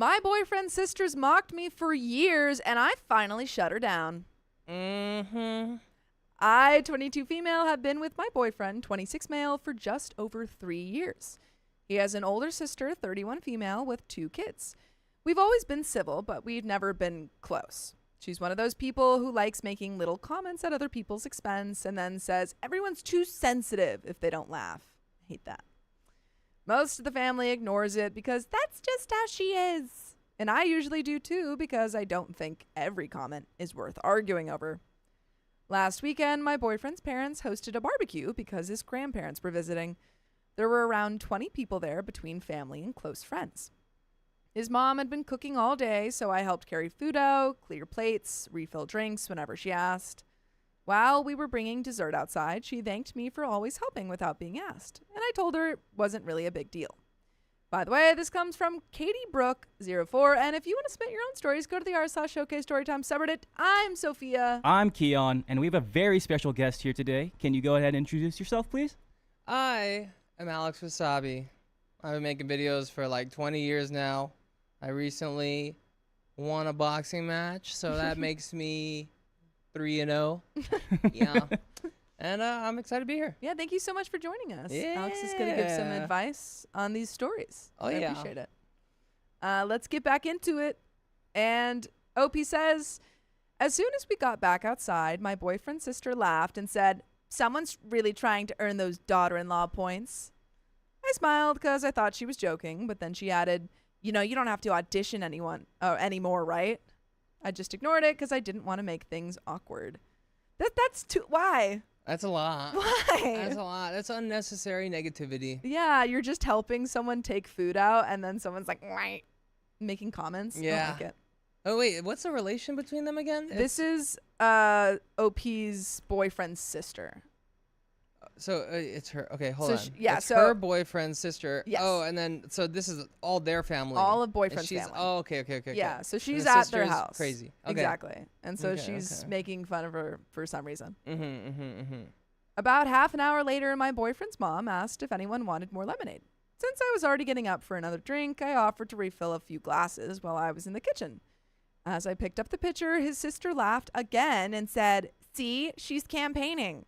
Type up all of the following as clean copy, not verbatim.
My boyfriend's sisters mocked me for years, and I finally shut her down. I, 22 female, have been with my boyfriend, 26 male, for just over 3 years. He has an older sister, 31 female, with 2 kids. We've always been civil, but we've never been close. She's one of those people who likes making little comments at other people's expense and then says everyone's too sensitive if they don't laugh. I hate that. Most of the family ignores it because that's just how she is. And I usually do too because I don't think every comment is worth arguing over. Last weekend, my boyfriend's parents hosted a barbecue because his grandparents were visiting. There were around 20 people there between family and close friends. His mom had been cooking all day, so I helped carry food out, clear plates, refill drinks whenever she asked. While we were bringing dessert outside, she thanked me for always helping without being asked, and I told her it wasn't really a big deal. By the way, this comes from Katie Brooke04, and if you want to submit your own stories, go to the r/showcase storytime subreddit. I'm Sophia. I'm Keon, and we have a very special guest here today. Can you go ahead and introduce yourself, please? I am Alex Wasabi. I've been making videos for like 20 years now. I recently won a boxing match, so that makes me 3-0. Yeah. And I'm excited to be here. Yeah, thank you so much for joining us. Yeah. Alex is going to give some advice on these stories. Oh, I yeah. appreciate it. Let's get back into it. And OP says, as soon as we got back outside, my boyfriend's sister laughed and said, someone's really trying to earn those daughter-in-law points. I smiled because I thought she was joking, but then she added, you know, you don't have to audition anymore, right? I just ignored it because I didn't want to make things awkward. That's too, why? That's a lot. Why? That's a lot. That's unnecessary negativity. Yeah, you're just helping someone take food out and then someone's like, right, making comments. Yeah. I don't like it. Oh, wait. What's the relation between them again? This is OP's boyfriend's sister. So it's her. Okay, hold So on. yeah, it's so her boyfriend's sister. Yes. Oh, and then so this is all their family. All of boyfriend's she's, family. Oh, okay. Yeah, so she's the at their sister's house. Crazy. Okay. Exactly. And so Okay, she's okay. making fun of her for some reason. Mm-hmm. About half an hour later, my boyfriend's mom asked if anyone wanted more lemonade. Since I was already getting up for another drink, I offered to refill a few glasses while I was in the kitchen. As I picked up the pitcher, his sister laughed again and said, see, she's campaigning.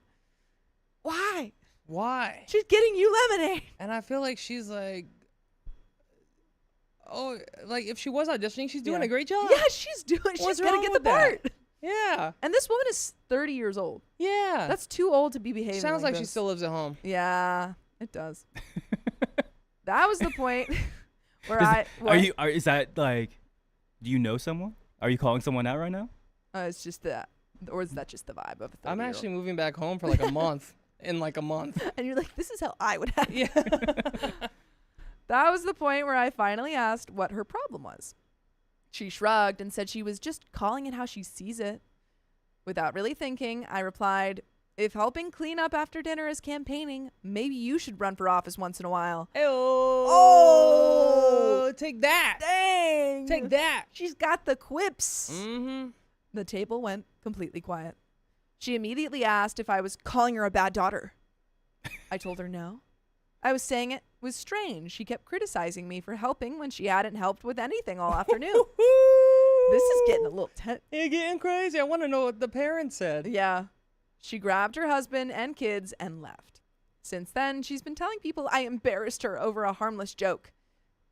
Why? Why? She's getting you lemonade. And I feel like she's like, oh, like if she was auditioning, she's doing a great job. Yeah, she's doing. She's gonna wrong get the with that? part. Yeah. And this woman is 30 years old. Yeah. That's too old to be behaving. Sounds like she this. still lives at home. Yeah, it does. That was the point where Is that like, do you know someone? Are you calling someone out right now? It's just that, or is that just the vibe of a 30-year-old? I'm actually moving back home for like a month. In like a month. And you're like, this is how I would have. Yeah. That was the point where I finally asked what her problem was. She shrugged and said she was just calling it how she sees it. Without really thinking, I replied, if helping clean up after dinner is campaigning, maybe you should run for office once in a while. Oh, take that. Dang. Take that. She's got the quips. Mm-hmm. The table went completely quiet. She immediately asked if I was calling her a bad daughter. I told her no. I was saying it was strange. She kept criticizing me for helping when she hadn't helped with anything all afternoon. This is getting a little tense. You're getting crazy. I want to know what the parents said. Yeah. She grabbed her husband and kids and left. Since then, she's been telling people I embarrassed her over a harmless joke.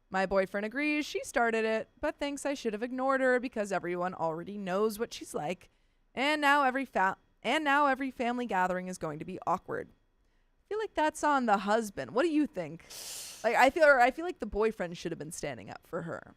My boyfriend agrees she started it, but thinks I should have ignored her because everyone already knows what she's like. And now every family gathering is going to be awkward. I feel like that's on the husband. What do you think? Like I feel like the boyfriend should have been standing up for her.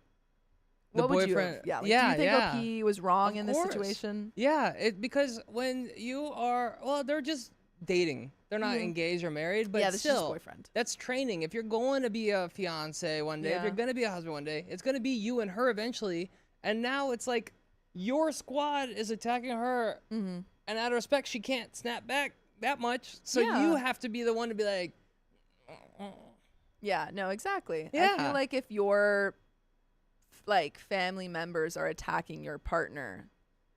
The What would boyfriend, you? Yeah. Like, yeah, do you think yeah. OP was wrong Of in this course. situation? Yeah, because when you are, well, they're just dating. They're not engaged or married, but Yeah, this is still, his boyfriend. that's training. If you're going to be a fiance one day, if Yeah. you're going to be a husband one day, it's going to be you and her eventually. And now it's like your squad is attacking her. Mm-hmm. And out of respect, she can't snap back that much. So Yeah. you have to be the one to be like, Yeah, no, exactly. I Yeah. feel like if your like family members are attacking your partner,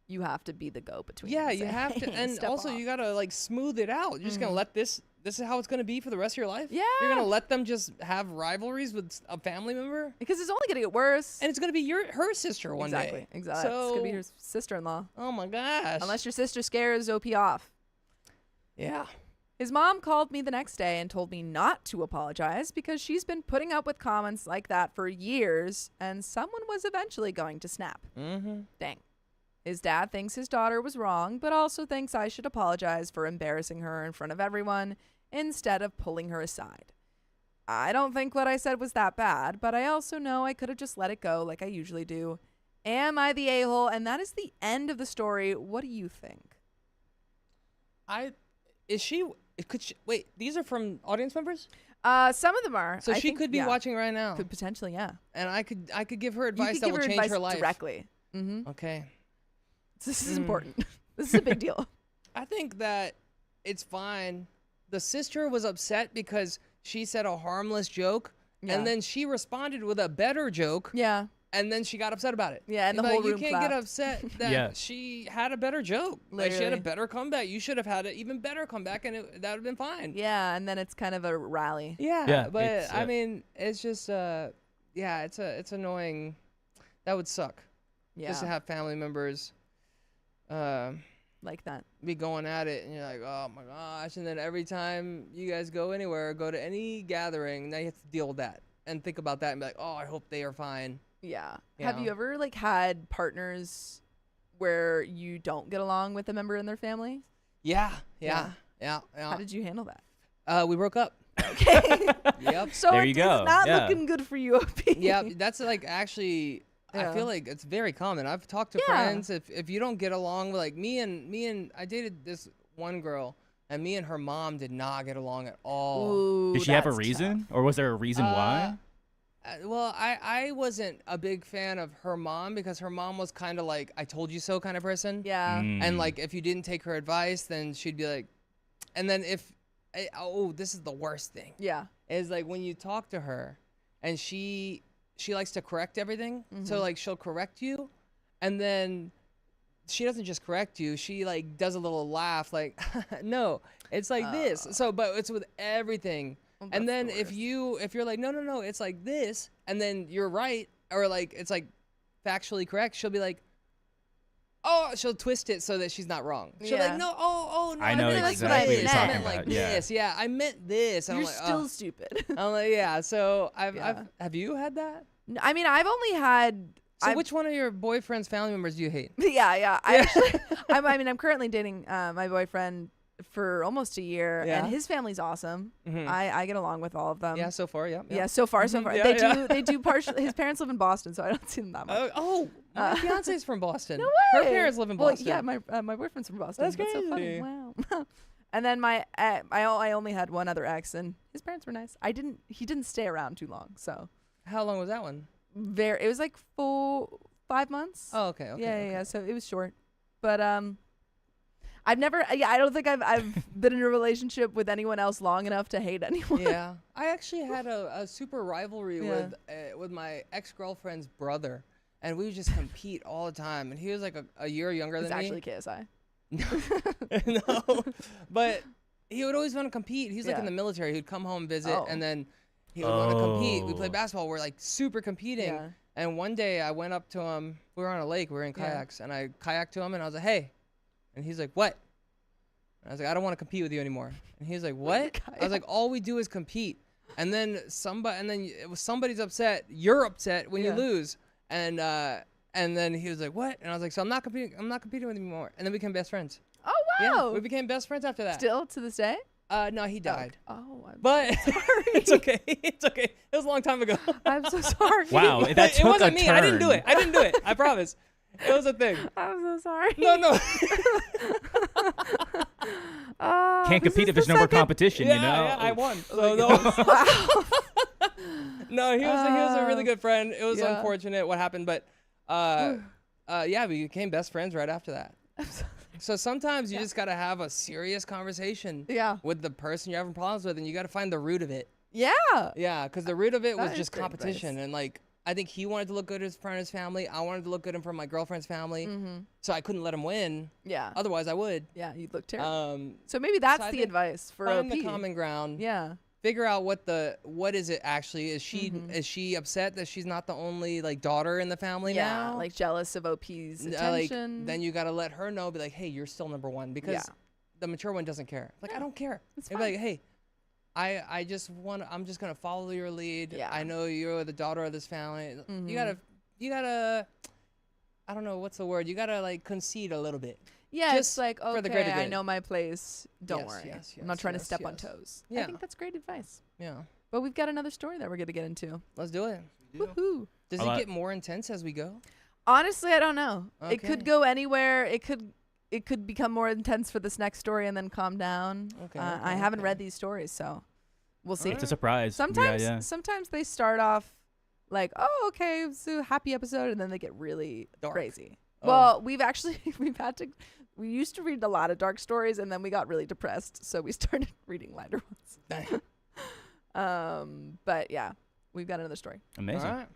you have to be the go-between. yeah, and you say, have to. "Hey, And step also, off." you got to like smooth it out. You're just going to let this this is how it's gonna be for the rest of your life? Yeah. You're gonna let them just have rivalries with a family member? Because it's only gonna get worse. And it's gonna be her sister one day. Exactly. So, It's gonna be her sister-in-law. oh my gosh. Unless your sister scares OP off. Yeah. His mom called me the next day and told me not to apologize because she's been putting up with comments like that for years, and someone was eventually going to snap. Mm-hmm. Dang. His dad thinks his daughter was wrong, but also thinks I should apologize for embarrassing her in front of everyone instead of pulling her aside. I don't think what I said was that bad, but I also know I could have just let it go like I usually do. Am I the a-hole? And that is the end of the story. What do you think? Wait, these are from audience members? Some of them are. So I she think, could be yeah, watching right now. Could potentially, yeah. And I could give her You advice could that give will her change advice her life. directly. Mm-hmm. Okay. This is important. This is a big deal. I think that it's fine. The sister was upset because she said a harmless joke, Yeah. and then she responded with a better joke, Yeah. and then she got upset about it. Yeah, and the Like, whole room you can't clapped. get upset that Yeah. she had a better joke. Like, she had a Literally. better comeback. You should have had an even better comeback, and that would have been fine. Yeah, and then it's kind of a rally. Yeah, but it's, I mean, it's just it's annoying. That would suck. Yeah. Just to have family members Like that. be going at it, and you're like, oh my gosh, and then every time you guys go anywhere, go to any gathering, now you have to deal with that and think about that and be like, oh, I hope they are fine. Yeah. You Have know? you ever like had partners where you don't get along with a member in their family? Yeah. How did you handle that? We broke up. Okay. Yep. So There it you is go. not Yeah. looking good for you, OP. Yeah, that's like actually. Yeah. I feel like it's very common. I've talked to Yeah. friends. If you don't get along with like me and I dated this one girl, and me and her mom did not get along at all. Ooh, Did she have a that's reason, or was there a reason why? Well, I wasn't a big fan of her mom because her mom was kind of like I told you so kind of person. tough. Yeah. And like if you didn't take her advice, then she'd be like, and then this is the worst thing Yeah. is like when you talk to her, and she likes to correct everything. So Mhm. like she'll correct you, and then she doesn't just correct you. She like does a little laugh like, no, it's like this. So but it's with everything. Well, And that's then the if worst. you're like no, it's like this, and then you're right, or like it's like factually correct, she'll be like, oh, she'll twist it so that she's not wrong. She'll be Yeah. like, no, oh no, I know meant like exactly what this. you're I talking meant like about, yeah. this. Yeah, I meant this. And You're I'm like, still oh. stupid. I'm like, yeah. So Yeah. have you had that? I mean, I've only had. So I've- which one of your boyfriend's family members do you hate? Yeah. I'm currently dating my boyfriend for almost a year, Yeah. and his family's awesome. Mhm. I get along with all of them. Yeah, so far, yeah. Yeah, so far. Mhm, yeah, they yeah. they do partially. His parents live in Boston, so I don't see them that much. My fiance's from Boston. No Her way. parents live in Well, Boston. yeah, my boyfriend's from Boston. That's so funny. crazy. Wow. And then I only had one other ex, and his parents were nice. He didn't stay around too long, so How long was that one? it was like 5 months. Oh, okay. Yeah. So it was short, but I've never. I don't think I've been in a relationship with anyone else long enough to hate anyone. Yeah, I actually had a super rivalry Yeah. with my ex-girlfriend's brother, and we would just compete all the time. And he was like a year younger It's than me. actually KSI. No, but he would always want to compete. He's like Yeah. in the military. He'd come home, visit, Oh. and then he would want to compete. We Oh. played basketball. We're like super competing. Yeah. And one day I went up to him. We were on a lake. We were in Yeah. kayaks, and I kayaked to him, and I was like, "Hey," and he's like, "What?" And I was like, "I don't want to compete with you anymore." And he's like, "What?" I was like, "All we do is compete." And then somebody's upset. You're upset when Yeah. you lose, and then he was like, "What?" And I was like, "So I'm not competing with you anymore." And then we became best friends. Oh Yeah, wow. we became best friends after that. Still to this day. No, he died. Oh, I'm But sorry. it's okay. It's okay. It was a long time ago. I'm so sorry. Wow, that It took wasn't a me. I didn't do turn. it. I didn't do it. I promise. It was a thing. I'm so sorry. No. Can't This compete is if there's the no more second- competition, you know? Yeah, I won. So no. No, he was a really good friend. It was Yeah. unfortunate what happened, but yeah, we became best friends right after that. So sometimes you just gotta have a serious conversation Yeah. with the person you're having problems with, and you gotta find the root of it. Yeah. Yeah, because the root of it was That is just great competition, advice. and like I think he wanted to look good in front of his family. I wanted to look good in front of my girlfriend's family. So I couldn't let him win. Yeah. Otherwise, I would. Yeah, you'd look terrible. So maybe so that's I the think advice for find OP. the common ground. Yeah. Figure out what is it actually? Is she upset that she's not the only like daughter in the family now? Like jealous of OP's Like, attention. then you gotta let her know. Be like, hey, you're still number one because the mature one doesn't care. Like, I don't care. It's Be like, hey, I'm just gonna follow your lead. Yeah. I know you're the daughter of this family. You gotta, I don't know what's the word. You gotta like concede a little bit. Yeah, Just it's like, for the okay, greater I good. know my place. Don't worry. Yes, I'm not trying to yes, step on yes. toes. I Yeah. think that's great advice. Yeah. But we've got another story that we're going to get into. Let's do it. Woohoo. Does it get more intense as we go? Honestly, I don't know. It could Okay. go anywhere. It could become more intense for this next story and then calm down. Okay, I haven't read these stories, so we'll see. It's a surprise. Sometimes they start off like, oh, okay, it's a happy episode, and then they get really Dark. crazy. Oh. Well, we used to read a lot of dark stories, and then we got really depressed, so we started reading lighter ones. But yeah, we've got another story. Amazing.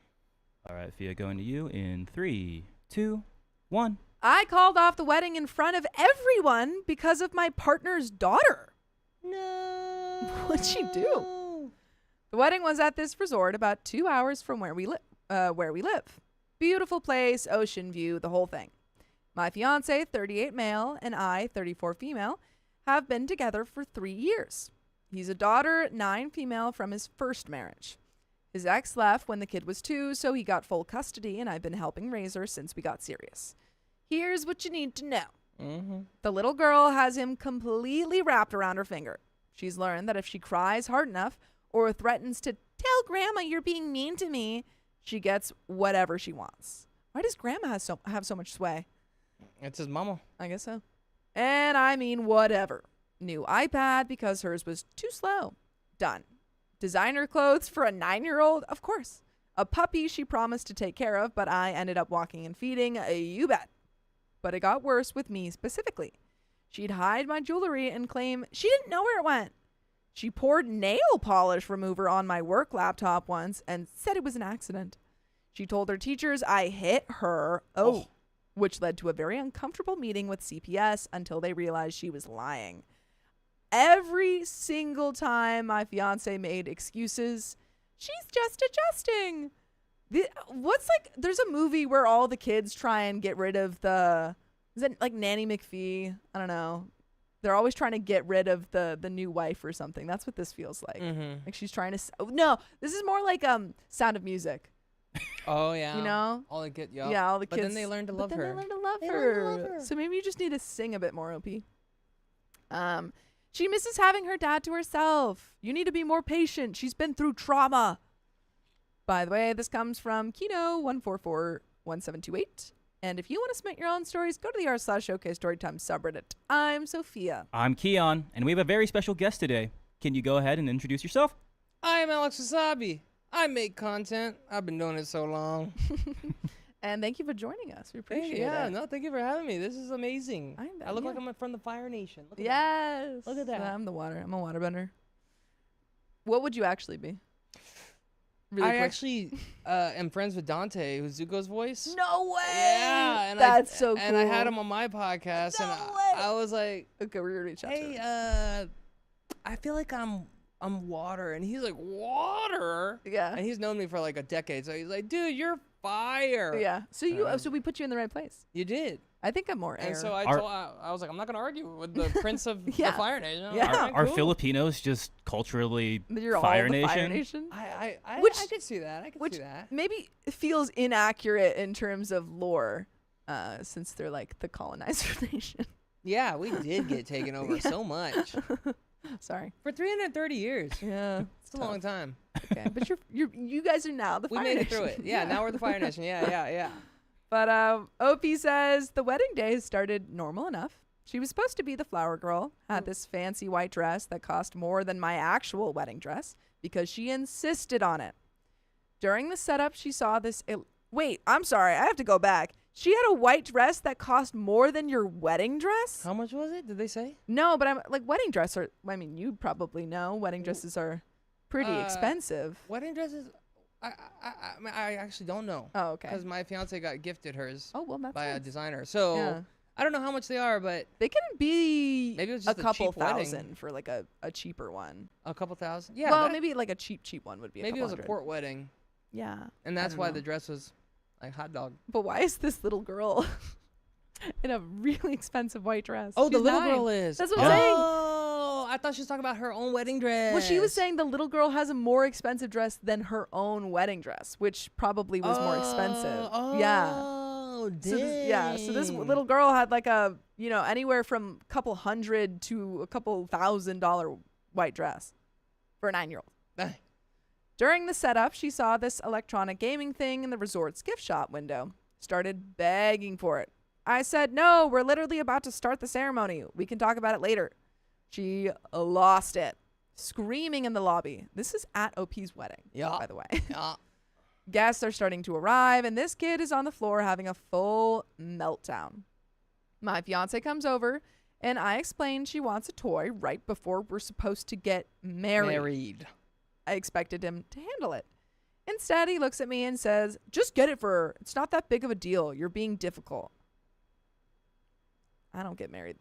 All right, Fia, going to you in 3, 2, 1. I called off the wedding in front of everyone because of my partner's daughter. No. What'd she do? The wedding was at this resort about 2 hours from where we live. Beautiful place, ocean view, the whole thing. My fiance, 38 male, and I, 34 female, have been together for 3 years. He's a daughter, 9 female from his first marriage. His ex left when the kid was 2, so he got full custody, and I've been helping raise her since we got serious. Here's what you need to know. The little girl has him completely wrapped around her finger. She's learned that if she cries hard enough or threatens to tell grandma you're being mean to me, she gets whatever she wants. Why does grandma have so much sway? It's his mama. I guess so. And I mean whatever. New iPad because hers was too slow. Done. Designer clothes for a 9-year-old? Of course. A puppy she promised to take care of, but I ended up walking and feeding. You bet. But it got worse with me specifically. She'd hide my jewelry and claim she didn't know where it went. She poured nail polish remover on my work laptop once and said it was an accident. She told her teachers I hit her, which led to a very uncomfortable meeting with CPS until they realized she was lying. Every single time my fiance made excuses, she's just adjusting. There's a movie where all the kids try and get rid of is it like Nanny McPhee? I don't know. They're always trying to get rid of the new wife or something. That's what this feels like. Like she's trying to. No, this is more like Sound of Music. Oh yeah. You know? All the kids. Yeah, all the kids. But then they learn to love her. They learn to love her. So maybe you just need to sing a bit more, OP. She misses having her dad to herself. You need to be more patient. She's been through trauma. By the way, this comes from Kino 1441728. And if you want to submit your own stories, go to the r/OK Storytime subreddit. I'm Sophia. I'm Keon, and we have a very special guest today. Can you go ahead and introduce yourself? I'm Alex Wasabi. I make content. I've been doing it so long. And thank you for joining us. We appreciate it. Yeah, no, thank you for having me. This is amazing. I look like I'm from the Fire Nation. Look at yes. Look at that. I'm the water. I'm a waterbender. What would you actually be? Really quick. Actually am friends with Dante, who's Zuko's voice. No way. Yeah, and that's so cool. And I had him on my podcast, no and way. I was like, okay, we're gonna reach out to him. Hey, I feel like I'm water, and he's like, water. Yeah. And he's known me for like a decade, so he's like, dude, you're fire. Yeah. So so we put you in the right place. You did. I think I'm more air. And so I was like, I'm not gonna argue with the Prince of the Fire Nation. Yeah. Are Filipinos just culturally You're Fire all the Nation? Fire Nation? I could see that. I could see that. Maybe feels inaccurate in terms of lore, since they're like the colonizer nation. Yeah, we did get taken over so much. Sorry. For 330 years. Yeah. It's a long time. Okay, but you guys are now the Fire Nation. We made it through it. Yeah, now we're the Fire Nation. Yeah. But OP says the wedding day started normal enough. She was supposed to be the flower girl, had this fancy white dress that cost more than my actual wedding dress because she insisted on it. During the setup, she saw this. Wait, I'm sorry. I have to go back. She had a white dress that cost more than your wedding dress? How much was it? Did they say? No, but I'm like wedding dress you probably know wedding dresses are pretty expensive. Wedding dresses, I actually don't know. Oh, okay. Because my fiance got gifted hers Oh, well, that's by a nice. designer. So Yeah. I don't know how much they are, but They can be maybe it was a just a couple cheap wedding. thousand for like a cheaper one. a couple thousand. Yeah. well, that- maybe like a cheap one would be maybe it a was couple a hundred. court wedding, Yeah. and I that's don't why know. the dress was like hot dog. But why is this little girl in a really expensive white dress? Oh, the She's little 9. girl is. That's what I'm saying. Oh, I thought she was talking about her own wedding dress. Well, she was saying the little girl has a more expensive dress than her own wedding dress, which probably was more expensive. Yeah. Oh, dang. So this little girl had like a, anywhere from a couple $100 to a couple $1,000 white dress for a 9-year-old. Ay. During the setup, she saw this electronic gaming thing in the resort's gift shop window. Started begging for it. I said, no, we're literally about to start the ceremony. We can talk about it later. She lost it, screaming in the lobby. This is at OP's wedding, Yeah. by the way. Yeah. Guests are starting to arrive, and this kid is on the floor having a full meltdown. My fiance comes over, and I explain she wants a toy right before we're supposed to get married. I expected him to handle it. Instead, he looks at me and says, just get it for her. It's not that big of a deal. You're being difficult. I don't get married.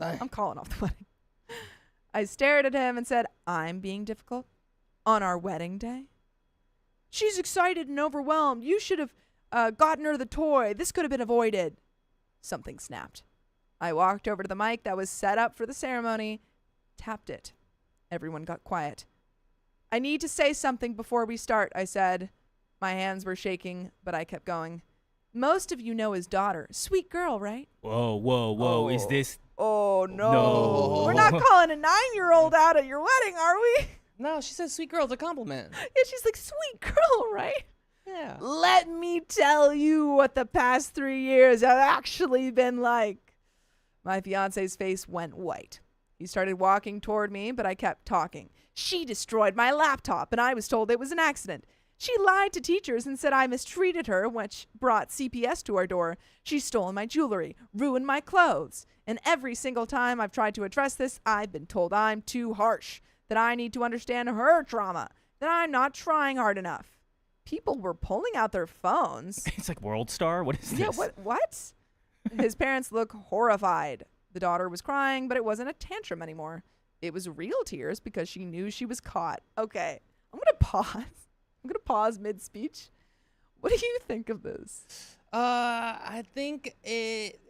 Ay. I'm calling off the wedding. I stared at him and said, I'm being difficult? On our wedding day? She's excited and overwhelmed. You should have gotten her the toy. This could have been avoided. Something snapped. I walked over to the mic that was set up for the ceremony, tapped it. Everyone got quiet. I need to say something before we start, I said. My hands were shaking, but I kept going. Most of you know his daughter. Sweet girl, right? Whoa, whoa, whoa. Is Oh. this? Oh, no. No. We're not calling a 9-year-old out at your wedding, are we? No, she said sweet girl's a compliment. Yeah, she's like, sweet girl, right? Yeah. Let me tell you what the past 3 years have actually been like. My fiance's face went white. He started walking toward me, but I kept talking. She destroyed my laptop, and I was told it was an accident. She lied to teachers and said I mistreated her, which brought CPS to our door. She stole my jewelry, ruined my clothes. And every single time I've tried to address this, I've been told I'm too harsh, that I need to understand her trauma, that I'm not trying hard enough. People were pulling out their phones. It's like World Star. What is this? Yeah, what? His parents look horrified. The daughter was crying, but it wasn't a tantrum anymore. It was real tears because she knew she was caught. Okay, I'm going to pause. I'm going to pause mid-speech. What do you think of this? I think it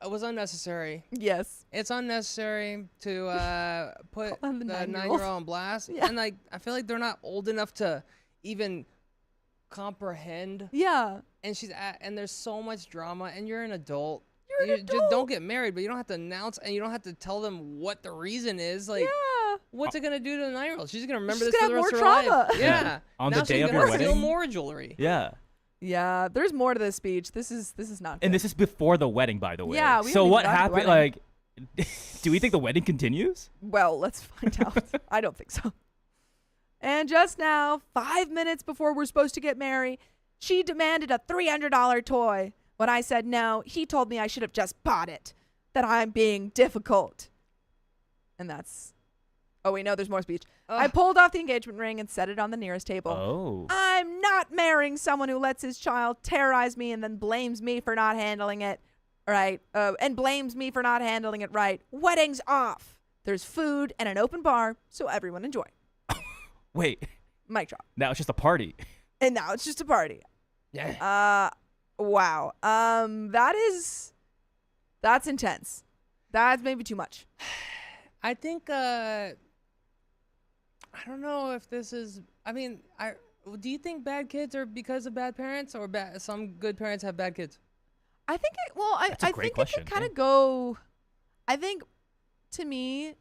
was unnecessary. Yes. It's unnecessary to put Call him the the 9-year-old 9-year-old. on blast. Yeah. And I feel like they're not old enough to even comprehend. Yeah. And and there's so much drama, and you're an adult. You're an Just adult. don't get married, but you don't have to announce, and you don't have to tell them what the reason is. Like, Yeah. what's it gonna do to the 9-year-old? She's gonna remember She's this for gonna the have rest of more her life. trauma. Yeah. On now the day she's of gonna your steal wedding? more jewelry. Yeah. Yeah, there's more to this speech. This is not good. And this is before the wedding, by the way. Yeah, we So haven't what even gotten to the happened? wedding. Like, do we think the wedding continues? Well, let's find out. I don't think so. And just now, 5 minutes before we're supposed to get married, she demanded a $300 toy. When I said no, he told me I should have just bought it, that I'm being difficult. And that's... Oh, wait, no, there's more speech. I pulled off the engagement ring and set it on the nearest table. Oh. I'm not marrying someone who lets his child terrorize me and then blames me for not handling it right. And blames me for not handling it right. Wedding's off. There's food and an open bar, so everyone enjoy. Wait. Mic drop. Now it's just a party. And now it's just a party. Yeah. Wow. That's intense. That's maybe too much. I think I don't know if this is. I mean, do you think bad kids are because of bad parents, or some good parents have bad kids? I think That's a I great think question, it can kind yeah. of go. I think, to me,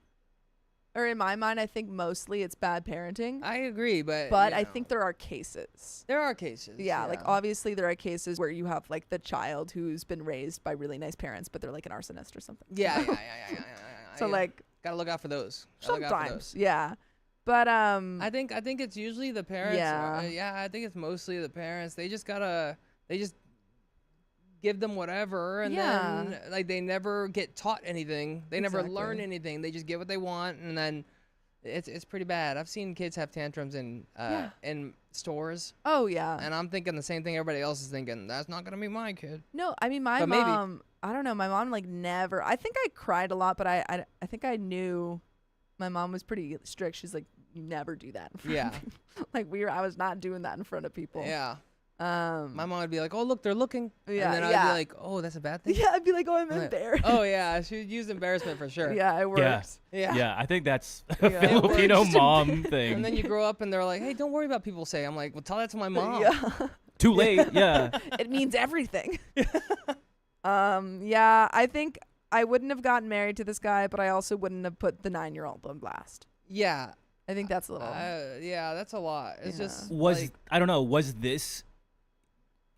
or in my mind, I think mostly it's bad parenting. I agree, but But you I know, think there are cases. there are cases. Yeah, like obviously there are cases where you have like the child who's been raised by really nice parents, but they're like an arsonist or something. Yeah. So yeah. like Gotta look out for those. Gotta look out for sometimes, those. yeah. But I think it's usually the parents. Yeah. I think it's mostly the parents. They just give them whatever, and then like they never get taught anything. They never learn Exactly. anything. They just get what they want, and then It's pretty bad. I've seen kids have tantrums in stores, Oh yeah. and I'm thinking the same thing everybody else is thinking. That's not gonna be my kid. No, I mean my But maybe. mom. I don't know. My mom like never. I think I cried a lot, but I think I knew. My mom was pretty strict. She's like, you never do that in front Yeah. of people. Like I was not doing that in front of people. Yeah. My My mom would be like, "Oh, look, they're looking." Yeah, And then I'd yeah. be like, "Oh, that's a bad thing." Yeah, I'd be like, oh, I'm Like, embarrassed. Oh yeah, she would use embarrassment for sure. Yeah, it works. Yeah. Yeah, I think that's a Yeah. Filipino Just mom thing. And then you grow up and they're like, "Hey, don't worry about people say." I'm like, "Well, tell that to my mom." Yeah. Too late. Yeah. It means everything. Yeah, I think I wouldn't have gotten married to this guy, but I also wouldn't have put the 9-year-old on blast. Yeah. I think that's a little. Yeah, that's a lot. It's Yeah. just I don't know, was this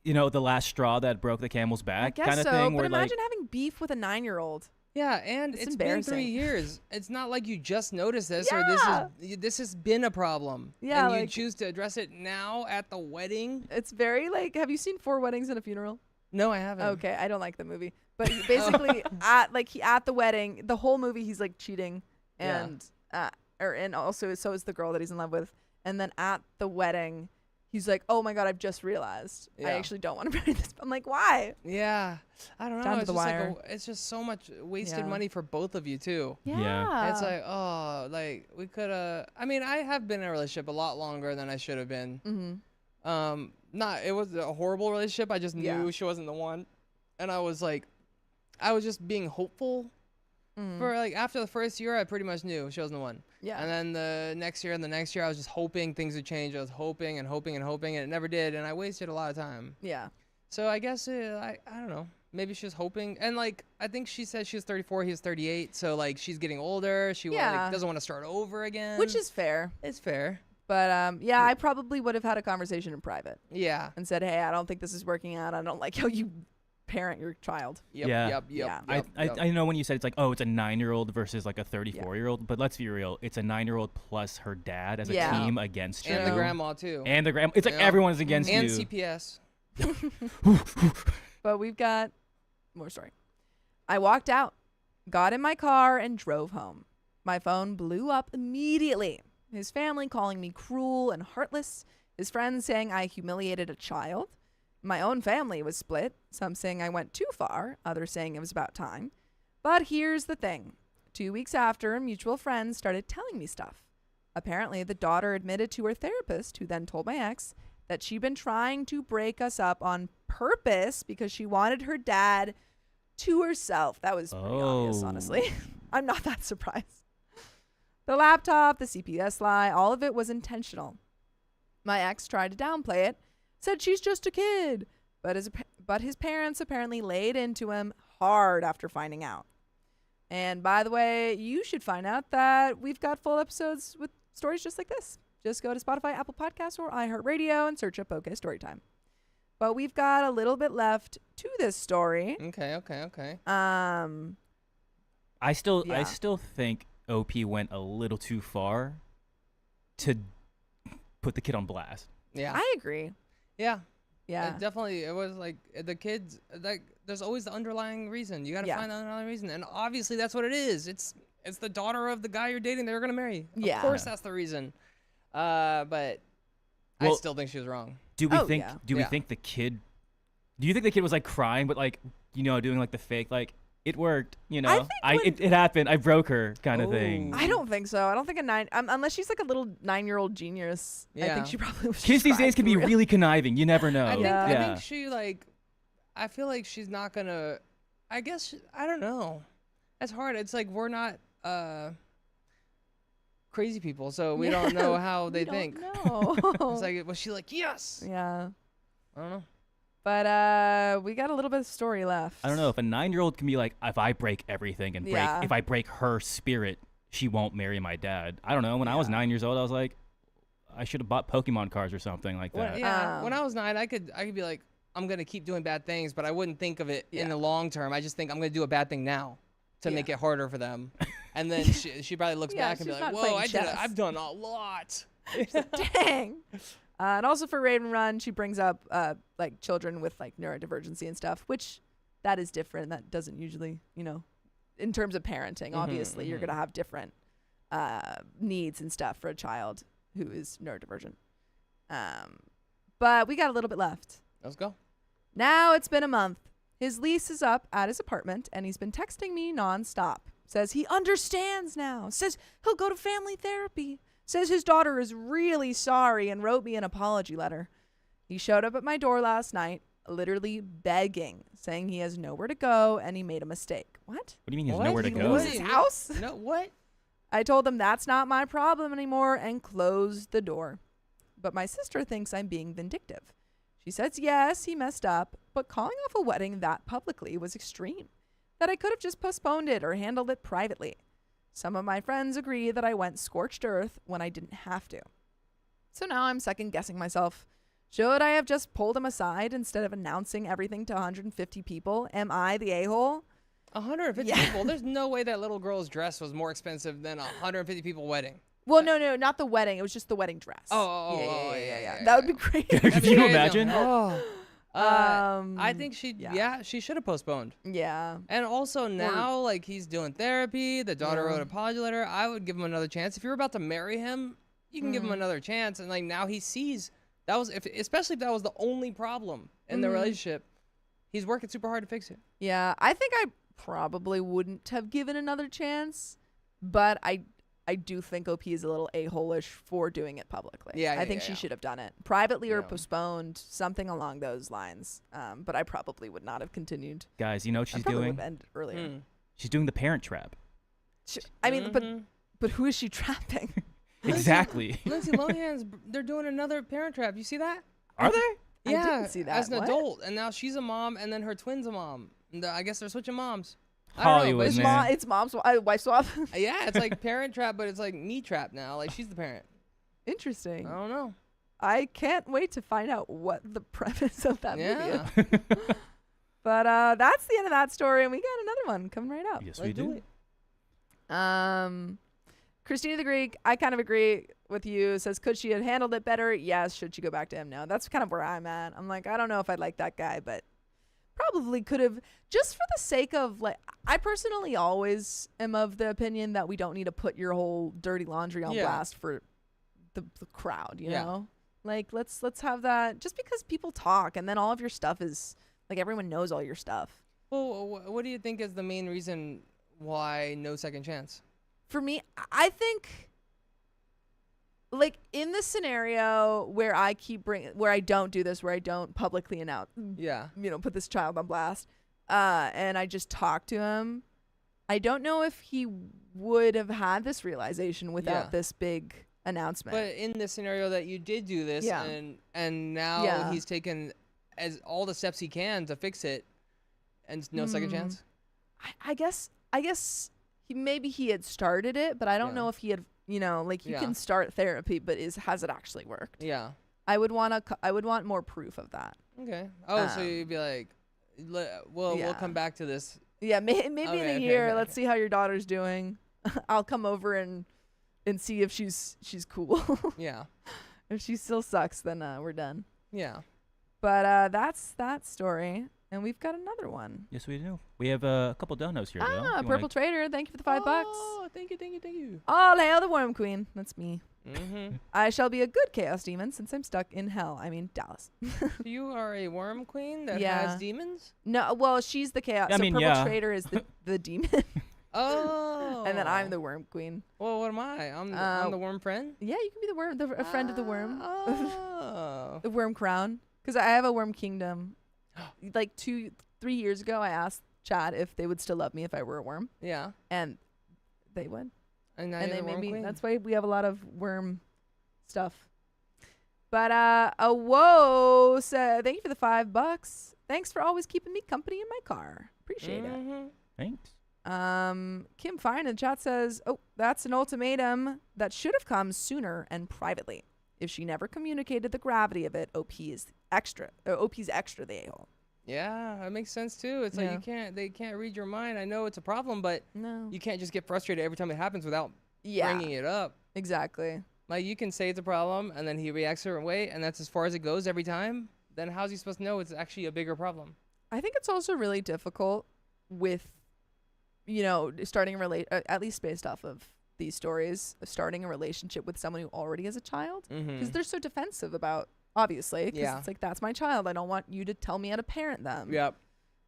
the last straw that broke the camel's I back guess kind of so, thing but where imagine having beef with a 9-year-old. yeah, and It's it's been 3 embarrassing. years. It's not like you just noticed this Yeah. or this has been a problem. Yeah, and you like- choose to address it now at the wedding. It's very like. Have you seen 4 Weddings and a Funeral? No, I haven't. Okay, I don't like the movie, but basically at the wedding, the whole movie he's like cheating, Yeah. and and also so is the girl that he's in love with, and then at the wedding, he's like, oh my god, I've just realized I Yeah. actually don't want to marry this. I'm like, why? Yeah, I don't know. Down to It's the just wire. it's just so much wasted Yeah. money for both of you too. Yeah. It's like, oh, like we could have. I mean, I have been in a relationship a lot longer than I should have been. It was a horrible relationship. I just knew Yeah. she wasn't the one, and I was just being hopeful. For like after the first year, I pretty much knew she wasn't the one. Yeah. And then the next year and the next year, I was just hoping things would change. I was hoping and hoping and hoping, and it never did. And I wasted a lot of time. Yeah. So I guess I don't know. Maybe she was hoping, and like I think she said she was 34, he was 38. So like she's getting older. She Yeah. doesn't want to start over again. Which is fair. it's fair. But yeah, I probably would have had a conversation in private Yeah. and said, hey, I don't think this is working out. I don't like how you parent your child. Yep. Yeah. Yep. Yeah. Yep. Yep. I know when you said it's like, oh, it's a 9-year-old versus like a 34-year-old, but let's be real, it's a 9-year-old plus her dad as a Yeah. team against you. and the grandma too. And the grandma. It's like Yeah. everyone's against And you. CPS. But we've got more story. I walked out, got in my car, and drove home. My phone blew up immediately. His family calling me cruel and heartless. His friends saying I humiliated a child. My own family was split, some saying I went too far, others saying it was about time. But here's the thing. 2 weeks after, mutual friends started telling me stuff. Apparently, the daughter admitted to her therapist, who then told my ex, that she'd been trying to break us up on purpose because she wanted her dad to herself. That was pretty obvious, Oh. honestly. I'm not that surprised. The laptop, the CPS lie, all of it was intentional. My ex tried to downplay it, said she's just a kid, but his parents apparently laid into him hard after finding out. And by the way, you should find out that we've got full episodes with stories just like this. Just go to Spotify, Apple Podcasts, or iHeartRadio and search up OK Storytime. But we've got a little bit left to this story. Okay. I still Yeah. think OP went a little too far to put the kid on blast. Yeah. I agree. Yeah. Yeah. Definitely. It was like the kids, like, there's always the underlying reason. You got to Yeah. find the underlying reason. And obviously that's what it is. It's the daughter of the guy you're dating they're going to marry. Yeah. Of course that's the reason. But I Well- still think she was wrong. Do we Oh, think? yeah. Do we Yeah. think the kid? Do you think the kid was like crying, but like doing like the fake like it worked? think it happened. I broke her kind of thing. Ooh. I don't think so. I don't think a 9, unless she's like a little 9-year-old genius. I Yeah. think she probably was. Kids these trying days can for be real. really conniving. You never know. I think, Yeah. I Yeah. think she I feel like she's not going to, I guess, I don't know. It's hard. It's like we're not crazy people, so we don't know how they think. No. It's like, was she like, yes? Yeah. I don't know. But we got a little bit of story left. I don't know if a 9-year-old can be like, if I break everything and Yeah. if I break her spirit, she won't marry my dad. I don't know. When I was Yeah. 9 years old, I was like, I should have bought Pokemon cards or something like that. When I was 9, I could be like, I'm gonna keep doing bad things, but I wouldn't think of it in Yeah. the long term. I just think I'm gonna do a bad thing now to make Yeah. it harder for them. And then she probably looks Yeah, back and be she's like, not whoa, playing chess. I've done a lot. Dang. And also for Raven Run, she brings up like children with like neurodivergency and stuff, which that is different. That doesn't usually, in terms of parenting, obviously you're gonna have different needs and stuff for a child who is neurodivergent. But we got a little bit left. Let's go. Now it's been a month. His lease is up at his apartment, and he's been texting me nonstop. Says he understands now. Says he'll go to family therapy. Says his daughter is really sorry and wrote me an apology letter. He showed up at my door last night, literally begging, saying he has nowhere to go and he made a mistake. What? What do you mean he has What? nowhere to He go? Lose his house? No, what? I told him that's not my problem anymore and closed the door. But my sister thinks I'm being vindictive. She says, yes, he messed up, but calling off a wedding that publicly was extreme, that I could have just postponed it or handled it privately. Some of my friends agree that I went scorched earth when I didn't have to. So now I'm second guessing myself. Should I have just pulled him aside instead of announcing everything to 150 people? Am I the a-hole? 150 Yeah. people? There's no way that little girl's dress was more expensive than a 150 people wedding. Well, no, not the wedding. It was just the wedding dress. Yeah. That would be great. Could That'd be you crazy. imagine? Oh. I think yeah. she should have postponed. Yeah. And also now, like, he's doing therapy. The daughter wrote an apology letter. I would give him another chance. If you're about to marry him, you can give him another chance. And, like, now he sees that was, especially if that was the only problem in the relationship, he's working super hard to fix it. Yeah, I think I probably wouldn't have given another chance, but I do think OP is a little a-hole-ish for doing it publicly. Yeah, I think she should have done it privately or Yeah. postponed, something along those lines. But I probably would not have continued. Guys, you know what I she's probably doing? would have ended earlier. She's doing the parent trap. I mean, but who is she trapping? Exactly. Lindsay Lohan's, they're doing another parent trap. You see that? Are they? I Yeah, didn't see that. as an What? adult, and now she's a mom, and then her twin's a mom. And I guess they're switching moms. I don't know, Hollywood, but It's, man. it's mom's wife swap. yeah, it's like parent trap, but it's like me trap now. Like she's the parent. Interesting. I don't know. I can't wait to find out what the premise of that movie Yeah, is. But that's the end of that story, and we got another one coming right up. Yes, let's we do. it. Christina the Greek, I kind of agree with you. Says, could she have handled it better? Yes. Should she go back to him? No. That's kind of where I'm at. I'm like, I don't know if I'd like that guy, but probably could have, just for the sake of, like, I personally always am of the opinion that we don't need to put your whole dirty laundry on Yeah. blast for the crowd, you Yeah. know? Like, let's have that, just because people talk and then all of your stuff is, like, everyone knows all your stuff. Well, what do you think is the main reason why no second chance? For me, I think, like, in the scenario where I where I don't do this, where I don't publicly announce, Yeah. put this child on blast, and I just talk to him, I don't know if he would have had this realization without Yeah. this big announcement. But in the scenario that you did do this, Yeah. and now Yeah. he's taken as all the steps he can to fix it, and no second chance. I guess maybe he had started it, but I don't Yeah. know if he had, like, you Yeah. can start therapy, but has it actually worked? Yeah. I would want more proof of that. Okay. Oh, so Um, you'd be like, we'll yeah. come back to this. Yeah, maybe in Okay, a okay, year. okay, Let's okay. see how your daughter's doing. I'll come over and see if she's cool. Yeah. If she still sucks, then we're done. Yeah. But that's that story, and we've got another one. Yes, we do. We have a couple donos here, though. Purple Trader, thank you for the $5. Oh, thank you. All hail the Worm Queen. That's me. Mm-hmm. I shall be a good chaos demon since I'm stuck in hell. I mean Dallas. You are a worm queen that Yeah. has demons? No, well, she's the chaos. I So mean, Purple yeah. Trader is the demon, Oh. and then I'm the Worm Queen. Well, what am I? I'm the worm friend? Yeah, you can be the worm, a friend of the worm. Oh. The worm crown, because I have a worm kingdom. Like 2-3 years ago, I asked Chad if they would still love me if I were a worm, Yeah. and they would. And now And you're they the made worm me. queen? That's why we have a lot of worm stuff. But whoa! So thank you for the $5. Thanks for always keeping me company in my car. Appreciate it. Mhm. Thanks. Kim Fine in the chat says, "Oh, that's an ultimatum that should have come sooner and privately. If she never communicated the gravity of it, OP's extra the a-hole." Yeah, that makes sense too. It's Yeah. like they can't read your mind. I know it's a problem, but No. you can't just get frustrated every time it happens without Yeah. bringing it up. Exactly. Like you can say it's a problem, and then he reacts a certain way, and that's as far as it goes every time. Then how's he supposed to know it's actually a bigger problem? I think it's also really difficult with, starting a at least based off of these stories of starting a relationship with someone who already has a child because Mm-hmm. they're so defensive about, obviously, because Yeah. it's like, that's my child. I don't want you to tell me how to parent them. Yep.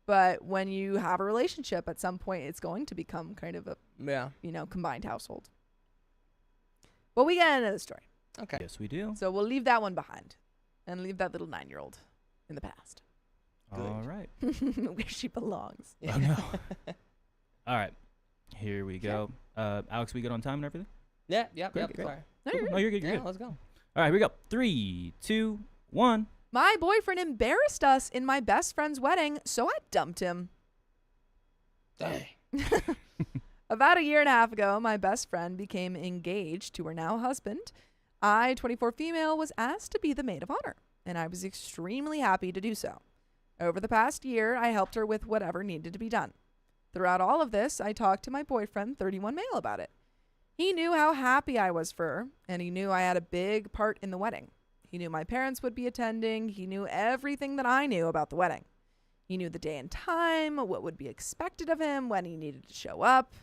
But when you have a relationship, at some point, it's going to become kind of a, Yeah. combined household. But we get into the story. Okay. Yes, we do. So we'll leave that one behind and leave that little 9-year-old in the past All right. where she belongs. Oh, no. All right. Here we go. Alex, we good on time and everything? Yeah. Yep. Great, Yep. great. Sorry. No, you're Cool. good. No, you're good. You're Yeah. good. Let's go. All right, here we go. 3, 2, 1. My boyfriend embarrassed us in my best friend's wedding, so I dumped him. Dang. About a year and a half ago, my best friend became engaged to her now husband. I, 24 female, was asked to be the maid of honor, and I was extremely happy to do so. Over the past year, I helped her with whatever needed to be done. Throughout all of this, I talked to my boyfriend, 31 male, about it. He knew how happy I was for her, and he knew I had a big part in the wedding. He knew my parents would be attending. He knew everything that I knew about the wedding. He knew the day and time, what would be expected of him, when he needed to show up.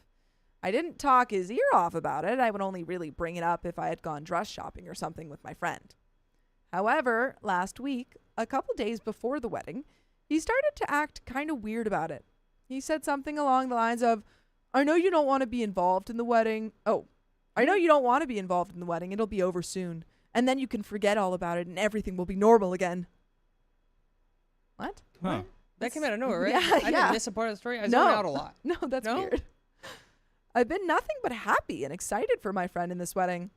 I didn't talk his ear off about it. I would only really bring it up if I had gone dress shopping or something with my friend. However, last week, a couple days before the wedding, he started to act kind of weird about it. He said something along the lines of, I know you don't want to be involved in the wedding. Oh, I know you don't want to be involved in the wedding. It'll be over soon. And then you can forget all about it and everything will be normal again. What? Huh. That came out of nowhere, right? Yeah, I yeah. didn't miss a part of the story. I No. zoned out a lot. No, that's No? weird. I've been nothing but happy and excited for my friend in this wedding.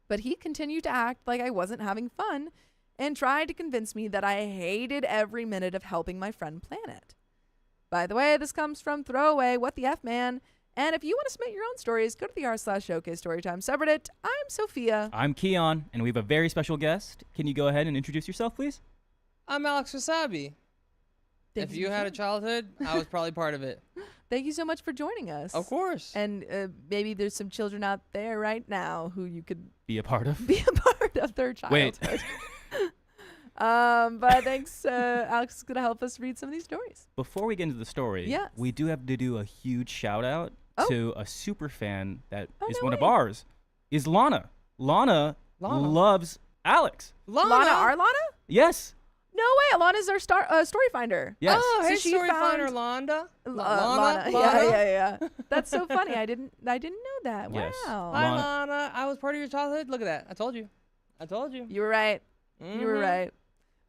But he continued to act like I wasn't having fun and tried to convince me that I hated every minute of helping my friend plan it. By the way, this comes from Throwaway, What the F Man. And if you want to submit your own stories, go to the r/showcase storytime subreddit. I'm Sophia. I'm Keon, and we have a very special guest. Can you go ahead and introduce yourself, please? I'm Alex Wasabi. Thank If you had a childhood, I was probably part of it. Thank you so much for joining us. Of course. And maybe there's some children out there right now who you could Be a part of. be a part of their childhood. Wait. But thanks. Alex is going to help us read some of these stories. Before we get into the story, Yes. we do have to do a huge shout out Oh. to a super fan that Oh, is no one of way. ours. Is Lana. Lana loves Alex. Lana, our Lana? Yes. No way. Alana's our story finder. Yes. Oh, So hey, she story found- finder Londa. Lana. Yeah. That's so funny. I didn't know that. Yes. Wow. Hi, Lana. Lana. I was part of your childhood. Look at that. I told you. I told you. You were right. You were Mhm. right.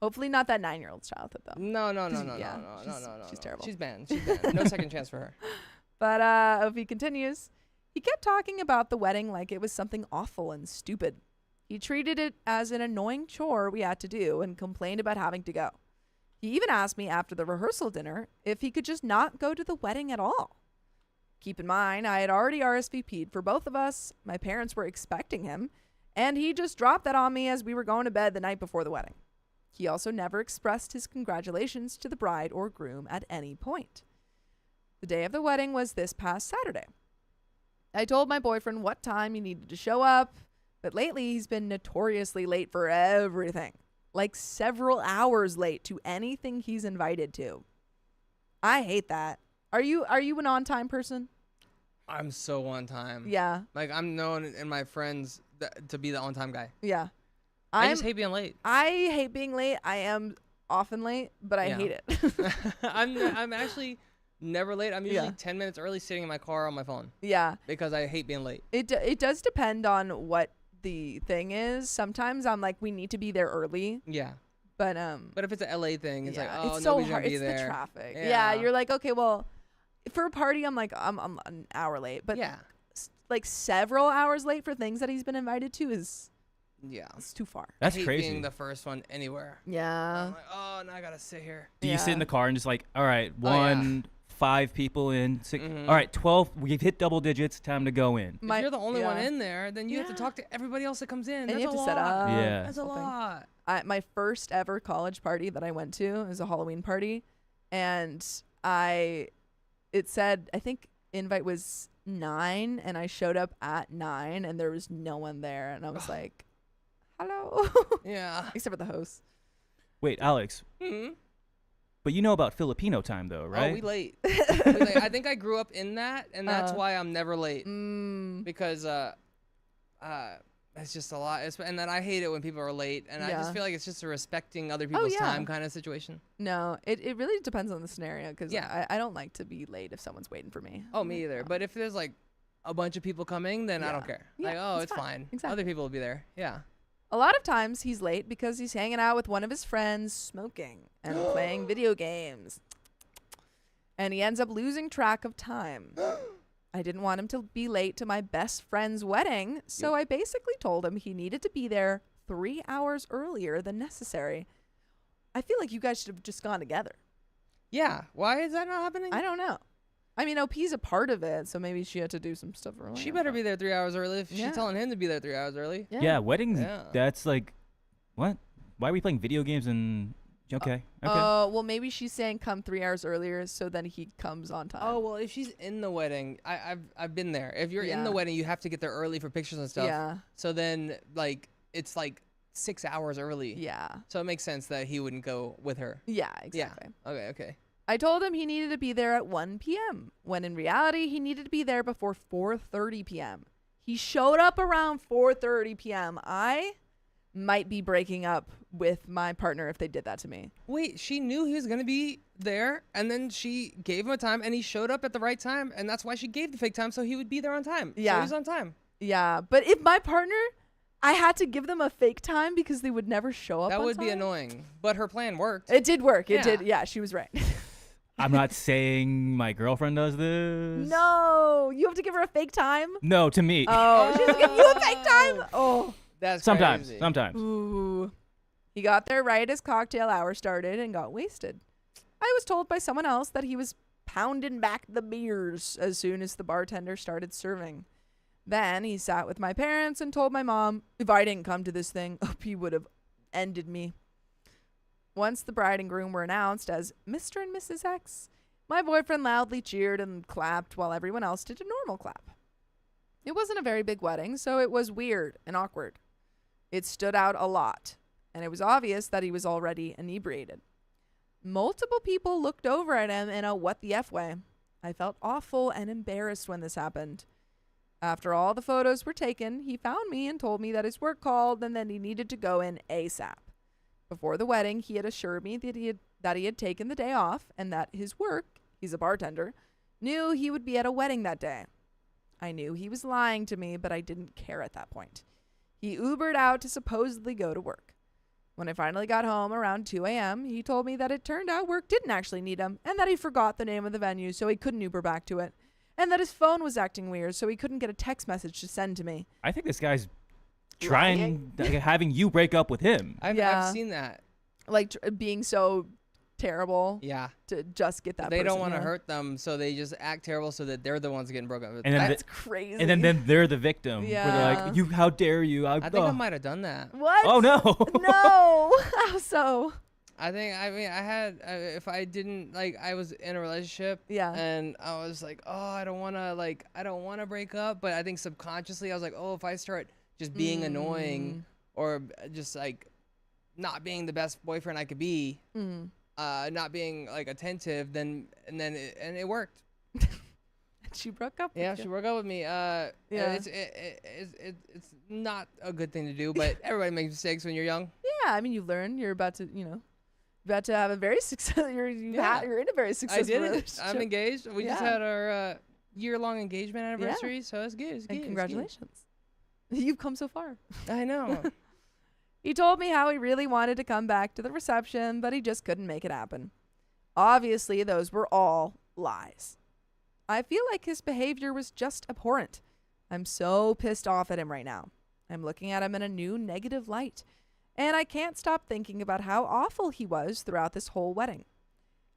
Hopefully not that 9-year-old's childhood though. No. Yeah, No. she's terrible. She's banned. She's banned. No second chance for her. But if he continues, he kept talking about the wedding like it was something awful and stupid. He treated it as an annoying chore we had to do and complained about having to go. He even asked me after the rehearsal dinner if he could just not go to the wedding at all. Keep in mind, I had already RSVP'd for both of us. My parents were expecting him, and he just dropped that on me as we were going to bed the night before the wedding. He also never expressed his congratulations to the bride or groom at any point. The day of the wedding was this past Saturday. I told my boyfriend what time he needed to show up, but lately he's been notoriously late for everything. Like several hours late to anything he's invited to. I hate that. Are you an on-time person? I'm so on time. Yeah. Like, I'm known in my friends to be the on-time guy. Yeah. I just hate being late. I hate being late. I am often late, but I Yeah. hate it. I'm actually never late. I'm usually Yeah. 10 minutes early sitting in my car on my phone Yeah. because I hate being late. It does depend on what the thing is. Sometimes I'm like, we need to be there early, Yeah. but But if it's an LA thing, it's like, yeah, oh, it's so nobody's hard. gonna be It's there. the traffic. Yeah. Yeah, you're like, okay, well, for a party, I'm like, I'm an hour late, but yeah. like several hours late for things that he's been invited to is Yeah. it's too far. That's I hate crazy. being the first one anywhere. Yeah. I'm like, oh, now I gotta sit here. Do you sit in Yeah. the car and just like, all right, Oh, yeah. 1, 5 people in, 6, Mhm. all right, 12, we've hit double digits, time to go in. If you're the only one yeah. in there, then you have to Yeah. talk to everybody else that comes in. And That's you have a to set lot. up. Yeah. That's a whole thing. lot. My first ever college party that I went to was a Halloween party, and it said, I think invite was 9, and I showed up at 9, and there was no one there, and I was like, hello, Yeah. except for the host. Wait, Alex, hmm But you know about Filipino time, though, right? Oh, we late. We late. I think I grew up in that, and that's Uh, why I'm never late. Mm, Because it's just a lot. And then I hate it when people are late, and I Yeah. just feel like it's just a respecting other people's yeah. time kind of situation. no, it really depends on the scenario because Yeah. I don't like to be late if someone's waiting for me. Oh, me either. But if there's like a bunch of people coming, then I don't Yeah. care. Yeah, Like, oh, it's it's fine. fine. Exactly. Other people will be there. Yeah. A lot of times he's late because he's hanging out with one of his friends, smoking and playing video games. And he ends up losing track of time. I didn't want him to be late to my best friend's wedding, so I basically told him he needed to be there 3 hours earlier than necessary. I feel like you guys should have just gone together. Yeah. Why is that not happening? I don't know. I mean, OP's a part of it, so maybe she had to do some stuff earlier. She better be there 3 hours early if Yeah. she's telling him to be there 3 hours early. Yeah, weddings. Yeah. That's like, what? Why are we playing video games and? Okay. Oh, well, maybe she's saying come 3 hours earlier, so then he comes on time. Oh well, if she's in the wedding, I've been there. If you're in Yeah. the wedding, you have to get there early for pictures and stuff. Yeah. So then like it's like 6 hours early. Yeah. So it makes sense that he wouldn't go with her. Yeah, exactly. Yeah. Okay. I told him he needed to be there at 1 p.m., when in reality, he needed to be there before 4:30 p.m. He showed up around 4:30 p.m. I might be breaking up with my partner if they did that to me. Wait, she knew he was gonna be there, and then she gave him a time, and he showed up at the right time, and that's why she gave the fake time so he would be there on time. Yeah. So he's on time. Yeah, but if my partner, I had to give them a fake time because they would never show up That on would be time. annoying. But her plan worked. It did work. It Yeah. did. Yeah, she was right. I'm not saying my girlfriend does this. No, you have to give her a fake time? No, to me. Oh, she's giving you a fake time? Oh. That's Sometimes. crazy. Sometimes. Ooh. He got there right as cocktail hour started and got wasted. I was told by someone else that he was pounding back the beers as soon as the bartender started serving. Then he sat with my parents and told my mom, if I didn't come to this thing, he would have ended me. Once the bride and groom were announced as Mr. and Mrs. X, my boyfriend loudly cheered and clapped while everyone else did a normal clap. It wasn't a very big wedding, so it was weird and awkward. It stood out a lot, and it was obvious that he was already inebriated. Multiple people looked over at him in a what the F way. I felt awful and embarrassed when this happened. After all the photos were taken, he found me and told me that his work called and that he needed to go in ASAP. Before the wedding, he had assured me that he had taken the day off and that his work, he's a bartender, knew he would be at a wedding that day. I knew he was lying to me, but I didn't care at that point. He Ubered out to supposedly go to work. When I finally got home around 2 a.m., he told me that it turned out work didn't actually need him and that he forgot the name of the venue so he couldn't Uber back to it, and that his phone was acting weird so he couldn't get a text message to send to me. I think this guy's trying, having you break up with him. I've seen that. Like being so terrible Yeah. to just get that They don't person, want to yeah. hurt them, so they just act terrible so that they're the ones getting broken up with. And then That's crazy. And then they're the victim. Where they're Yeah. like, how dare you? I think I might have done that. What? Oh, no. No. How so? I had, if I didn't, like, I was in a relationship. Yeah. And I was like, oh, I don't want to break up. But I think subconsciously I was like, oh, if I start just being annoying or just, like, not being the best boyfriend I could be, not being, like, attentive, then it worked. She broke up Yeah, with she you. broke up with me. Yeah. It's not a good thing to do, but everybody makes mistakes when you're young. Yeah, I mean, you learn. You're about to, have a very successful. You're in a very successful I did it. relationship. I'm engaged. We just Yeah. had our year-long engagement anniversary, so it's good. It's And good. congratulations. You've come so far. I know. He told me how he really wanted to come back to the reception, but he just couldn't make it happen. Obviously, those were all lies. I feel like his behavior was just abhorrent. I'm so pissed off at him right now. I'm looking at him in a new negative light, and I can't stop thinking about how awful he was throughout this whole wedding.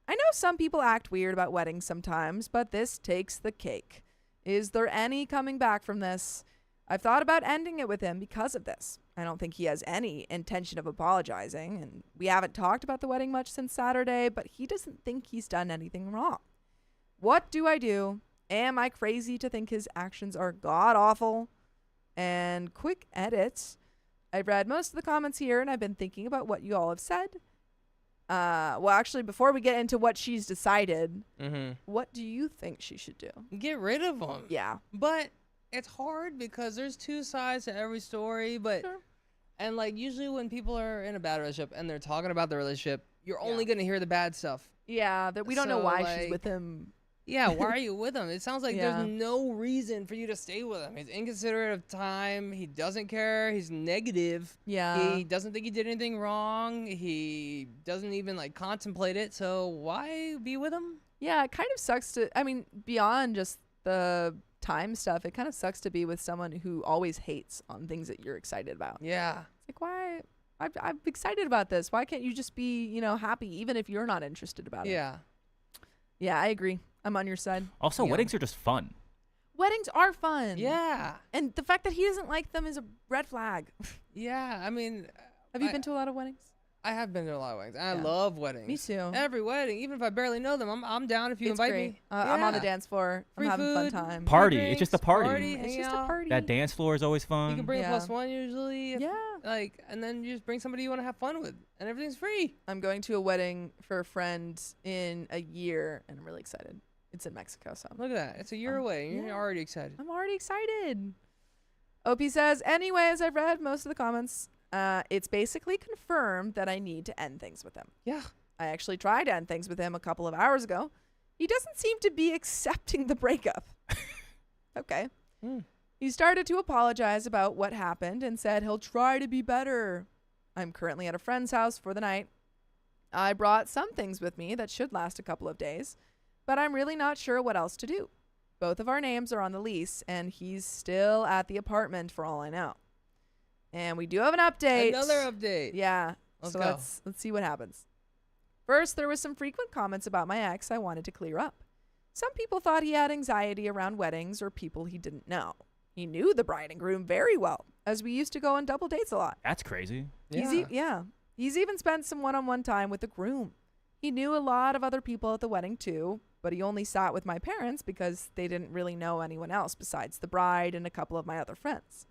I know some people act weird about weddings sometimes, but this takes the cake. Is there any coming back from this? I've thought about ending it with him because of this. I don't think he has any intention of apologizing, and we haven't talked about the wedding much since Saturday, but he doesn't think he's done anything wrong. What do I do? Am I crazy to think his actions are god-awful? And quick edit. I've read most of the comments here, and I've been thinking about what you all have said. Well, actually, before we get into what she's decided, Mm-hmm. what do you think she should do? Get rid of them. Yeah. But it's hard because there's two sides to every story. But Sure. and like usually when people are in a bad relationship and they're talking about the relationship, you're only Yeah. gonna hear the bad stuff. Yeah, that we don't know So, why like, she's with him. Yeah, why are you with him? It sounds like Yeah. there's no reason for you to stay with him. He's inconsiderate of time. He doesn't care. He's negative. Yeah. He doesn't think he did anything wrong. He doesn't even like contemplate it. So why be with him? Yeah, it kind of sucks to, I mean, beyond just the time stuff, it kind of sucks to be with someone who always hates on things that you're excited about. Yeah. It's like, why? I'm excited about this. Why can't you just be, happy, even if you're not interested about it? Yeah. Yeah, I agree. I'm on your side. Also, Yeah. weddings are just fun. Weddings are fun. Yeah. And the fact that he doesn't like them is a red flag. Yeah. I mean, Have you been to a lot of weddings? I have been to a lot of weddings. I Yeah. love weddings. Me too. Every wedding, even if I barely know them, I'm down if you It's invite great. me. I'm on the Yeah. dance floor. Free I'm having a fun food. time. Party. Free It's just a drinks, party. It's hang just out. a party. That dance floor is always fun. You can bring Yeah. a plus one usually. If, Yeah. Like, and then you just bring somebody you want to have fun with, and everything's free. I'm going to a wedding for a friend in a year, and I'm really excited. It's in Mexico, so Look at that. It's a year away. And yeah. You're already excited. I'm already excited. OP says, anyway, as I've read most of the comments, it's basically confirmed that I need to end things with him. Yeah. I actually tried to end things with him a couple of hours ago. He doesn't seem to be accepting the breakup. Okay. Mm. He started to apologize about what happened and said he'll try to be better. I'm currently at a friend's house for the night. I brought some things with me that should last a couple of days, but I'm really not sure what else to do. Both of our names are on the lease, and he's still at the apartment for all I know. And we do have an update. Another update. Yeah. Let's so go. let's see what happens. First, there was some frequent comments about my ex I wanted to clear up. Some people thought he had anxiety around weddings or people he didn't know. He knew the bride and groom very well, as we used to go on double dates a lot. That's crazy. Yeah. He's even spent some one-on-one time with the groom. He knew a lot of other people at the wedding too, but he only sat with my parents because they didn't really know anyone else besides the bride and a couple of my other friends.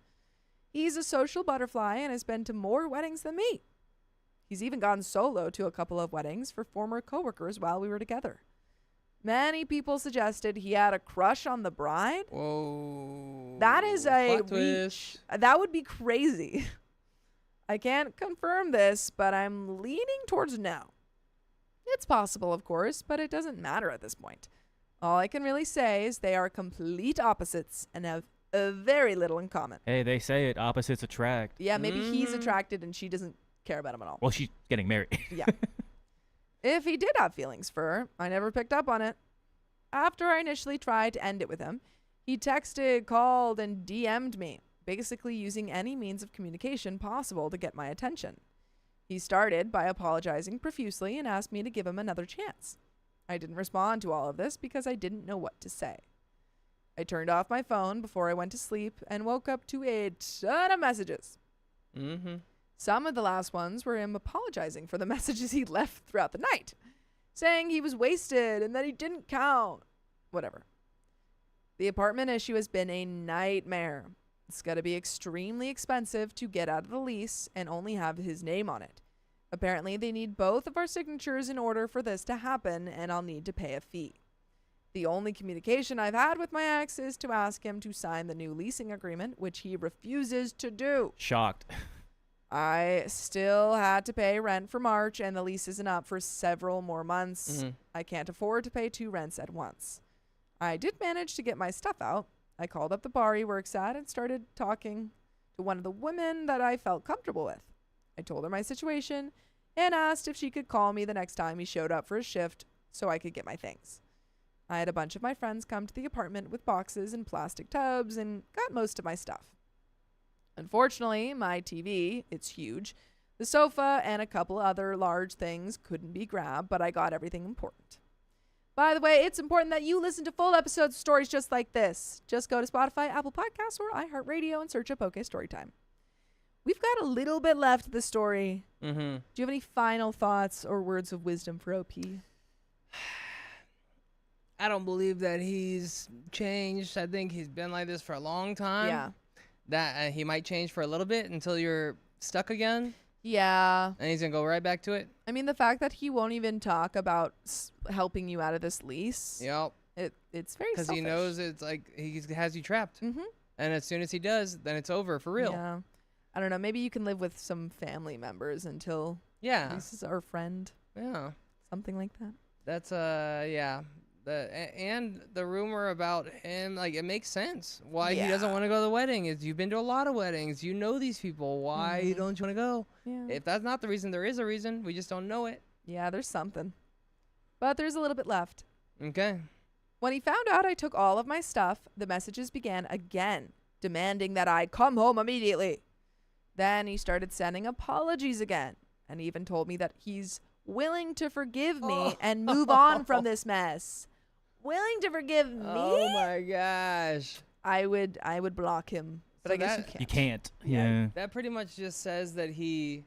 He's a social butterfly and has been to more weddings than me. He's even gone solo to a couple of weddings for former coworkers while we were together. Many people suggested he had a crush on the bride. Whoa. That is a Plot twist. reach. That would be crazy. I can't confirm this, but I'm leaning towards no. It's possible, of course, but it doesn't matter at this point. All I can really say is they are complete opposites and have very little in common. Hey, they say it. Opposites attract. Yeah, maybe he's Mhm. attracted and she doesn't care about him at all. Well, she's getting married. Yeah. If he did have feelings for her, I never picked up on it. After I initially tried to end it with him, he texted, called, and DM'd me, basically using any means of communication possible to get my attention. He started by apologizing profusely and asked me to give him another chance. I didn't respond to all of this because I didn't know what to say. I turned off my phone before I went to sleep and woke up to a ton of messages. Mm-hmm. Some of the last ones were him apologizing for the messages he left throughout the night, saying he was wasted and that he didn't count. Whatever. The apartment issue has been a nightmare. It's got to be extremely expensive to get out of the lease and only have his name on it. Apparently, they need both of our signatures in order for this to happen, and I'll need to pay a fee. The only communication I've had with my ex is to ask him to sign the new leasing agreement, which he refuses to do. Shocked. I still had to pay rent for March, and the lease isn't up for several more months. Mm-hmm. I can't afford to pay 2 rents at once. I did manage to get my stuff out. I called up the bar he works at and started talking to one of the women that I felt comfortable with. I told her my situation and asked if she could call me the next time he showed up for a shift so I could get my things. I had a bunch of my friends come to the apartment with boxes and plastic tubs and got most of my stuff. Unfortunately, my TV, it's huge, the sofa, and a couple other large things couldn't be grabbed, but I got everything important. By the way, it's important that you listen to full episodes of stories just like this. Just go to Spotify, Apple Podcasts, or iHeartRadio and search up OK Storytime. We've got a little bit left of the story. Mm-hmm. Do you have any final thoughts or words of wisdom for OP? I don't believe that he's changed. I think he's been like this for a long time. Yeah. That he might change for a little bit until you're stuck again. Yeah. And he's gonna go right back to it. I mean, the fact that he won't even talk about helping you out of this lease, Yep. it's very Because selfish. he knows it's like he has you trapped. Mm-hmm. And as soon as he does, then it's over for real. Yeah. I don't know. Maybe you can live with some family members until Yeah. this is our friend. Yeah. Something like that. That's yeah. And the rumor about him, like, it makes sense why he doesn't Yeah. want to go to the wedding. Is you've been to a lot of weddings, you know these people. Why Mhm. don't you want to go? Yeah. If that's not the reason, there is a reason. We just don't know it. Yeah, there's something. But there's a little bit left. Okay. When he found out I took all of my stuff, the messages began again, demanding that I come home immediately. Then he started sending apologies again, and even told me that he's willing to forgive me and move on from this mess. Willing to forgive me? Oh my gosh. I would block him, but So I guess that- you You can't. can't. Yeah. That pretty much just says that he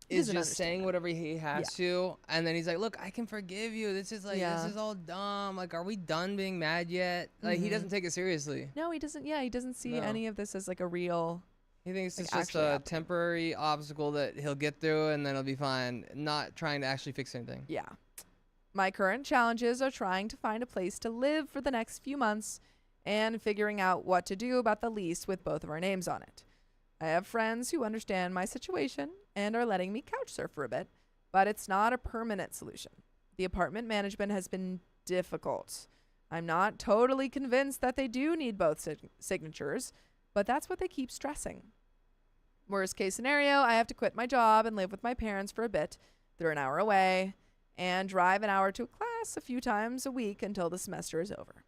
He is doesn't just understand saying that. whatever he has to, and then he's like, "Look, I can forgive you. This is like Yeah. this is all dumb. Like, are we done being mad yet?" Like, he Mhm. doesn't take it seriously. No, he doesn't. Yeah, he doesn't see No. any of this as like a real. He thinks Like, it's just actually a happening. temporary obstacle that he'll get through, and then he'll be fine. Not trying to actually fix anything. Yeah. My current challenges are trying to find a place to live for the next few months and figuring out what to do about the lease with both of our names on it. I have friends who understand my situation and are letting me couch surf for a bit, but it's not a permanent solution. The apartment management has been difficult. I'm not totally convinced that they do need both signatures, but that's what they keep stressing. Worst case scenario, I have to quit my job and live with my parents for a bit. They're an hour away, and drive an hour to a class a few times a week until the semester is over.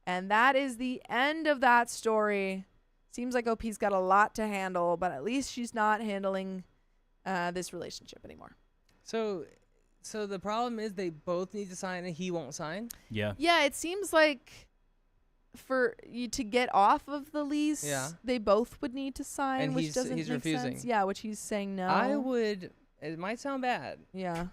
And that is the end of that story. Seems like OP's got a lot to handle, but at least she's not handling this relationship anymore. So the problem is they both need to sign, and he won't sign. Yeah. Yeah, it seems like for you to get off of the lease, Yeah. they both would need to sign, And which he's doesn't make refusing. sense. Yeah, which he's saying no. I would. It might sound bad, Yeah.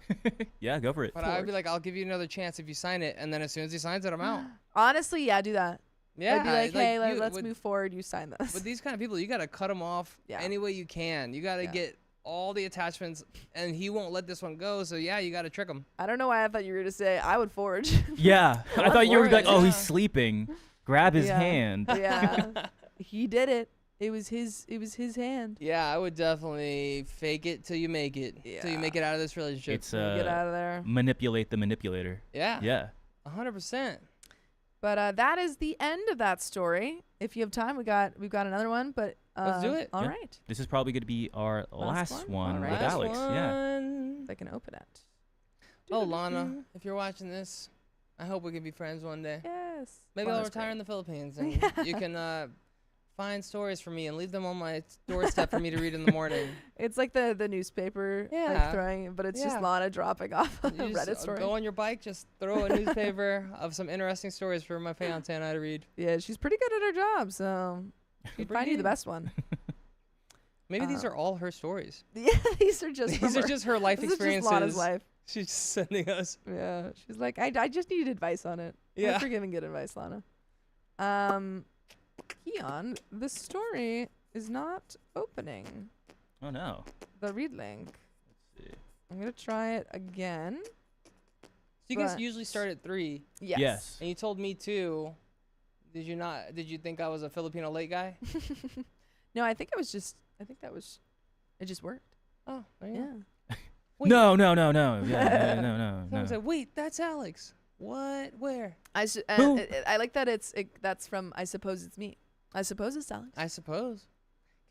Yeah, go for it. but I would be like, "I'll give you another chance if you sign it," and then as soon as he signs it, I'm out. Honestly, yeah, do that. Yeah. I'd be like, hey, you- let's with- move forward. You sign this. With these kind of people, you gotta cut them off Yeah. any way you can. You gotta Yeah. get all the attachments, and he won't let this one go. So yeah, you gotta trick him. I don't know why I thought you were going to say I would forge. Yeah. I thought you were like, oh, he's Yeah. sleeping. Grab his Yeah. hand. Yeah. He did it. It was his hand. Yeah, I would definitely fake it till you make it. Till you make it out of this relationship. It's Get out of there. manipulate the manipulator. yeah. Yeah. 100%. But that is the end of that story. If you have time, we've got another one. But Let's do it. All Yeah. right. This is probably going to be our last one? one All right. with Last Alex. Yeah. one. If I can open it. Oh, Lana, if you're watching this, I hope we can be friends one day. Yes. Maybe I'll Lana's retire great. in the Philippines, and you can find stories for me and leave them on my doorstep for me to read in the morning. It's like the newspaper, Yeah. like throwing, but it's just Yeah. Lana dropping off a You Reddit just story. go on your bike, just throw a newspaper of some interesting stories for my fiance and I to read. Yeah, she's pretty good at her job, so she'd find you the Pretty- best one. Maybe these are all her stories. Yeah, these are just These from are just her life this is just experiences. Lana's life. She's just sending us. Yeah, she's like, I just needed advice on it. Yeah. Thanks for giving good advice, Lana. Keon, the story is not opening Oh, no. the read link. Let's see. I'm gonna try it again. So you guys But- usually start at 3, Yes. and you told me 2. Did you not? Did you think I was a Filipino late guy? No, I think it was just. I think that was. It just worked. Oh, there you go. Yeah. Wait. No. Yeah, no. Someone said, "Wait, that's Alex." What? Where? Who? I like that that's from I suppose it's me. I suppose it's Alex. I suppose.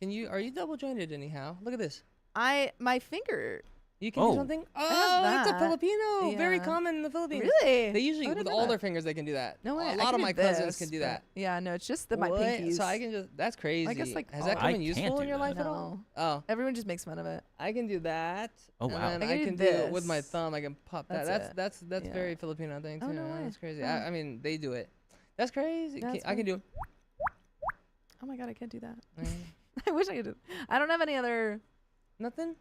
Are you double jointed anyhow? Look at this. My finger. You can Oh. do something. have Oh, it's a that. Filipino. Very Yeah. common in the Philippines. Really? They usually I with didn't know all that. their fingers they can do that. No way. A I lot can of do my cousins this, can do but- that. Yeah, no, it's just my What? pinkies. So I can just. That's crazy. like, Has all- that come I in useful can't in do your that. life at all? No. Oh, Everyone just makes fun of it. I can do that. Oh, wow. And then I I can can do do with my this. thumb. I can pop that. That's That's Yeah. very Filipino thing too. Oh, no way. That's crazy. Huh. I mean, they do it. That's crazy. That's I can do. Oh my god, I can't do that. Mm. I wish I could do. I don't have any other. Nothing.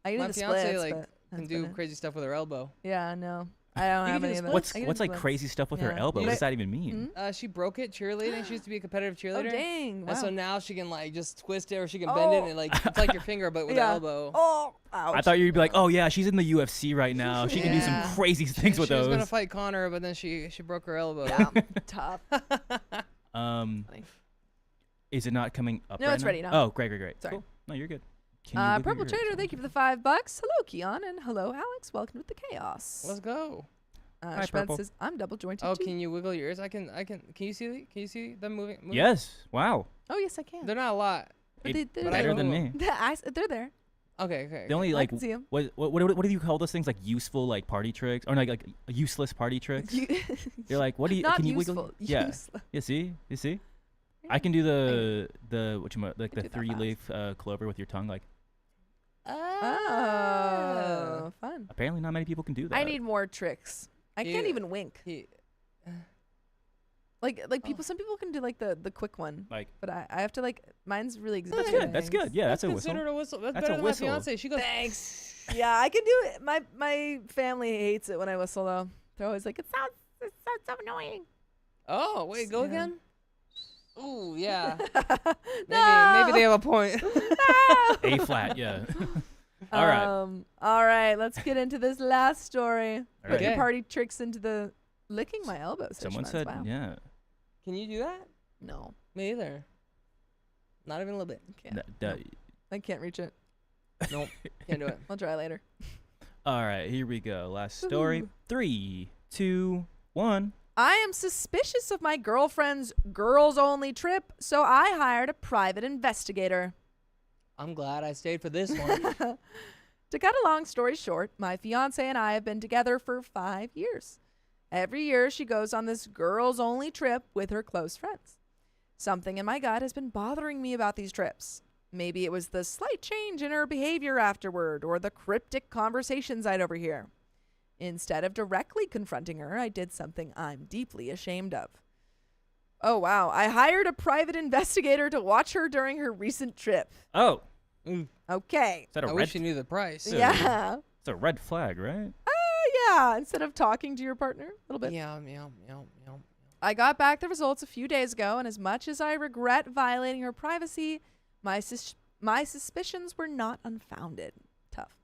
I can My do the fiance splits, like but can that's do about it. crazy stuff with her elbow. Yeah, no. I don't You have can any do of that. What's I can what's do like splits. crazy stuff with her Yeah. elbow? You What does know- that even mean? She broke it cheerleading. She used to be a competitive Oh cheerleader. dang! Wow. And so now she can like just twist it, or she can bend it, and like it's like your finger, but with Yeah. the elbow. Oh, ouch. I thought you'd be like, oh yeah, she's in the UFC right now. She can do some Yeah. crazy things with She was gonna those. fight Connor, but then she broke her elbow. Yeah, tough. Um, Funny. is it not coming up? No, right it's now? ready now. Oh, great. Sorry. Cool. No, you're good. Can you wiggle Purple your Trader, thank you for the $5. Hello, Keon, and hello, Alex. Welcome to the chaos. Let's go. Hi, Schmetz Purple. says I'm double jointed Oh, too. can you wiggle your ears? Can you see them moving? Yes. Wow. Oh yes, I can. They're not a lot. But It- they're but I better don't there. than know. me. They're there. Okay. The only I like can see 'em. what do you call those things, like useful like party tricks, or like useless party tricks? You're like, what do you? Not Can you useful. wiggle? Yeah. Useless. You see. I can do the like can the do that 3-leaf clover with your tongue. Like Oh, fun. apparently not many people can do that. I need more tricks. I can't Yeah. even wink. Like people. Some people can do like the quick one, like but I have to like. Mine's really that's exaggerated. good. That's good. Yeah, that's a whistle. considered a whistle. That's That's better a than whistle. my fiance. She goes. Thanks. Yeah, I can do it. My family hates it when I whistle though. They're always like, it sounds so annoying. Oh wait, go Yeah. again. Ooh yeah. No! Maybe they have a point. A flat. Yeah. All right. All right. Let's get into this last story. All Put your right. party tricks into the licking my elbows. Someone said, wow. yeah. Can you do that? No, Me either. Not even a little bit. can't. I can't reach it. Nope. Can't do it. I'll try later. All right, here we go. Last story. Woohoo. 3, 2, 1. I am suspicious of my girlfriend's girls-only trip, so I hired a private investigator. I'm glad I stayed for this one. To cut a long story short, my fiance and I have been together for 5 years. Every year she goes on this girls-only trip with her close friends. Something in my gut has been bothering me about these trips. Maybe it was the slight change in her behavior afterward or the cryptic conversations I'd overhear. Instead of directly confronting her, I did something I'm deeply ashamed of. Oh, wow. I hired a private investigator to watch her during her recent trip. Oh, Okay. is that a I red? wish you knew the price. Yeah. Yeah. It's a red flag, right? Yeah. Instead of talking to your partner a little bit. Yeah. I got back the results a few days ago, and as much as I regret violating her privacy, my suspicions were not unfounded. Tough.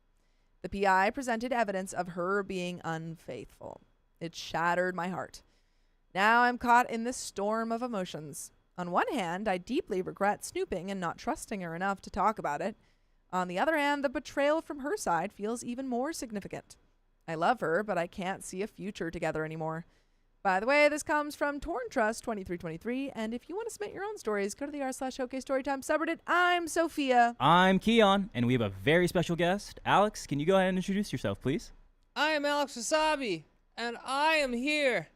The PI presented evidence of her being unfaithful. It shattered my heart. Now I'm caught in this storm of emotions. On one hand, I deeply regret snooping and not trusting her enough to talk about it. On the other hand, the betrayal from her side feels even more significant. I love her, but I can't see a future together anymore. By the way, this comes from Torn Trust 2323, and if you want to submit your own stories, go to the r/OK Storytime subreddit. I'm Sophia. I'm Keon, and we have a very special guest. Alex, can you go ahead and introduce yourself, please? I am Alex Wasabi, and I am here.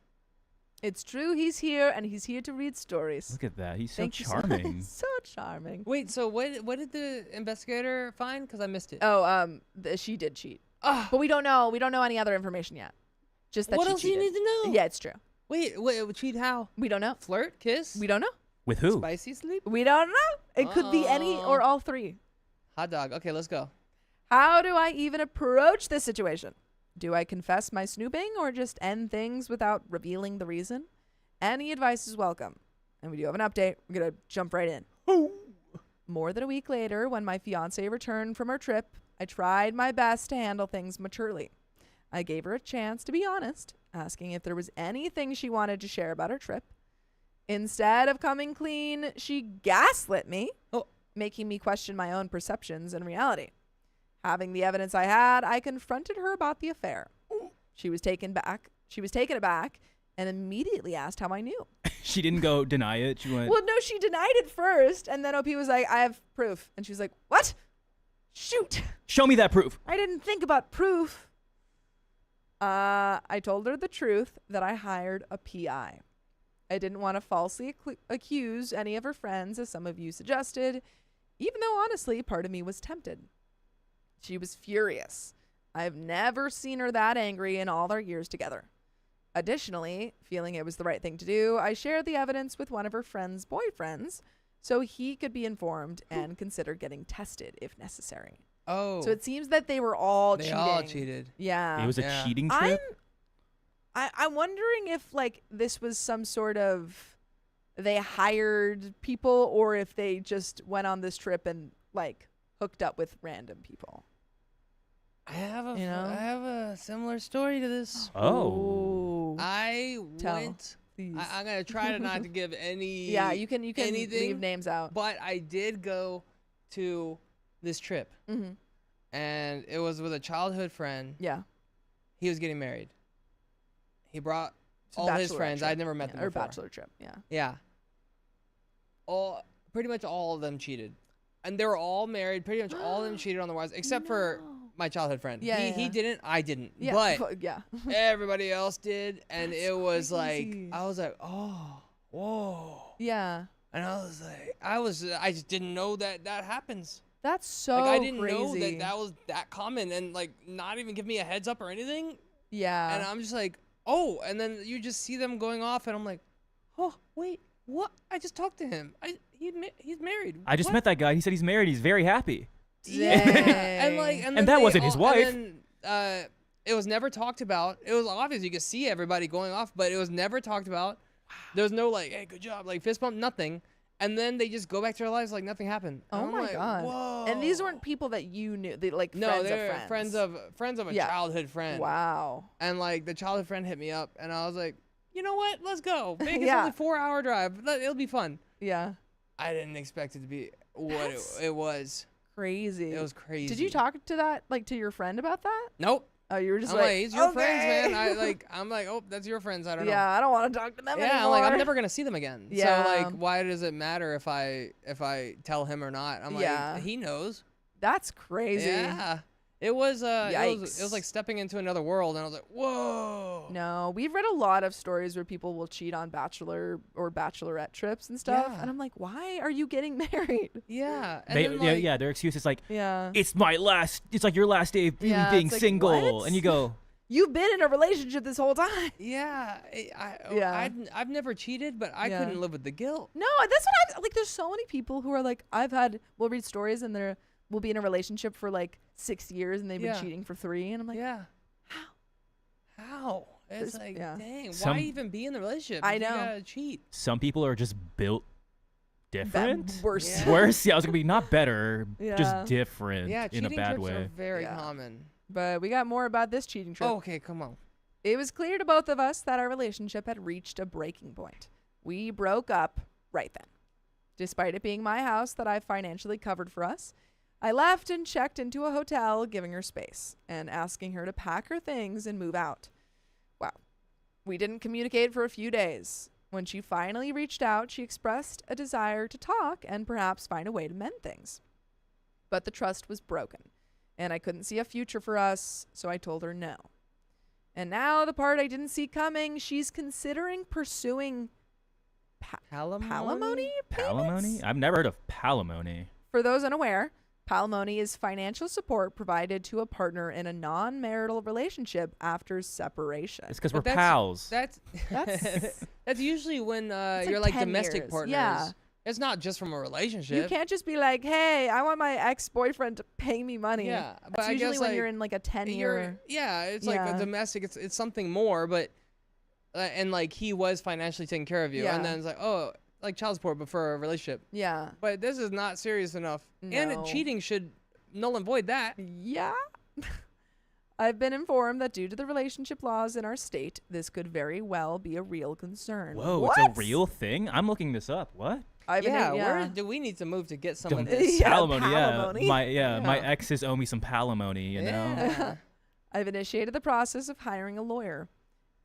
It's true, he's here, and he's here to read stories. Look at that. He's so Thank you charming. so charming. Wait, so what did the investigator find? Because I missed it. Oh, she did cheat, Ah, but we don't know any other information yet. Just that what she else do you cheated. need to know? Yeah, it's true. Wait, cheat how? We don't know. Flirt, kiss, We don't know. With who? spicy sleep, We don't know. It could be any or all three. hot dog. Okay, let's go. How do I even approach this situation? Do I confess my snooping or just end things without revealing the reason? Any advice is welcome. And we do have an update. We're going to jump right in. More than a week later, when my fiance returned from her trip, I tried my best to handle things maturely. I gave her a chance to be honest, asking if there was anything she wanted to share about her trip. Instead of coming clean, she gaslit me, making me question my own perceptions and reality. Having the evidence I had, I confronted her about the affair. She was taken aback and immediately asked how I knew. She didn't go deny it. She went, Well, no, she denied it first, and then OP was like, I have proof. And she was like, what? Shoot. show me that proof. I didn't think about proof. I told her the truth that I hired a PI. I didn't want to falsely accuse any of her friends, as some of you suggested, even though honestly, part of me was tempted. She was furious. I've never seen her that angry in all our years together. Additionally, feeling it was the right thing to do, I shared the evidence with one of her friend's boyfriends so he could be informed and consider getting tested if necessary. Oh, So it seems that they were all they cheating. all cheated. Yeah. It was a Yeah. cheating I'm trip. I'm wondering if like this was some sort of they hired people or if they just went on this trip and like hooked up with random people. I have a You know? I have a similar story to this. Oh. I Tell, went. please. I'm gonna try to not to give any. Yeah, you can anything, leave names out. But I did go to this trip, Mm-hmm. and it was with a childhood friend. Yeah. He was getting married. He brought It's a all his bachelorette friends. trip. I'd never met Yeah, them or before. bachelor trip. Yeah. Yeah. Pretty much all of them cheated, and they were all married. Pretty much all of them cheated on their wives, except for my childhood friend. Yeah, He yeah. didn't. I didn't. Yeah. But yeah. everybody else did, and That's it was crazy. like I was like, oh, whoa, Yeah. and I was like, I just didn't know that happens. That's so Like I didn't crazy. know that was that common, and like not even give me a heads up or anything. Yeah. And I'm just like, oh, and then you just see them going off, and I'm like, oh, wait, what? I just talked to him. He's married. I just What? met that guy. He said he's married. He's very happy. Yeah, and Dang. like, and, And then that they wasn't his all- wife. And then, it was never talked about. It was obvious you could see everybody going off, but it was never talked about. There was no like, hey, good job, like fist bump, nothing. And then they just go back to their lives like nothing happened. And Oh I'm my like, God. Whoa. And these weren't people that you knew. They like no, friends they're of friends. friends of a Yeah. childhood friend. Wow. And like the childhood friend hit me up, and I was like, you know what? Let's go. Vegas Yeah. only 4-hour drive. It'll be fun. Yeah. I didn't expect it to be what That's it was. Crazy. It was crazy. Did you talk to that like to your friend about that? Nope. Oh, you were just I'm like, like, it's your friends, "Okay." man. I'm like, oh, that's your friends. I don't know. Yeah, I don't want to talk to them Yeah, anymore. I'm like, I'm never gonna see them again. Yeah. So like, why does it matter if I tell him or not? I'm like, Yeah. he knows. That's crazy. Yeah. It was it was Yikes. like stepping into another world, and I was like, whoa. No, we've read a lot of stories where people will cheat on bachelor or bachelorette trips and stuff, Yeah. and I'm like, why are you getting married? Yeah. And They, then, yeah, like, yeah. Their excuse is like, Yeah. it's like your last day of Yeah, being it's like, single, what? and you go, You've been in a relationship this whole time. Yeah. Yeah. I've never cheated, but I Yeah. couldn't live with the guilt. No, that's what I like. There's so many people who are like, we'll read stories and we'll be in a relationship for like 6 years and they've Yeah. been cheating for 3, and I'm like, Yeah. how? How? It's This- like, yeah. dang, Some- why even be in the relationship? I if know. You gotta cheat. some people are just built different. Worse. Yeah. Worse. Yeah, I was gonna be not better, Yeah. just different Yeah, in cheating a bad trips are way. very Yeah. common. But we got more about this cheating trip. Oh, okay, come on. It was clear to both of us that our relationship had reached a breaking point. We broke up right then. Despite it being my house that I financially covered for us, I left and checked into a hotel, giving her space and asking her to pack her things and move out. Wow. We didn't communicate for a few days. When she finally reached out, she expressed a desire to talk and perhaps find a way to mend things. But the trust was broken, and I couldn't see a future for us, so I told her no. And now the part I didn't see coming, she's considering pursuing palimony payments? Palimony? I've never heard of palimony. For those unaware, palimony is financial support provided to a partner in a non-marital relationship after separation. It's because But we're that's- pals. That's That's- that's usually when like you're like 10 domestic years. partners. Yeah. It's not just from a relationship. You can't just be like, hey, I want my ex-boyfriend to pay me money. Yeah, but That's I usually guess, when like, you're in like a 10-year. Yeah, it's like Yeah. a domestic. It's something more, but and like he was financially taking care of you, Yeah. and then it's like, oh, like child support, but for a relationship. Yeah. But this is not serious enough, and No. cheating should null and void that. Yeah. I've been informed that due to the relationship laws in our state, this could very well be a real concern. Whoa, What? it's a real thing? I'm looking this up. What? I've been Yeah, in- where do we need to move to get some of Dum- this? Yeah, palimony, palimony. yeah. My Yeah. exes owe me some palimony, you know? Yeah. I've initiated the process of hiring a lawyer.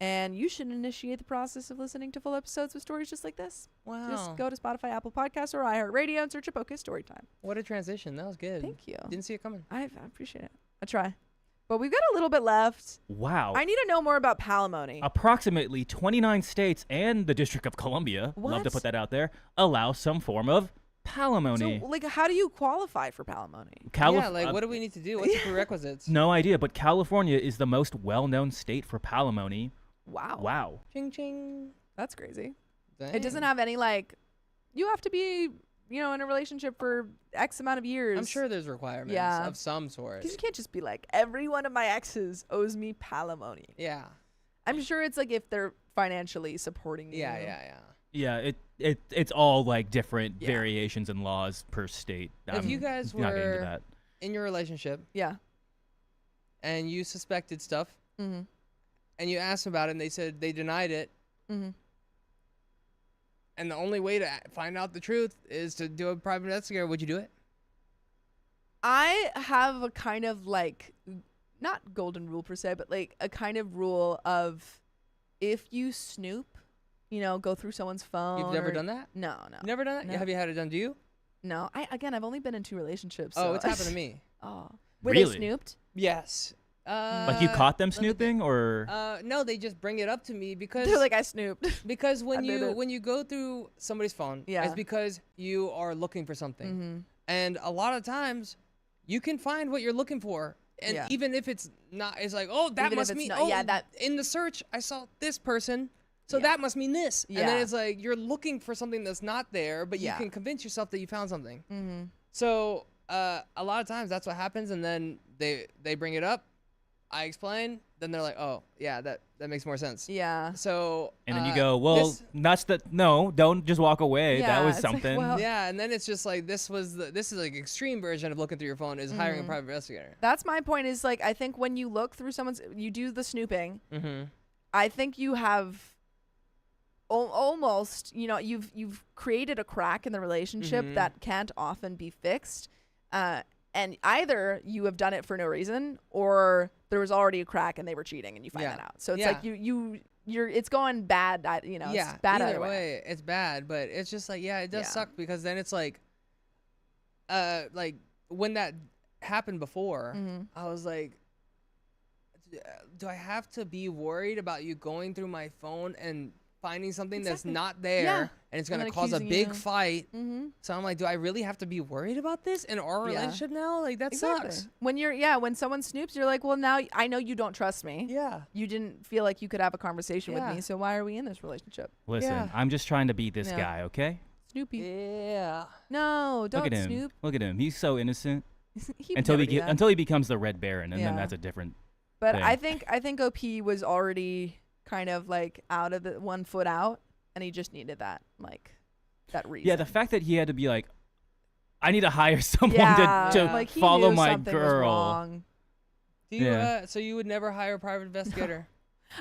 And you should initiate the process of listening to full episodes with stories just like this. Wow. Just go to Spotify, Apple Podcasts, or iHeartRadio and search up OK Storytime. What a transition. That was good. Thank you. Didn't see it coming. I appreciate it. I try. But we've got a little bit left. Wow. I need to know more about palimony. Approximately 29 states and the District of Columbia, love to What? put that out there, allow some form of palimony. So, like, how do you qualify for palimony? Yeah, like what do we need to do? What's the prerequisites? No idea, but California is the most well-known state for palimony. Wow. Wow. Ching ching. That's crazy. Dang. It doesn't have any, like, you have to be, in a relationship for X amount of years. I'm sure there's requirements of some sort. Because you can't just be like, every one of my exes owes me palimony. Yeah. I'm sure it's like if they're financially supporting you. Yeah. Yeah, it's all like different Yeah. variations and laws per state. If you guys not getting into were that. in your relationship Yeah. and you suspected stuff Mm-hmm. and you asked them about it and they said they denied it, Mm-hmm. and the only way to find out the truth is to do a private investigator, would you do it? I have a kind of like, not golden rule per se, but like a kind of rule of if you snoop, you know, go through someone's phone. You've never done that? No, no. You never done that? No. Have you had it done to you? No. I've only been in 2 relationships. Oh, so it's happened to me. Oh. Were Really? they snooped? Yes. Like you caught them let me think. snooping, or No, they just bring it up to me because They're like, I snooped. because I when did you it. when you go through somebody's phone, Yeah. it's because you are looking for something. Mm-hmm. And a lot of times you can find what you're looking for. And Yeah. even if it's not, it's like, oh, that Even if must it's mean, not- oh, yeah, that- in the search, I saw this person. So Yeah. that must mean this. And then Yeah. it's like, you're looking for something that's not there, but you Yeah. can convince yourself that you found something. Mm-hmm. So a lot of times that's what happens. And then they bring it up. I explain. Then they're like, oh, yeah, that makes more sense. Yeah. So and then you go, well, that's the no, don't just walk away. Yeah, that was it's like, something. well- yeah, and then it's just like this is like extreme version of looking through your phone is hiring a private investigator. That's my point is like, I think when you look through you do the snooping, Mm-hmm. I think you have almost, you know, you've created a crack in the relationship Mhm. that can't often be fixed. And either you have done it for no reason or there was already a crack and they were cheating and you find Yeah. that out. So it's Yeah. like you're it's going bad, you know, Yeah, it's bad either either way. way, it's bad, but it's just like, yeah, it does Yeah. suck because then it's like when that happened before, Mhm. I was like, do I have to be worried about you going through my phone and finding something that's Exactly. not there Yeah. and it's And gonna then cause a accusing big you. fight? Mm-hmm. So I'm like, do I really have to be worried about this in our Yeah. relationship now? Like that sucks. When when someone snoops, you're like, well, now I know you don't trust me. Yeah. You didn't feel like you could have a conversation Yeah. with me, so why are we in this relationship? Listen, Yeah. I'm just trying to be this Yeah. guy, okay? Snoopy. Yeah. No, don't Look at him. snoop. Look at him. He's so innocent He'd until never do that. until he becomes the Red Baron, and then Yeah. that's a different. But thing. I think OP was already kind of like out of the 1 foot out, and he just needed that reason. Yeah, the fact that he had to be like, I need to hire someone Yeah, to like he follow knew my something was girl. wrong. Do you Yeah. so you would never hire a private investigator?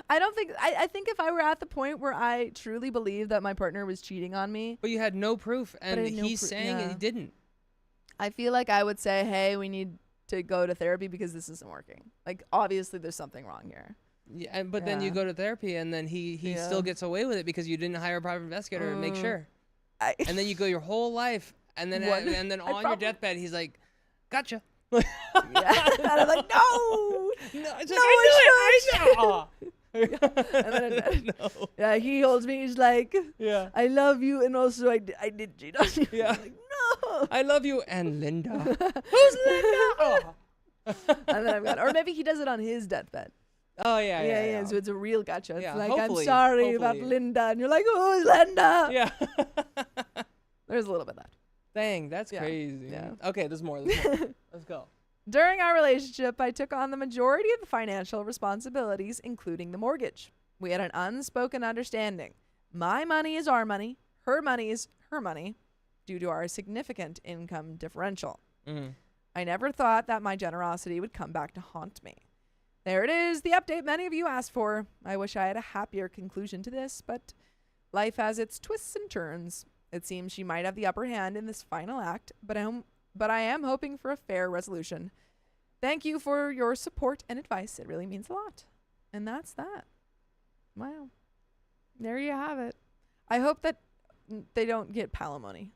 I don't think I think if I were at the point where I truly believed that my partner was cheating on me, But you had no proof, and I had no he's proof, saying yeah. he didn't. I feel like I would say, hey, we need to go to therapy because this isn't working. Like, obviously there's something wrong here. Yeah, but then you Yeah. go to therapy, and then he Yeah. still gets away with it because you didn't hire a private investigator to make sure. And then you go your whole life, and then What? and then I on your probably- deathbed, he's like, "Gotcha." Yeah. And I'm like, no. No, it's No, like, I knew it. Aw. And then no. Yeah, he holds me. He's like, Yeah. I love you, and also I did cheat on you. Yeah. I'm like, no. I love you and Linda. Who's Linda? Oh. And then I've got, or maybe he does it on his deathbed. Oh yeah, yeah, Yeah. So it's a real gotcha. It's Yeah, like, hopefully- I'm sorry about hopefully. Linda, and you're like, who's Linda? Yeah. There's a little bit of that. Dang, that's Yeah. crazy. Yeah. Okay, there's more. There's more. Let's go. During our relationship, I took on the majority of the financial responsibilities, including the mortgage. We had an unspoken understanding. My money is our money. Her money is her money due to our significant income differential. Mm. I never thought that my generosity would come back to haunt me. There it is, the update many of you asked for. I wish I had a happier conclusion to this, but life has its twists and turns. It seems she might have the upper hand in this final act, but I am hoping for a fair resolution. Thank you for your support and advice. It really means a lot. And that's that. Wow. There you have it. I hope that they don't get palimony.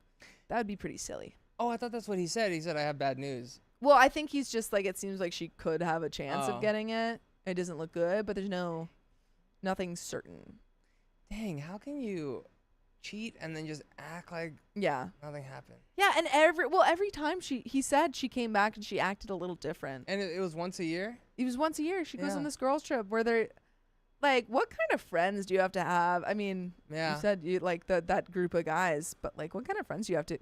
That would be pretty silly. Oh, I thought that's what he said. He said I have bad news. Well, I think he's just like, it seems like she could have a chance Oh. of getting it. It doesn't look good, but there's nothing certain. Dang, how can you cheat and then just act like Yeah. nothing happened? Yeah, and every time he said she came back and she acted a little different. And it was once a year? It was once a year. She goes Yeah. on this girls trip where they're like, what kind of friends do you have to have? I mean, Yeah. you said you like that group of guys, but like, what kind of friends do you have to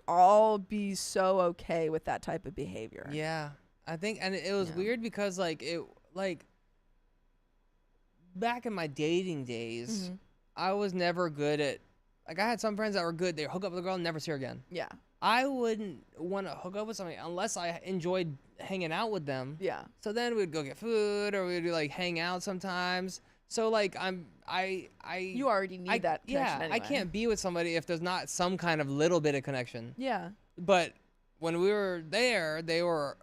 all be so okay with that type of behavior? Yeah. I think, and it was Yeah. weird because like back in my dating days, Mhm. I was never good at. Like I had some friends that were good. They hook up with a girl and never see her again. Yeah. I wouldn't want to hook up with somebody unless I enjoyed hanging out with them. Yeah. So then we'd go get food or we'd like hang out sometimes. So like You already need that connection yeah, anyway. I can't be with somebody if there's not some kind of little bit of connection. Yeah. But when we were there, they were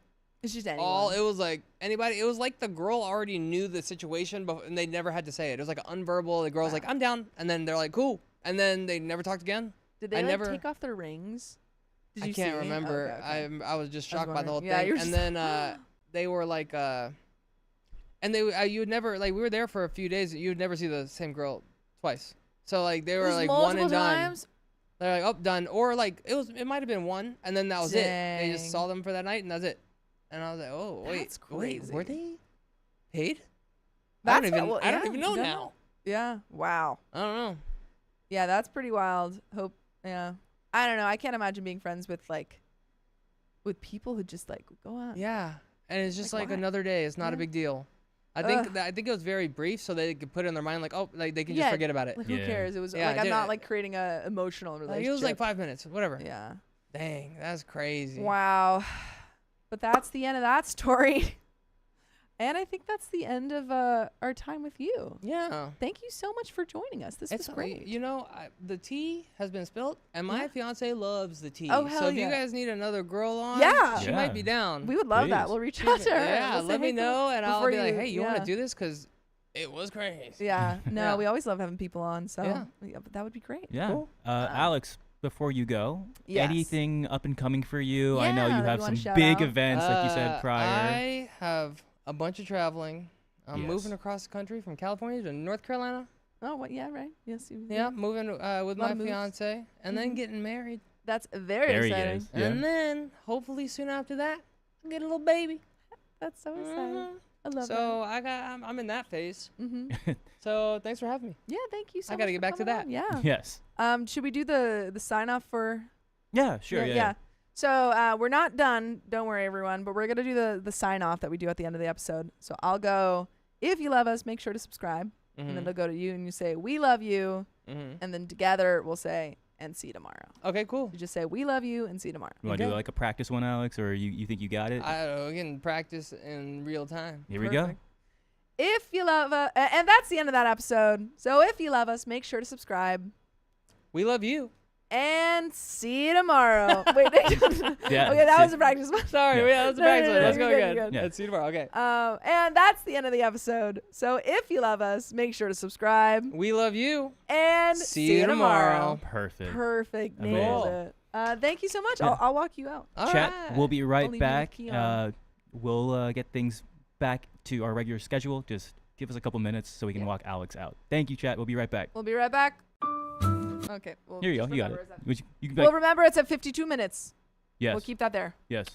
It's just anyone. all, it was like anybody, it was like the girl already knew the situation and they never had to say it. It was like unverbal. The girl's like, I'm down. And then they're like, cool. And then they never talked again. Did they take off their rings? Did I you can't see? remember. Okay, okay. I was just shocked by the whole wondering. Yeah, thing. you're And just- then they were like, and they you would never, like we were there for a few days. You would never see the same girl twice. So like they It were was like one multiple and done. times? They're like, oh, done. Or like it might have been one, and then that was it. They just Dang. saw them for that night, and that's it. And I was like, oh wait, That's wait, were crazy. they paid? That's I don't even, well, I don't yeah, even know you don't now. Yeah. Wow. I don't know. Yeah, that's pretty wild. Hope. Yeah. I don't know. I can't imagine being friends with people who just like go out. Yeah, and it's just Like, like why? another day. It's not Yeah. a big deal. I Ugh. think it was very brief, so they could put it in their mind like, oh, like they can Yeah, just forget about it. Like who Yeah. cares? It was Yeah, like I I'm did not it. like creating a emotional relationship. It was like 5 minutes, whatever. Yeah. Dang, that's crazy. Wow. But that's the end of that story. And I think that's the end of our time with you. Yeah, Thank you so much for joining us. This it's was great. great. You know, the tea has been spilled, and my Yeah. fiance loves the tea. Oh, so hell if you yeah. guys need another girl on, Yeah. she Yeah. might be down. We would love that. Please. We'll reach out to her. Yeah, We'll say, let me "Hey, come know, and I'll before be like, you- hey, you want yeah. to do this? Because it was crazy. Yeah. No, Yeah. we always love having people on. So Yeah. but that would be great. Yeah. Cool. Alex, before you go, Yes. anything up and coming for you? I know Yeah, you that have you wanna some shout big out? events, like you said prior. I have a bunch of traveling. I'm Yes. moving across the country from California to North Carolina. Oh, what? Yeah, right. Yes. Yeah, moving with Lot my of moves. fiance, and then Mhm. getting married. That's very There he exciting. is. Yeah. And then, hopefully soon after that, I'll get a little baby. That's so exciting. Mhm. I love So I'm in that phase. that. Mm-hmm. So thanks for having me. Yeah, thank you so I much. gotta get for back to coming that. on. Yeah. Yes. Should we do the sign off for? Yeah, sure. Yeah. So we're not done. Don't worry, everyone. But we're gonna do the sign off that we do at the end of the episode. So I'll go. If you love us, make sure to subscribe, and then Mhm. it'll go to you, and you say we love you, Mhm. and then together we'll say and see you tomorrow. Okay, cool. You just say we love you and see you tomorrow. You want to do Okay. like a practice one, Alex, or you think you got it? I don't know, we can practice in real time. Here we go. Perfect. If you love us, and that's the end of that episode. So if you love us, make sure to subscribe. We love you. And see you tomorrow. Wait, Yeah, okay, that see- was a practice one. Sorry, No, yeah, that's the no, practice no, one. no, Let's you're go good, you're again. good. Yeah. Let's see you tomorrow. Okay. And that's the end of the episode. So if you love us, make sure to subscribe We love you. and See you tomorrow. Perfect. Perfect. Amazing. Nailed it. Thank you so much. Yeah. I'll walk you out. All Chat. right. We'll be I'll right leave you with back. Keon. We'll get things back to our regular schedule. Just give us a couple minutes so we can Yeah. walk Alex out. Thank you, chat. We'll be right back. We'll be right back. Okay. We'll Here you go. just You got remember it. it's at- Would you can be Well, like, remember it's at 52 minutes. yes. We'll keep that there. Yes.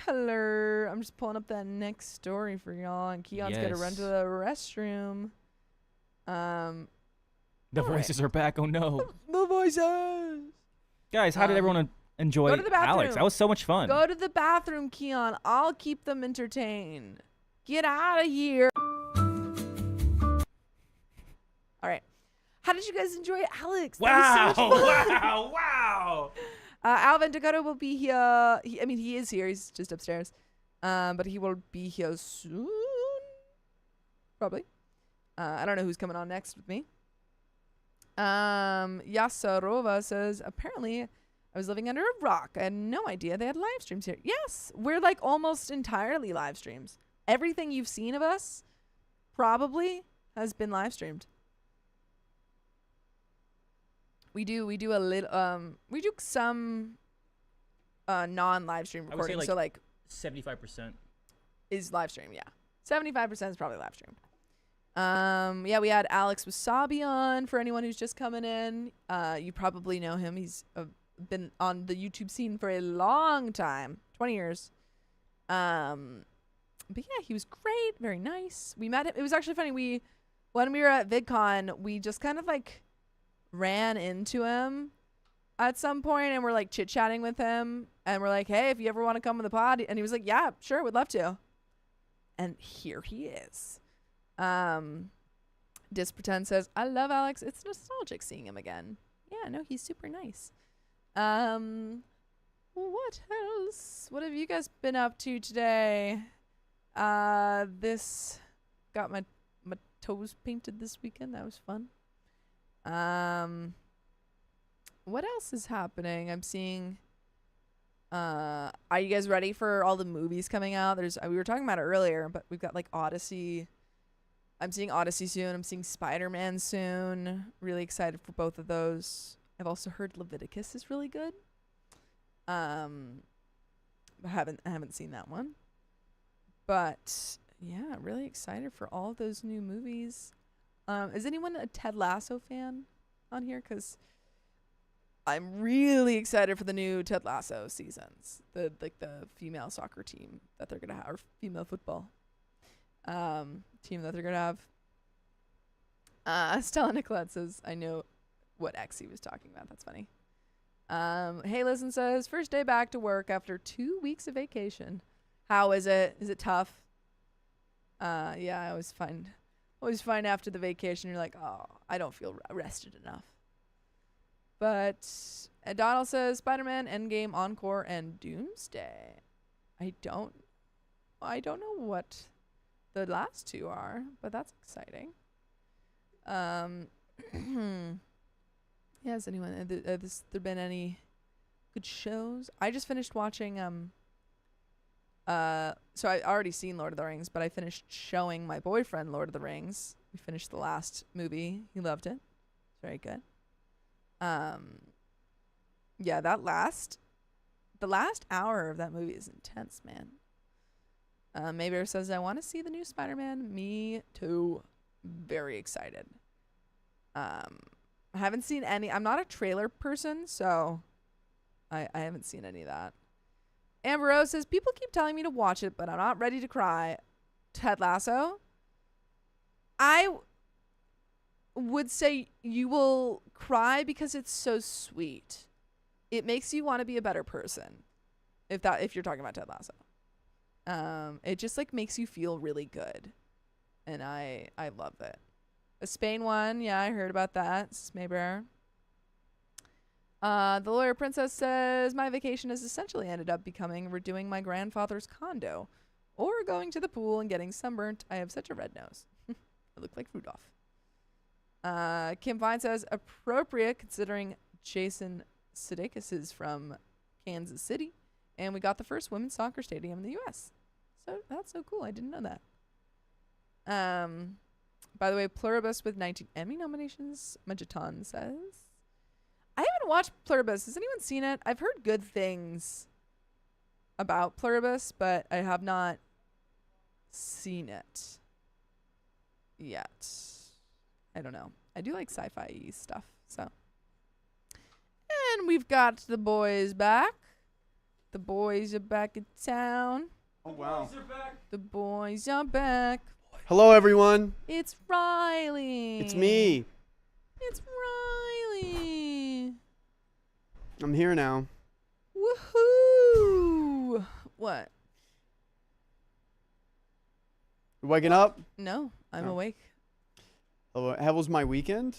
Hello. I'm just pulling up that next story for y'all, and Keon's got to run to Yes. the restroom. The All right. voices are back. Oh no, The voices. guys! How did everyone enjoy go to the Alex? bathroom. That was so much fun. Go to the bathroom, Keon. I'll keep them entertained. Get out of here. All right. How did you guys enjoy Alex? Wow! That was so much fun. Wow! Alvin Dakota will be here. He is here. He's just upstairs. But he will be here soon. Probably. I don't know who's coming on next with me. Yasarova says, apparently I was living under a rock. I had no idea they had live streams here. Yes, we're like almost entirely live streams. Everything you've seen of us probably has been live streamed. We do a little we do some non-live stream I would say, recording. like, So like 75%. is live stream, yeah. 75% is probably live stream. Yeah, we had Alex Wasabi on for anyone who's just coming in. You probably know him. He's been on the YouTube scene for a long time, 20 years. But yeah, he was great, very nice. We met him. It was actually funny. When we were at VidCon, we just kind of like ran into him at some point, and we're like chit-chatting with him, and we're like, hey, if you ever want to come on the pod, and he was like, yeah, sure, would love to. And here he is. Dispretend says, I love Alex. It's nostalgic seeing him again. Yeah, no, he's super nice. What else? What have you guys been up to today? This got my toes painted this weekend. That was fun. What else is happening? I'm seeing are you guys ready for all the movies coming out? We were talking about it earlier, but we've got like Odyssey. I'm seeing Odyssey soon. I'm seeing Spider-Man soon. Really excited for both of those. I've also heard Leviticus is really good. I haven't seen that one. But yeah, really excited for all of those new movies. Is anyone a Ted Lasso fan on here? Because I'm really excited for the new Ted Lasso seasons. The female soccer team that they're gonna have, or female football team that they're gonna have. Stella Nicolette says, I know what ex he was talking about. That's funny. Hey Listen says, first day back to work after 2 weeks of vacation. How is it? Is it tough? Yeah, I always find after the vacation you're like, oh, I don't feel rested enough. But Donald says Spider-Man, Endgame, Encore, and Doomsday. I don't know what the last two are, but that's exciting. Yeah, has anyone there been any good shows? I just finished watching so I already seen Lord of the Rings, but I finished showing my boyfriend Lord of the Rings. We finished the last movie. He loved it. It's very good. Yeah, the last hour of that movie is intense, man. Maybear says, I want to see the new Spider-Man. Me too. Very excited. I haven't seen any. I'm not a trailer person, so I haven't seen any of that. Amber Rose says, people keep telling me to watch it, but I'm not ready to cry. Ted Lasso? I would say you will cry because it's so sweet. It makes you want to be a better person. If you're talking about Ted Lasso. It just like makes you feel really good. And I love it. The Spain one, yeah, I heard about that. This is Maybear. The Lawyer Princess says, my vacation has essentially ended up becoming redoing my grandfather's condo or going to the pool and getting sunburnt. I have such a red nose. I look like Rudolph. Kim Vine says, appropriate considering Jason Sudeikis is from Kansas City. And we got the first women's soccer stadium in the U.S. So that's so cool. I didn't know that. By the way, Pluribus with 19 Emmy nominations, Majitan says. I haven't watched Pluribus. Has anyone seen it? I've heard good things about Pluribus, but I have not seen it yet. I don't know. I do like sci-fi stuff, so. And we've got the boys back. The boys are back in town. Oh, wow. The boys are back. Hello, everyone. It's Riley. It's me. It's Riley. I'm here now. Woohoo! What? You waking up? No, I'm Oh. awake. How was my weekend?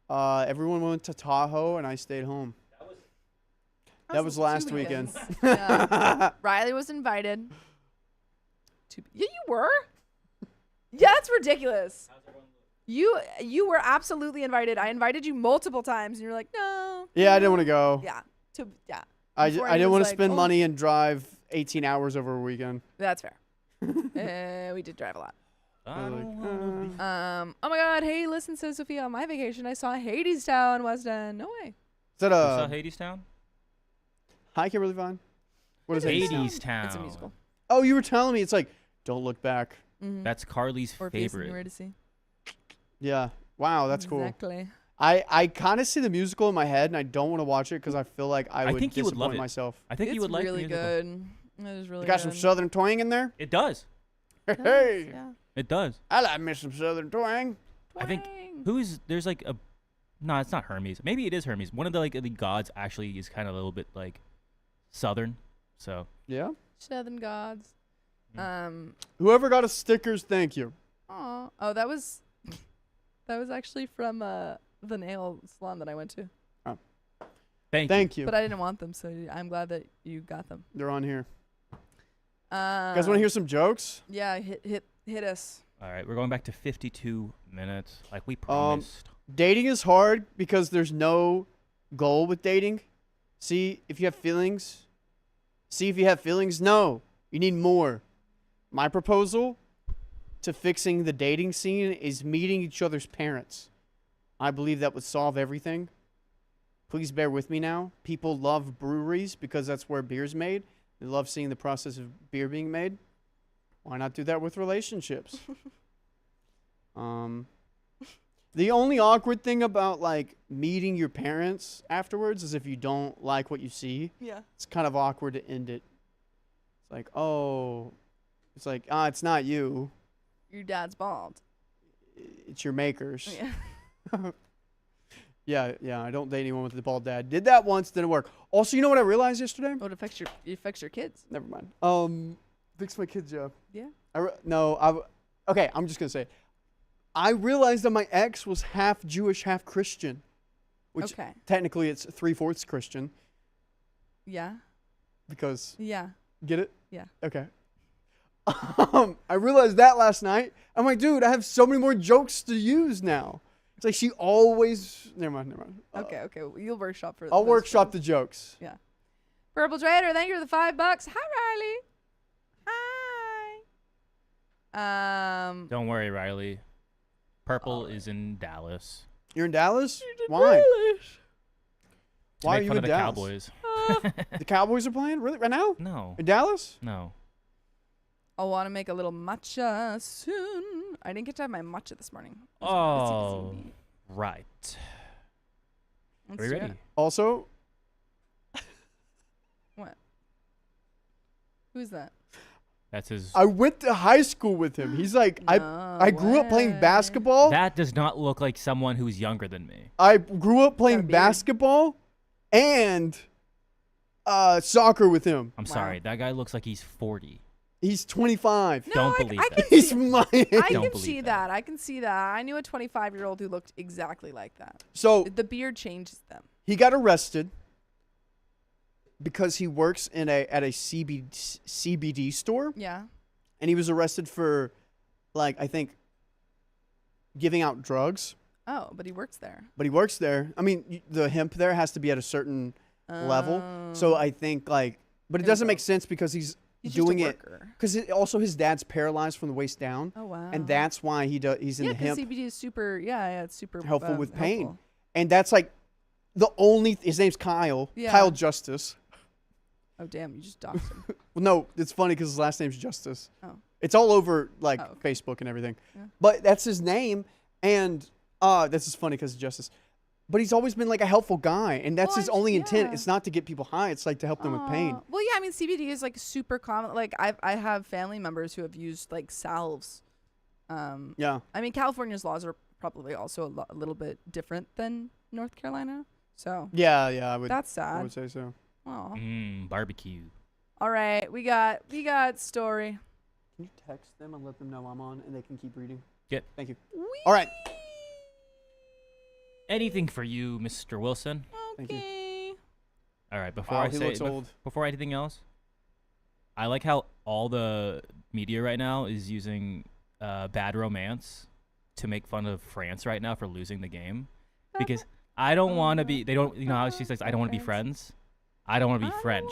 Everyone went to Tahoe, and I stayed home. That was last 2 weekend. weekends. Yeah. Riley was invited. Yeah, you were. Yeah, that's ridiculous. You were absolutely invited. I invited you multiple times, and you're like, no. Yeah, I didn't want to go. Yeah. I Before didn't want was to like, spend oh. money and drive 18 hours over a weekend. That's fair. We did drive a lot. I Like, don't wanna be- Oh my God! Hey, listen, says Sophia. On my vacation, I saw Hades Town, West End. No way. Is that You saw Hades Town? Hi, Kimberly Vaughn? What is Hades it? Hades Town. It's a musical. Oh, you were telling me. It's like, don't look back. Mm-hmm. That's Carly's Orpheus and favorite. Eurydice. Yeah. Wow, that's cool. Exactly. I kind of see the musical in my head, and I don't want to watch it because I feel like I would think you would love disappoint it. myself. I think It's you would like the really musical. good. It is really You got good. some Southern twang in there? It does. It does, Hey, yeah. It does. I like me some Southern twang. I think Twang. there's like a no, it's not Hermes. Maybe it is Hermes. One of the the gods actually is kind of a little bit like southern. So Yeah. Southern Gods. Mm. Whoever got us stickers, thank you. Oh, that was actually from the nail salon that I went to. thank you. You. But I didn't want them, so I'm glad that you got them. They're on here. You guys want to hear some jokes? Yeah, hit us. All right, we're going back to 52 minutes, like we promised. Dating is hard because there's no goal with dating. See if you have feelings. No, you need more. My proposal to fixing the dating scene is meeting each other's parents. I believe that would solve everything. Please bear with me now. People love breweries because that's where beer's made. They love seeing the process of beer being made. Why not do that with relationships? The only awkward thing about like meeting your parents afterwards is if you don't like what you see. Yeah. It's kind of awkward to end it. It's like, oh, it's like, it's not you. Your dad's bald. It's your makers. Yeah. Yeah, I don't date anyone with a bald dad. Did that once, didn't work. Also, you know what I realized yesterday? Oh, it affects your kids. Never mind. Fix my kid job. Yeah. Okay, I'm just gonna say it. I realized that my ex was half Jewish, half Christian, which Okay. technically it's 3/4 Christian Yeah. because Yeah. get it? Yeah. Okay. I realized that last night. I'm like, dude, I have so many more jokes to use now. It's like she always. Never mind. Okay. Well, you'll workshop for. I'll those workshop the jokes. jokes. Purple Trader, thank you for the $5. Hi, Riley. Don't worry, Riley. Purple is in Dallas. You're in Dallas? Why? To Why are make you fun in of the Dallas? Cowboys. The Cowboys are playing? Really? Right now? No, In Dallas? no. I want to make a little matcha soon. I didn't get to have my matcha this morning. I was Oh, busy. right. Let's Are we do ready? it. Also, Who's that? That's his. I went to high school with him. He's like, I grew up playing way. basketball. That does not look like someone who's younger than me. I grew up Got a playing beard. basketball and soccer with him. I'm Wow. sorry. That guy looks like he's 40. He's 25. No, Don't I believe can that. He's see, my I age. Don't can believe see that. that. I can see that. I knew a 25-year-old who looked exactly like that. So The beard changes them. he got arrested because he works in at a CBD store, Yeah. and he was arrested for, like, I think, giving out drugs. Oh, but he works there. But he works there. I mean, the hemp there has to be at a certain level. So I think, like, but it There you doing make go. sense because he's He's doing just a it worker. because also his dad's paralyzed from the waist down, Oh wow. and that's why he's in yeah, the because hemp. CBD is super. Yeah, it's super Helpful with pain. helpful. And that's like the only his name's Kyle. Yeah. Kyle Justice. Oh damn, you just doxed him. Well, no, it's funny because his last name's Justice. Oh. It's all over like Oh, okay. Facebook and everything. Yeah. But that's his name, and that's just funny because of Justice. But he's always been like a helpful guy, and that's Well, his only intent. yeah. It's not to get people high. It's like to help them with pain. Well, yeah, I mean CBD is like super common. Like I have family members who have used like salves. Yeah. I mean California's laws are probably also a little bit different than North Carolina. So Yeah, I that's I sad. would say so. Aw. Barbecue. All right, we got story. Can you text them and let them know I'm on, and they can keep reading? Yep. Thank you. Whee! All right. Anything for you, Mr. Wilson? Thank you. Okay. All right. Before Wow, I he say looks old. before anything else, I like how all the media right now is using Bad Romance to make fun of France right now for losing the game, because I don't want to be. They don't. You know how she says, "I don't want to be friends." I don't want to be French.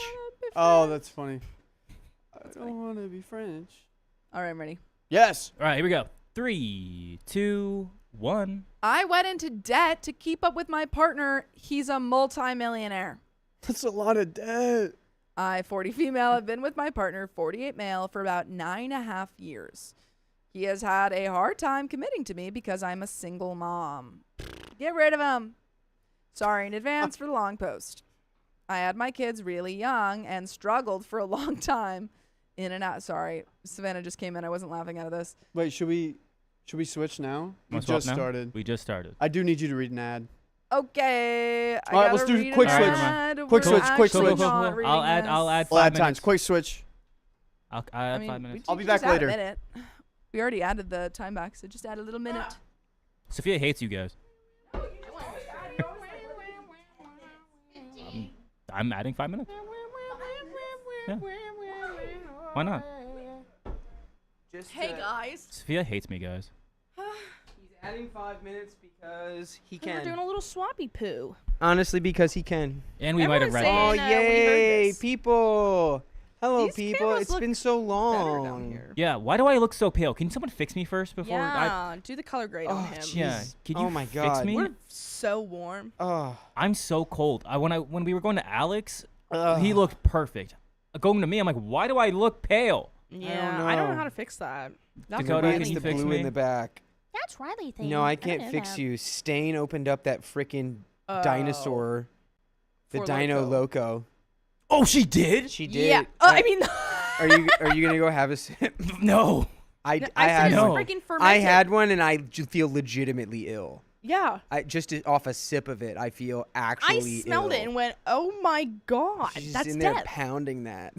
Oh, that's funny. That's I funny. don't want to be French. All right, I'm ready. Yes. All right, here we go. 3, 2, 1. I went into debt to keep up with my partner. He's a multimillionaire. That's a lot of debt. I, 40 female, have been with my partner, 48 male, for about 9.5 years. He has had a hard time committing to me because I'm a single mom. Get rid of him. Sorry in advance for the long post. I had my kids really young and struggled for a long time. In and out. Sorry, Savannah just came in. I wasn't laughing out of this. Wait, should we switch now? We Wanna swap just now? started. We just started. I do need you to read an ad. Okay. All right, let's gotta do read quick an switch. ad. Quick We're switch, quick actually switch. not reading I'll add this. 5 We'll add minutes. times. Quick switch. I'll add 5 minutes. I'll be just back add a later. minute. We already added the time back, so just add a little minute. Sophia hates you guys. I'm adding 5 minutes. Yeah. Why not? Hey guys. Sophia hates me, guys. He's adding 5 minutes because he We're doing can. a little swappy poo. Honestly, because he can. And we might have read Everyone's Oh, saying, it. we heard yay, this. people. Hello, These people. cameras It's look been so Better long. down here. Yeah, why do I look so pale? Can someone fix me first before Yeah, do the color grade on Oh, him. jeez. Yeah, can you Oh my fix God. me? We're so warm. Oh, I'm so cold. When we were going to Alex, he looked perfect. Going to me, I'm like, why do I look pale? Yeah, I don't know know. how to fix that. Dakota, maybe can it's you the fix blue me? in the back. That's Riley thing. No, I can't fix you. Stain opened up that freaking dinosaur, the For Dino Loco. Loco. Oh, she did? She did. Yeah. I mean, Are you gonna go have a sip? No. I I had said no. one. it's freaking fermented. I had one and I feel legitimately ill. Yeah. I just off a sip of it, I feel actually I smelled ill. it and went, "Oh my god, She's that's in there death." pounding that.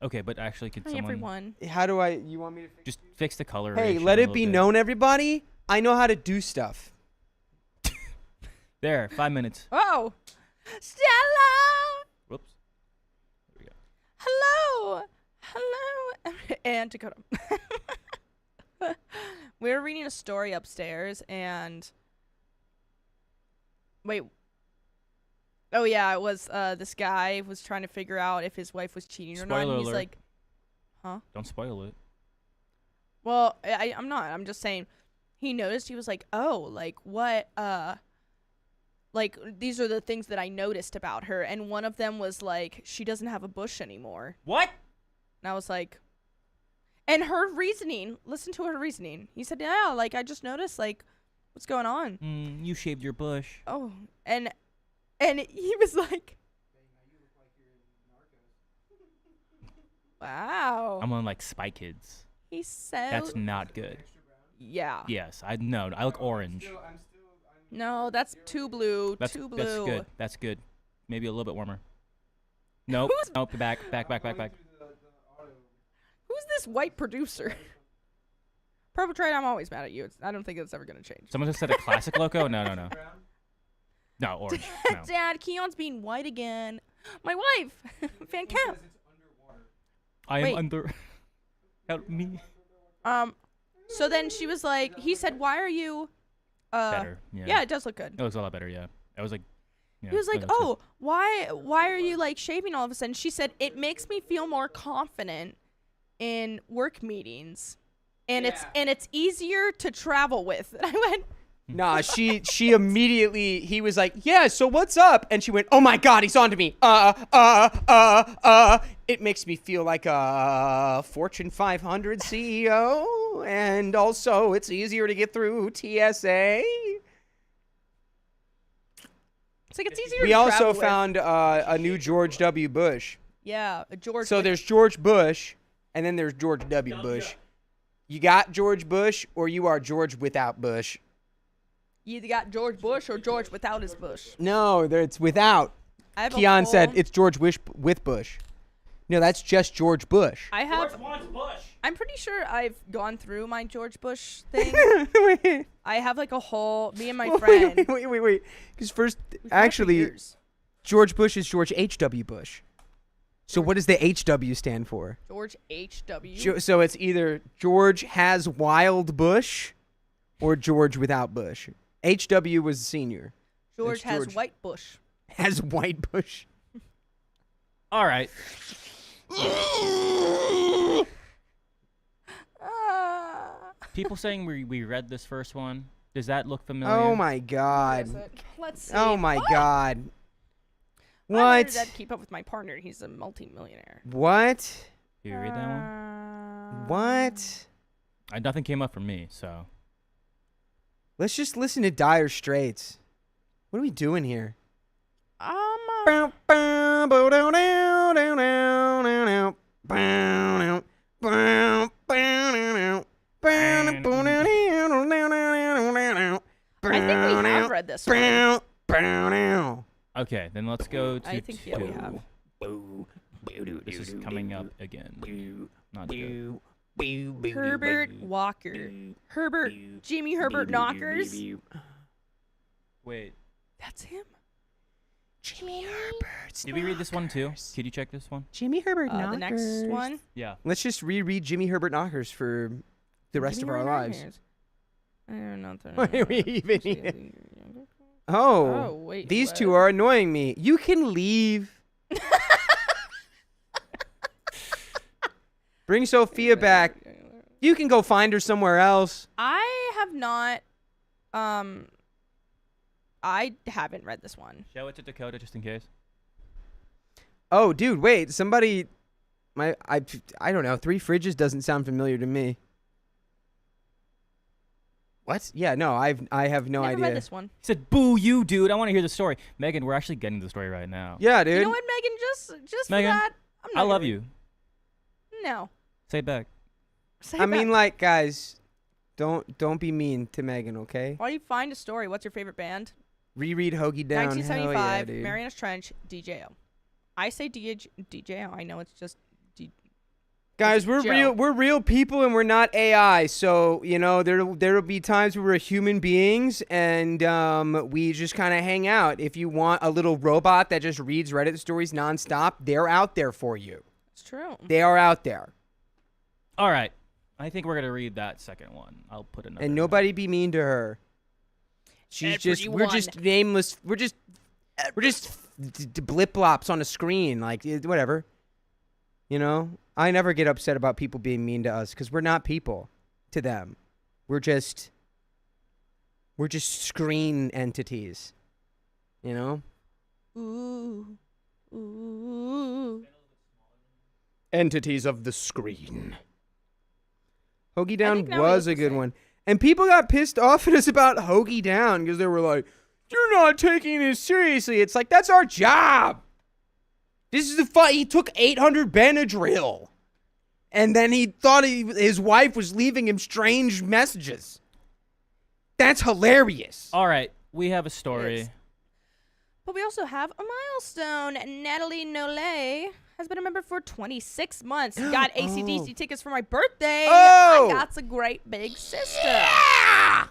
Okay, but actually, could Hi someone everyone. How do I? You want me to? just fix the color? Hey, let it be known, everybody. I know how to do stuff. There, 5 minutes. Oh, Stella. Whoops. There we go. Hello. Hello. And Dakota. We were reading a story upstairs and wait. Oh yeah, it was this guy was trying to figure out if his wife was cheating or not. Spoiler And he's alert. like, Don't spoil it. well, I'm not. I'm just saying he noticed, he was like, "Oh, like what like these are the things that I noticed about her." And one of them was like she doesn't have a bush anymore. What? And I was like, and her reasoning, listen to her reasoning. He said, "Yeah, like I just noticed like what's going on?" You shaved your bush. Oh, and he was like, "Wow." I'm on like Spy Kids. He said, That's not good. "Yeah." Yes, I know. I look orange. No, that's too blue. That's too blue. that's good. That's good. Maybe a little bit warmer. Nope. Who's- Nope. Back. Who's this white producer? Purple Trade, I'm always mad at you. I don't think it's ever gonna change. Someone just said a classic loco. No. No, orange. No. Dad, Keon's being white again. My wife, Van Camp. I am Wait. under. Help me. So then she was like, he said, "Why are you?" Better. Yeah, it does look good. It looks a lot better. Yeah. I was like. Yeah, He was like, that looks good. "Oh, why are you like shaving all of a sudden?" She said, "It makes me feel more confident in work meetings, and it's easier to travel with." And I went, Nah, she immediately, he was like, "Yeah, so what's up?" And she went, "Oh my God, he's on to me. It makes me feel like a Fortune 500 CEO, and also it's easier to get through TSA." It's like it's easier. We to also travel with. found a new George W. Bush. Yeah, a George. So like, there's George Bush, and then there's George W. Bush. You got George Bush, or you are George without Bush. you either got George Bush or George without his bush. No, it's without. I have a Keon said whole- it's George Wish with Bush. No, that's just George Bush. I have. I'm pretty sure I've gone through my George Bush thing. Wait, I have like a whole. Me and my friend. wait. Because first, we've had it for actually, years. George Bush is George H.W. Bush. So what does the H.W. stand for? George H.W. So it's either George has wild Bush or George without Bush. H.W. was the senior. George It's has George. white bush. Has white Bush. All right. People saying we read this first one. Does that look familiar? Oh my God. Let's see. Oh my God. I learned What? that to keep up with my partner. He's a multimillionaire. What? Do you read that one? What? Nothing came up for me, so. Let's just listen to Dire Straits. What are we doing here? I think we have read this one. Okay, then let's go to I think yeah, we have. This is coming up again. Not good. Herbert Walker. Herbert. Jimmy Herbert Knockers. Wait, That's him. Jimmy Herbert. did we read this one too? Could you check this one? Jimmy Herbert Knockers. The next one. Yeah. Let's just reread Jimmy Herbert Knockers for the rest of our lives. I don't know. Why are we even Oh, Oh, wait. these what? two are annoying me. You can leave. Bring Sophia back. You can go find her somewhere else. I have not. I haven't read this one. Show it to Dakota just in case. Oh, dude, wait. Somebody, I don't know. Three Fridges doesn't sound familiar to me. What? Yeah, no, I have no Never idea. read this one. He said, "Boo you, dude! I want to hear the story." Megan, we're actually getting to the story right now. Yeah, dude. You know what, Megan? Just Megan, for that, I'm not I gonna love read- you. No. Say it back. Say I that. mean, like, guys, don't be mean to Megan, okay? While you find a story, what's your favorite band? Reread Hoagie Down. Hell yeah, 1975, dude. Marianas Trench, DJO. I say DJO. I know it's just Guys, we're Joe. we're real people and we're not AI. So, you know, there'll be times where we're human beings and we just kind of hang out. If you want a little robot that just reads Reddit stories nonstop, they're out there for you. It's true. They are out there. All right. I think we're gonna read that second one. I'll put another. And nobody be mean to her. She's just we're just nameless. We're just blip blops on a screen, like whatever. You know, I never get upset about people being mean to us because we're not people to them. We're just screen entities. You know? Ooh. Ooh. Entities of the screen. Hoagie I Down think now was we a look the good same. one. And people got pissed off at us about Hoagie Down because they were like, "You're not taking this seriously." It's like, that's our job. This is the fight. He took 800 Benadryl. And then he thought his wife was leaving him strange messages. That's hilarious. All right. We have a story. is. But we also have a milestone. Natalie Nole has been a member for 26 months. Got AC/DC tickets for my birthday. Oh! I got a great big sister. Yeah!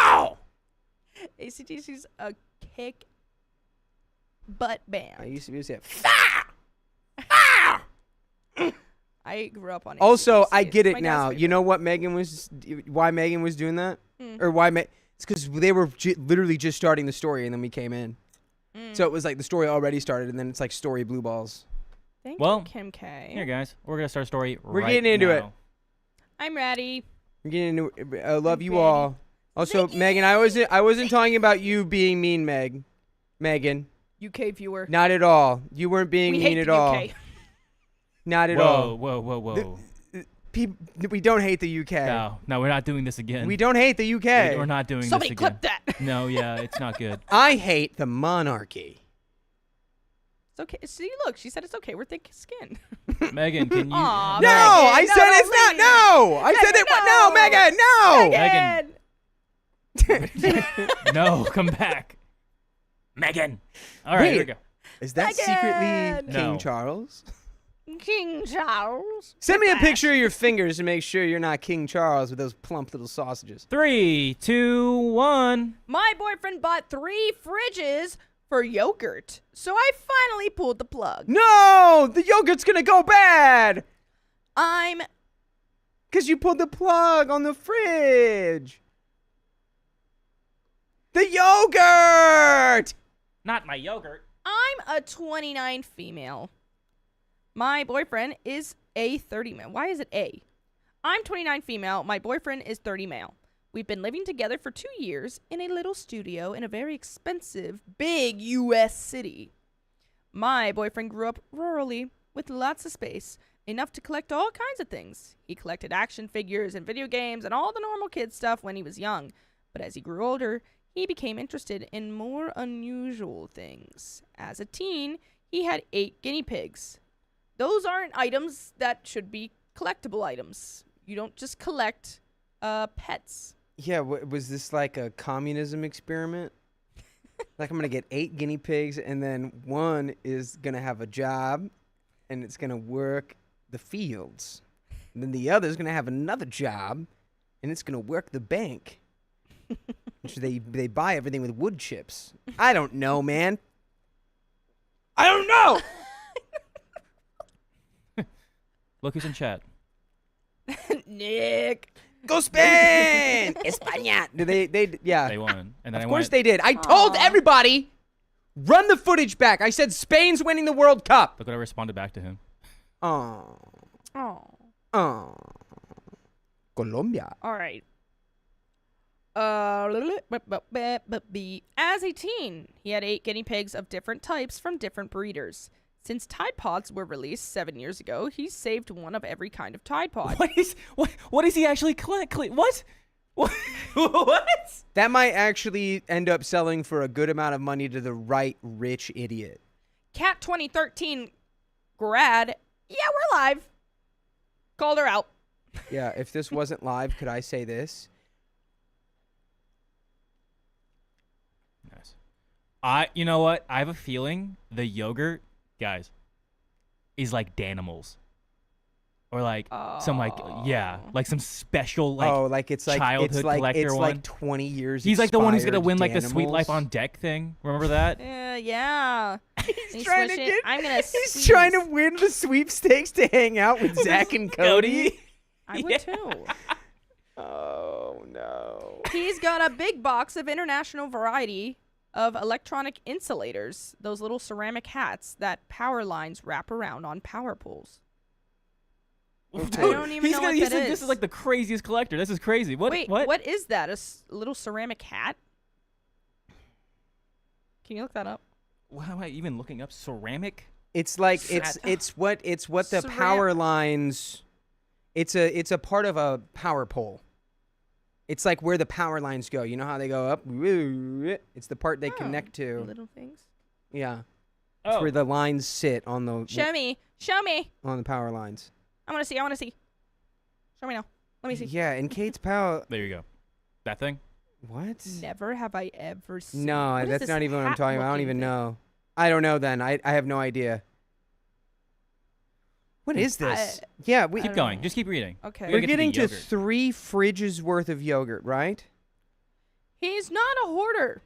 Ow! AC/DC's a kick butt band. I used to be able to say, I grew up on AC/DC. also, I get It's it my now. dad's You know favorite. why Megan was doing that? Mm. Or why it's because they were literally just starting the story and then we came in. So it was like the story already started and then it's like story blue balls. Thank Well, you, Kim K. Here, guys. We're gonna start a story. We're right getting into it. now. I'm ready. We're getting into I love you Ready. all. Also, Megan, I wasn't talking about you being mean, Megan. UK viewer. Not at all. You weren't being we mean hate at the all. UK. Not at all. Whoa. We don't hate the UK. No, we're not doing this again. We don't hate the UK. We're not doing Somebody this again. clip that. No, yeah, it's not good. I hate the monarchy. It's okay. See, look, she said it's okay. We're thick skin. Megan, can you? Aw, No, Megan, I no, said don't it's not. leave. No, I said it. No, Megan, no. Megan. No, come back. Megan. All right, here we Wait. go. Is that Megan. secretly King No. Charles? King Charles. Send me a picture of your fingers to make sure you're not King Charles with those plump little sausages. 3, 2, 1. My boyfriend bought 3 fridges for yogurt, so I finally pulled the plug. No, the yogurt's gonna go bad I'm because you pulled the plug on the fridge. The yogurt. Not my yogurt. a 29 female. My boyfriend is a 30 male. Why is it A? I'm 29 female. My boyfriend is 30 male. We've been living together for 2 years in a little studio in a very expensive, big U.S. city. My boyfriend grew up rurally with lots of space, enough to collect all kinds of things. He collected action figures and video games and all the normal kid stuff when he was young. But as he grew older, he became interested in more unusual things. As a teen, he had 8 guinea pigs. Those aren't items that should be collectible items. You don't just collect pets. Yeah, was this like a communism experiment? Like, I'm going to get 8 guinea pigs, and then one is going to have a job, and it's going to work the fields. And then the other is going to have another job, and it's going to work the bank. So they buy everything with wood chips. I don't know, man. I don't know! Look who's in chat. Nick. Go Spain! España! Yeah. They won. And then Of course they did. I told everybody, run the footage back. I said Spain's winning the World Cup. Look what I responded back to him. Oh. Oh. Colombia. All right. As a teen, he had 8 guinea pigs of different types from different breeders. Since Tide Pods were released 7 years ago, he saved one of every kind of Tide Pod. What is he actually collecting? What? What? That might actually end up selling for a good amount of money to the right rich idiot. Cat 2013 grad. Yeah, we're live. Called her out. Yeah, if this wasn't live, could I say this? Nice. You know what? I have a feeling the yogurt, guys, is like Danimals. Or like some like some special it's like childhood collector it's one. like 20 years. He's like the one who's gonna win like the Sweet Danimals. Life on Deck thing. Remember that? Yeah. He's trying to get. I'm gonna. He's trying to win the sweepstakes to hang out with Zach and Cody. I would too. Oh no. He's got a big box of international variety of electronic insulators, those little ceramic hats that power lines wrap around on power poles. Dude, I don't even know what that is. This is like the craziest collector. This is crazy. What? Wait, what is that? A little ceramic hat? Can you look that up? Why am I even looking up ceramic? It's like it's what the power lines. It's a part of a power pole. It's like where the power lines go. You know how they go up? It's the part they connect to. Little things. Yeah. Oh. It's where the lines sit on the Show me. on the power lines. I want to see. Show me now. Let me see. Yeah, and Kate's power. There you go. That thing. What? Never have I ever seen. No, What is that's this not even what I'm talking about. I don't hat-looking even thing? know. I don't know then. I have no idea. What is this? Yeah, we Keep going. Just keep reading. Okay. We we're gotta get getting to the to yogurt. 3 fridges worth of yogurt, right? He's not a hoarder.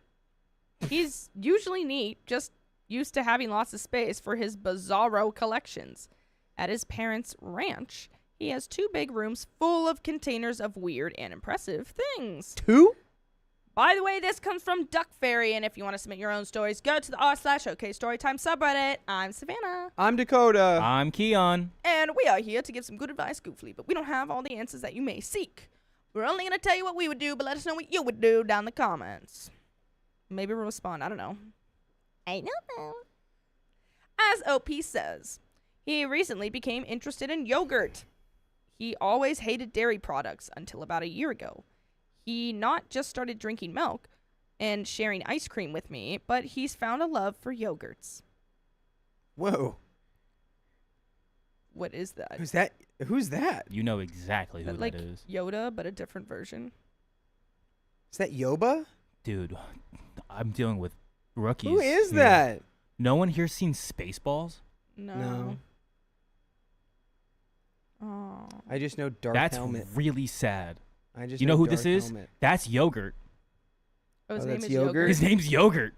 He's usually neat, just used to having lots of space for his bizarro collections. At his parents' ranch, he has 2 big rooms full of containers of weird and impressive things. 2? By the way, this comes from Duck Fairy, and if you want to submit your own stories, go to the r/OK Storytime subreddit. I'm Savannah, I'm Dakota. I'm Keon. and we are here to give some good advice, goofily, but we don't have all the answers that you may seek. We're only going to tell you what we would do, but let us know what you would do down in the comments. Maybe we'll respond. I don't know. I don't know. As OP says, he recently became interested in yogurt. He always hated dairy products until about a year ago. He not just started drinking milk and sharing ice cream with me, but he's found a love for yogurts. Whoa. What is that? Who's that? You know exactly who Like that is. Yoda, but a different version. Is that Yoba? Dude, I'm dealing with rookies. Who is here. that? No one here's seen Spaceballs? No. Oh. I just know Dark That's Helmet. really sad. I just You know who Dark this is? Helmet. That's Yogurt. Oh, his Oh, name that's is yogurt? Yogurt. His name's Yogurt.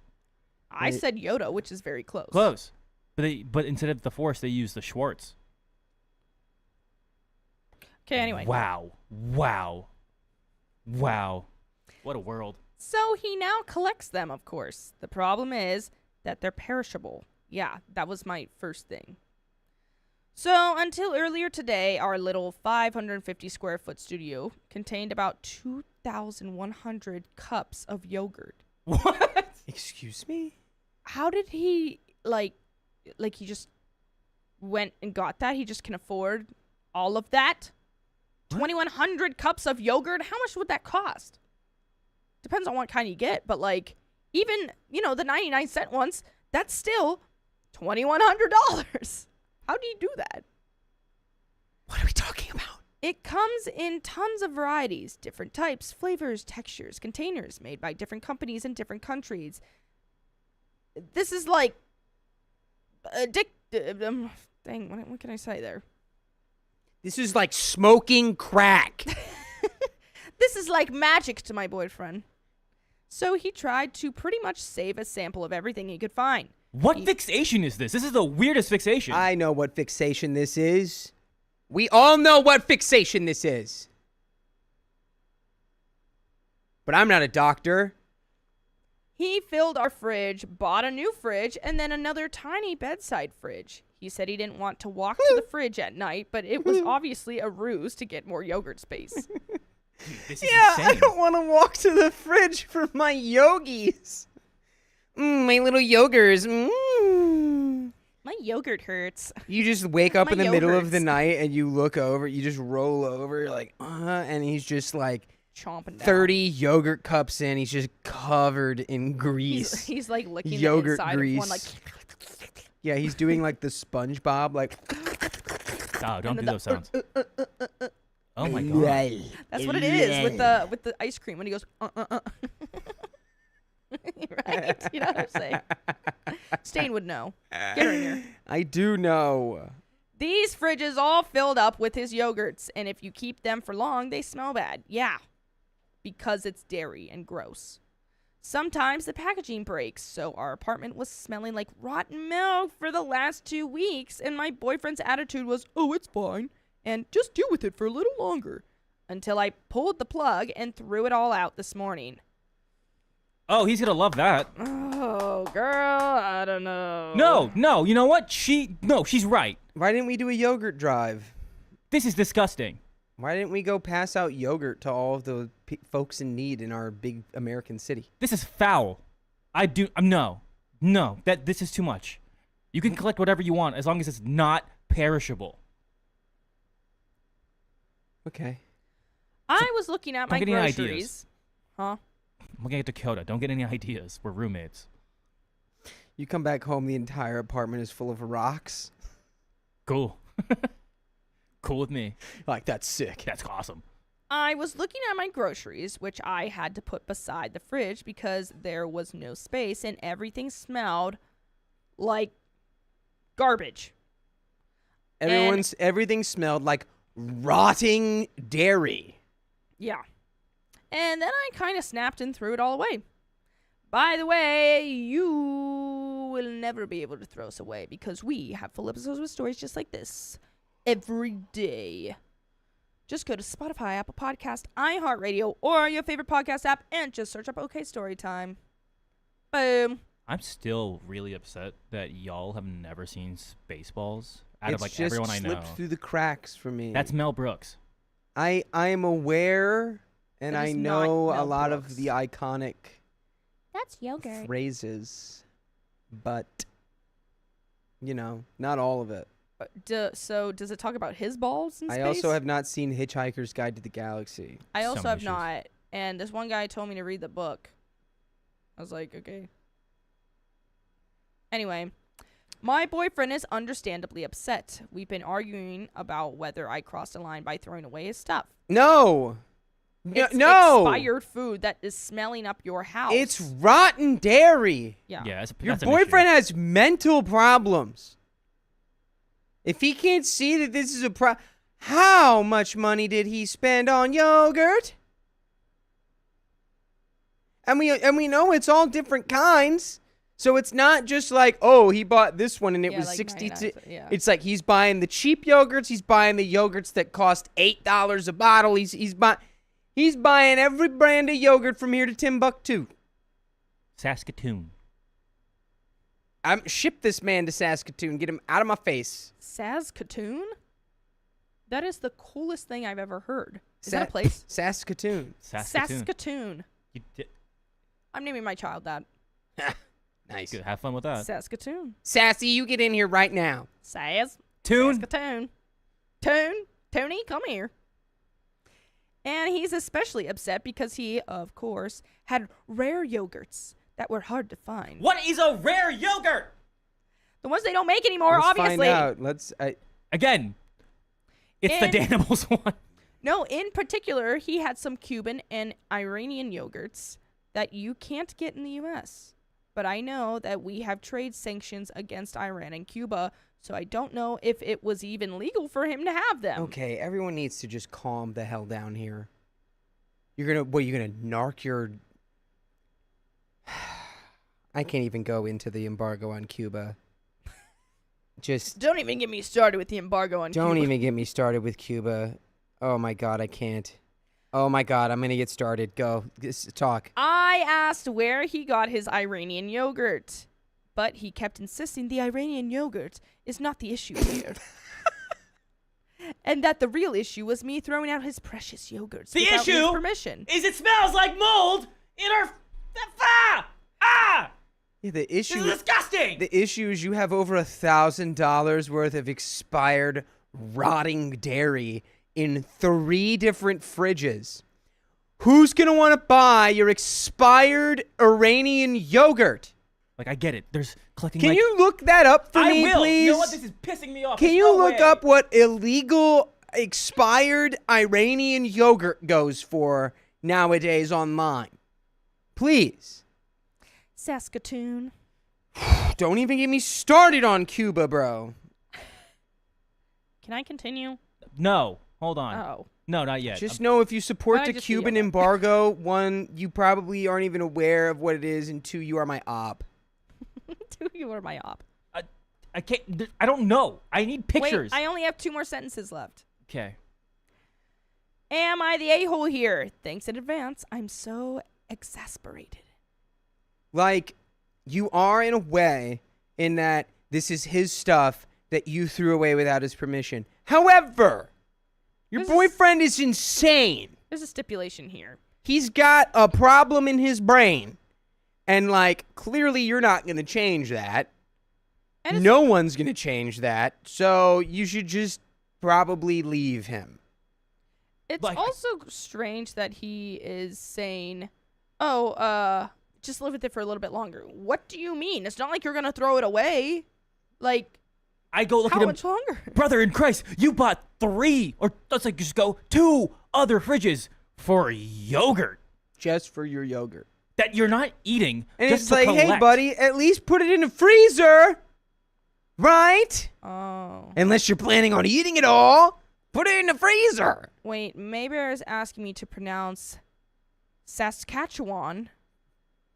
I Right. said Yoda, which is very close. Close. But instead of the Force, they use the Schwartz. Okay, anyway. Wow. What a world. So he now collects them, of course. The problem is that they're perishable. Yeah, that was my first thing. So until earlier today, our little 550 square foot studio contained about 2,100 cups of yogurt. What? Excuse me? How did he, like he just went and got that? He just can afford all of that? 2,100 cups of yogurt? How much would that cost? Depends on what kind you get, but like, even, the 99-cent ones, that's still $2,100. How do you do that? What are we talking about? It comes in tons of varieties, different types, flavors, textures, containers made by different companies in different countries. This is like addictive. Dang, what can I say there? This is like smoking crack. This is like magic to my boyfriend. So he tried to pretty much save a sample of everything he could find. What fixation is this? This is the weirdest fixation. I know what fixation this is. We all know what fixation this is. But I'm not a doctor. He filled our fridge, bought a new fridge, and then another tiny bedside fridge. He said he didn't want to walk to the fridge at night, but it was obviously a ruse to get more yogurt space. Dude, this is Yeah, I insane. don't want to walk to the fridge for my yogis. My little yogurts. My yogurt hurts. You just wake up My in the middle of the yogurts. night and you look over, you just roll over, you're like, and he's just like Chomping down. 30 yogurt cups in. He's just covered in grease. He's like licking Yogurt the inside grease. of one, like. Yeah, he's doing like the SpongeBob, like. Oh, don't do then those sounds. Oh my god. That's what it is with the ice cream when he goes. Right? You know what I'm saying? Stain would know. Get her in here. I do know. These fridges all filled up with his yogurts, and if you keep them for long, they smell bad. Yeah, because it's dairy and gross. Sometimes the packaging breaks, so our apartment was smelling like rotten milk for the last 2 weeks, and my boyfriend's attitude was, oh, it's fine, and just deal with it for a little longer, until I pulled the plug and threw it all out this morning. Oh, he's gonna love that. Oh, girl, I don't know. No, you know what? She's right. Why didn't we do a yogurt drive? This is disgusting. Why didn't we go pass out yogurt to all of the folks in need in our big American city? This is foul. No. This is too much. You can collect whatever you want as long as it's not perishable. Okay. I was looking at my Don't get any groceries. ideas. Huh? I'm looking at Dakota. Don't get any ideas. We're roommates. You come back home, the entire apartment is full of rocks. Cool. Cool with me. Like, that's sick. That's awesome. I was looking at my groceries, which I had to put beside the fridge because there was no space and everything smelled like garbage. Everything smelled like rotting dairy. Yeah. And then I kind of snapped and threw it all away. By the way, you will never be able to throw us away because we have full episodes with stories just like this every day. Just go to Spotify, Apple Podcast, iHeartRadio, or your favorite podcast app and just search up OK Storytime. Boom. I'm still really upset that y'all have never seen Spaceballs out It's of like just everyone I know. slipped through the cracks for me. That's Mel Brooks. I am aware, and That I is know not a Mel lot Brooks. of the iconic That's yogurt. phrases, but not all of it. So does it talk about his balls in space? I also have not seen Hitchhiker's Guide to the Galaxy. I also Some have issues. not. And this one guy told me to read the book. I was like, okay. Anyway, my boyfriend is understandably upset. We've been arguing about whether I crossed a line by throwing away his stuff. No. It's No. expired food that is smelling up your house. It's rotten dairy. yeah. Yeah, Your that's an issue. boyfriend has mental problems. If he can't see that this is a how much money did he spend on yogurt? And we know it's all different kinds. So it's not just like, oh, he bought this one and it Yeah, was like 62. 99 yeah. It's like he's buying the cheap yogurts, he's buying the yogurts that cost $8 a bottle. He's buying every brand of yogurt from here to Timbuktu. Saskatoon. Ship this man to Saskatoon. Get him out of my face. Saskatoon? That is the coolest thing I've ever heard. Is that a place? Saskatoon. Saskatoon. You did- I'm naming my child that. Nice. Good. Have fun with that. Saskatoon. Sassy, you get in here right now. Tune. Saskatoon. Tony, come here. And he's especially upset because he, of course, had rare yogurts that were hard to find. What is a rare yogurt? The ones they don't make anymore, Let's obviously. find out. Again, it's the Danimals one. No, in particular, he had some Cuban and Iranian yogurts that you can't get in the U.S. But I know that we have trade sanctions against Iran and Cuba, so I don't know if it was even legal for him to have them. Okay, everyone needs to just calm the hell down here. You're gonna narc your... I can't even go into the embargo on Cuba. Just Don't even get me started with the embargo on Cuba. don't even get me started with Cuba. Oh my God, I can't. Oh my God, I'm gonna get started. Go, talk. I asked where he got his Iranian yogurt, but he kept insisting the Iranian yogurt is not the issue here. And that the real issue was me throwing out his precious yogurts The without his issue permission. is it smells like mold in our... Yeah, the This issue. is disgusting! The issue is you have over $1,000 worth of expired, rotting dairy in 3 different fridges. Who's gonna want to buy your expired Iranian yogurt? Like, I get it. There's collecting Can like... you look that up for I me, will. please? You know what? This is pissing me off. Can There's you no look way. up what illegal expired Iranian yogurt goes for nowadays online? Please. Saskatoon. Don't even get me started on Cuba, bro. Can I continue? No. Hold on. Oh. No, not yet. Just know if you support Why'd I the just Cuban yell that? embargo, 1, you probably aren't even aware of what it is, and 2, you are my op. You are my op. I can't... I don't know. I need pictures. Wait, I only have 2 more sentences left. Okay. Am I the a-hole here? Thanks in advance. I'm so exasperated. Like, you are in a way in that this is his stuff that you threw away without his permission. However, your This is- boyfriend is insane. There's a stipulation here. He's got a problem in his brain. And, like, clearly you're not going to change that. And it's- No one's going to change that. So you should just probably leave him. It's Like- also strange that he is saying, just live with it for a little bit longer. What do you mean? It's not like you're going to throw it away. Like, I go look how at him. much longer? Brother in Christ, you bought 3, or let's like just go 2 other fridges for yogurt Just for your yogurt. that you're not eating. And just it's to like, hey, collect. buddy, at least put it in a freezer. Right? Oh. Unless you're planning on eating it all, put it in the freezer. Wait, Maybear is asking me to pronounce Saskatchewan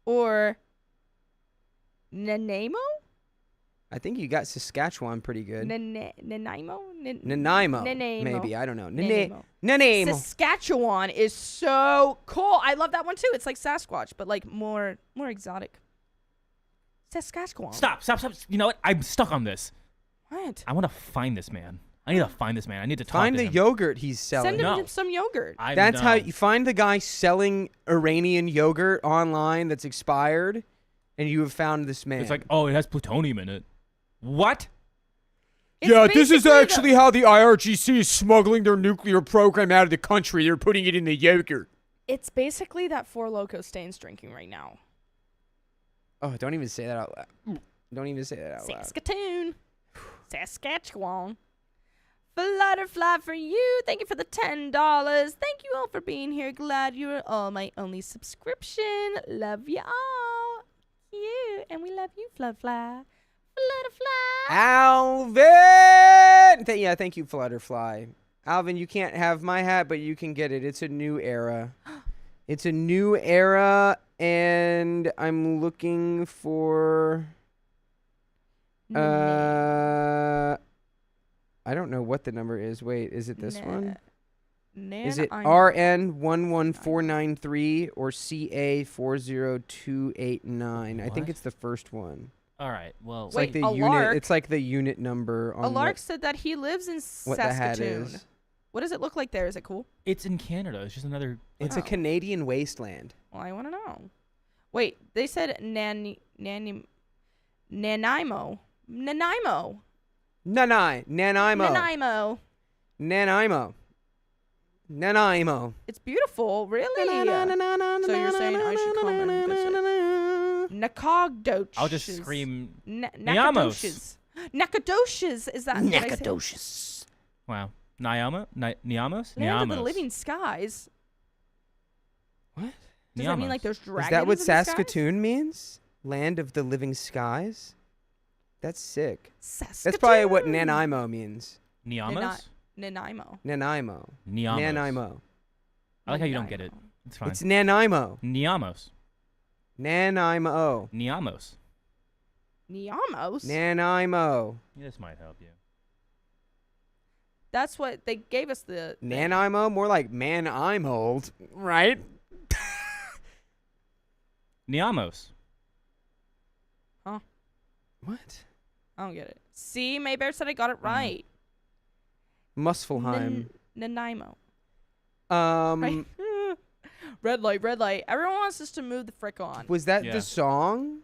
or Nanaimo? I think you got Saskatchewan pretty good. Nanaimo? Nanaimo, Nanaimo. maybe. I don't know. Nanaimo. Nanaimo. Saskatchewan is so cool. I love that one too. It's like Sasquatch, but like more exotic. Saskatchewan. Stop. You know what? I'm stuck on this. What? I want to find this man. I need to find this man. I need to talk Find to the him. yogurt he's selling. Send him No. some yogurt. That's how you find the guy selling Iranian yogurt online that's expired, and you have found this man. It's like, oh, it has plutonium in it. What? It's Yeah, this is basically the- actually how the IRGC is smuggling their nuclear program out of the country. They're putting it in the yogurt. It's basically that Four Loko Stain's drinking right now. Oh, don't even say that out loud. Don't even say that out loud. Saskatoon. Saskatchewan. Flutterfly for you. Thank you for the $10. Thank you all for being here. Glad you're all my only subscription. Love you all. You. And we love you, Flutterfly. Flutterfly. Alvin! Yeah, thank you, Flutterfly. Alvin, you can't have my hat, but you can get it. It's a new era. It's a new era, and I'm looking for... I don't know what the number is. Wait, is it this one? Is it RN11493 or CA40289? I think What? it's the first one. All right. Well, It's Wait, like the a unit. lark? It's like the unit number on Alark said that he lives in what the hat Saskatoon. is. What does it look like there? Is it cool? it's in Canada. It's just another. It's Oh. a Canadian wasteland. Well, I want to know. Wait, they said Nanaimo. Nanaimo. Nanaimo. Nanaimo. Nanaimo. Nanaimo. It's beautiful, really. So you're saying I should come and visit? Nakogdoches. I'll just scream. Nacogdoches. Nacogdoches. Is that? did I say- Nacogdoches. Wow. Niamos? Niamos? Land of the living skies. What? Does that mean like there's dragons? Is that what in the skies? Saskatoon means? Land of the living skies? That's sick. Saskatoon. That's probably what Nanaimo means. Niamos? Nanaimo. Nanaimo. Niamos. Nanaimo. I like how you don't get it. It's fine. It's Nanaimo. Niamos. Nanaimo. Niamos. Niamos. Nanaimo. This might help you. That's what they gave us the. thing. Nanaimo? More like man, I'm old. Right? Niamos. What? I don't get it. See, Maybear said I got it right. Muspelheim. Nanaimo. Um, Right? Red light, red light. Everyone wants us to move the frick on. was that Yeah. the song?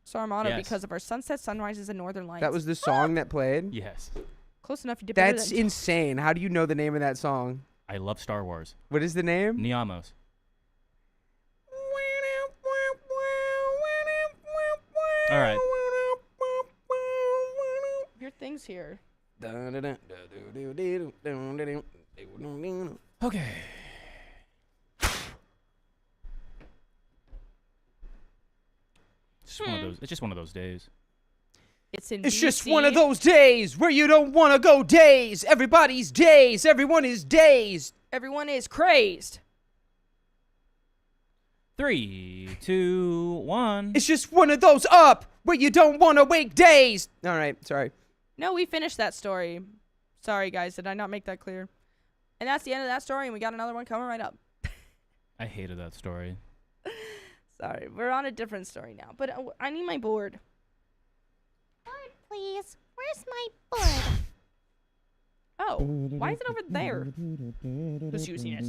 Sarmata Yes. because of our sunset, sunrises, and northern lights. That was the song that played? Yes. close enough. You did better That's than insane. How do you know the name of that song? I love Star Wars. What is the name? Niamos. All right. your things here. Okay. It's just one of those days. It's in. It's just BC. one of those days where you don't want to go days. Everybody's dazed. Everyone is dazed. Everyone is crazed. 3, 2, 1. It's just one of those up where you don't want to wake days. All right, sorry. No, we finished that story. Sorry, guys. Did I not make that clear? And that's the end of that story, and we got another one coming right up. I hated that story. Sorry, we're on a different story now. But I need my board. Board, please. Where's my board? Oh, why is it over there? Who's using it?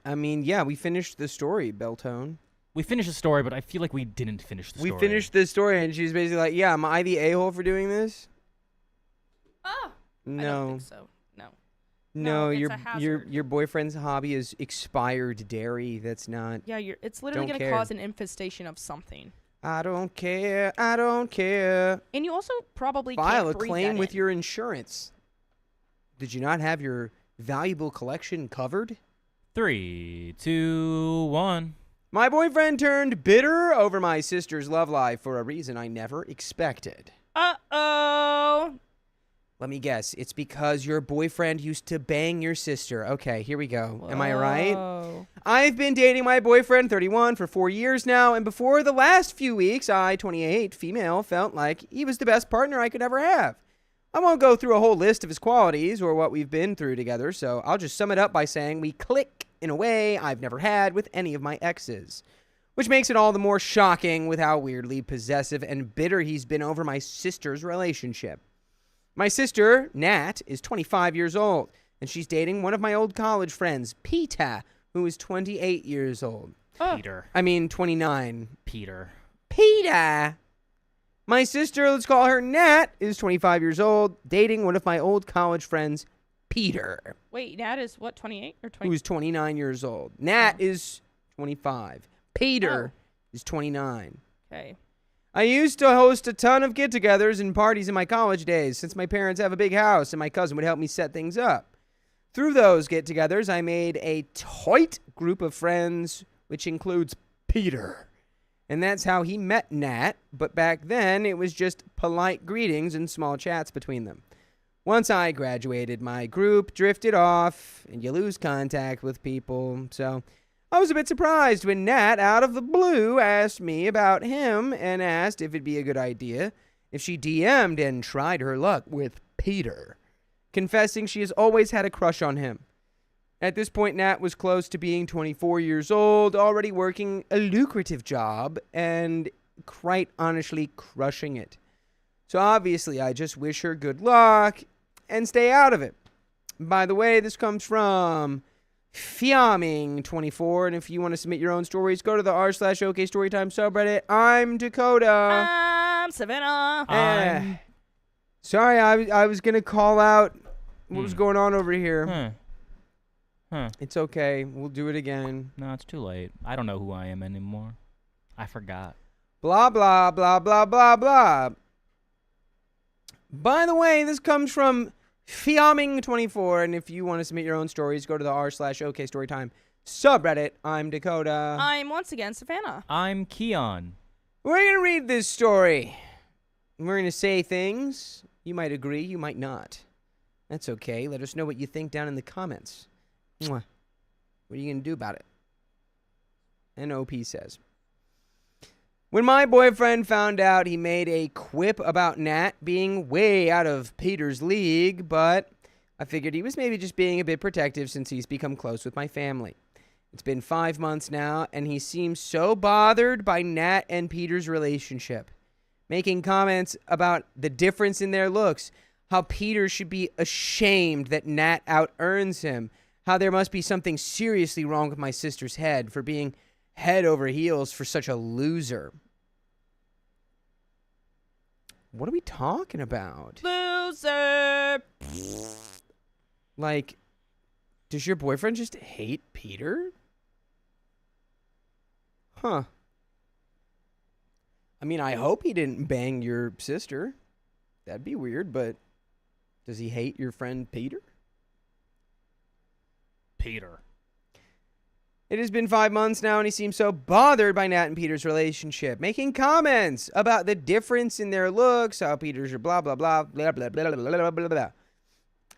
I mean, yeah, we finished the story, Beltone. We finished the story, but I feel like we didn't finish the story. We finished the story, and she's basically like, yeah, am I the a-hole for doing this? Oh, I No. don't think so. No. No, No, it's your a hazard. your boyfriend's hobby is expired dairy. That's not. Yeah, it's literally Don't going to care. cause an infestation of something. I don't care. I don't care. And you also probably File can't a breathe claim that with in. your insurance. Did you not have your valuable collection covered? 3, 2, 1. My boyfriend turned bitter over my sister's love life for a reason I never expected. Uh-oh. Let me guess. It's because your boyfriend used to bang your sister. Okay, here we go. Am I right? Whoa. I've been dating my boyfriend, 31, for 4 years now, and before the last few weeks, I, 28, female, felt like he was the best partner I could ever have. I won't go through a whole list of his qualities or what we've been through together, so I'll just sum it up by saying we click in a way I've never had with any of my exes. Which makes it all the more shocking with how weirdly possessive and bitter he's been over my sister's relationship. My sister, Nat, is 25 years old, and she's dating one of my old college friends, Peter, who is 28 years old. Peter. I mean, 29. Peter. Peter! My sister, let's call her Nat, is 25 years old, dating one of my old college friends, Peter, Wait, Nat is what, 28 or 20? who's 29 years old. Nat is 25. Peter is 29. Okay. I used to host a ton of get-togethers and parties in my college days since my parents have a big house and my cousin would help me set things up. Through those get-togethers, I made a tight group of friends, which includes Peter. And that's how he met Nat, but back then it was just polite greetings and small chats between them. Once I graduated, my group drifted off, and you lose contact with people, so I was a bit surprised when Nat, out of the blue, asked me about him and asked if it'd be a good idea if she DM'd and tried her luck with Peter, confessing she has always had a crush on him. At this point, Nat was close to being 24 years old, already working a lucrative job, and quite honestly crushing it. So obviously, I just wish her good luck and stay out of it. By the way, this comes from Fiaming24, and if you want to submit your own stories, go to the r/OK Storytime subreddit. I'm Dakota. I'm Savannah. Sorry, I was going to call out what was going on over here. It's okay. We'll do it again. No, it's too late. I don't know who I am anymore. I forgot. Blah, blah, blah, blah, blah, blah. By the way, this comes from Fiaming24, and if you want to submit your own stories, go to the r/OK Storytime subreddit. I'm Dakota. I'm once again Savannah. I'm Keon. We're going to read this story. We're going to say things. You might agree, you might not. That's okay. Let us know what you think down in the comments. Mwah. What are you going to do about it? And OP says, when my boyfriend found out, he made a quip about Nat being way out of Peter's league, but I figured he was maybe just being a bit protective since he's become close with my family. It's been 5 months now, and he seems so bothered by Nat and Peter's relationship, making comments about the difference in their looks, how Peter should be ashamed that Nat out-earns him, how there must be something seriously wrong with my sister's head for being head over heels for such a loser. What are we talking about? Loser. Like, does your boyfriend just hate Peter? Huh. I mean, I hope he didn't bang your sister. That'd be weird, but does he hate your friend Peter? Peter. It has been 5 months now, and he seems so bothered by Nat and Peter's relationship, making comments about the difference in their looks, how Peter's are blah, blah, blah, blah, blah, blah, blah, blah, blah, blah.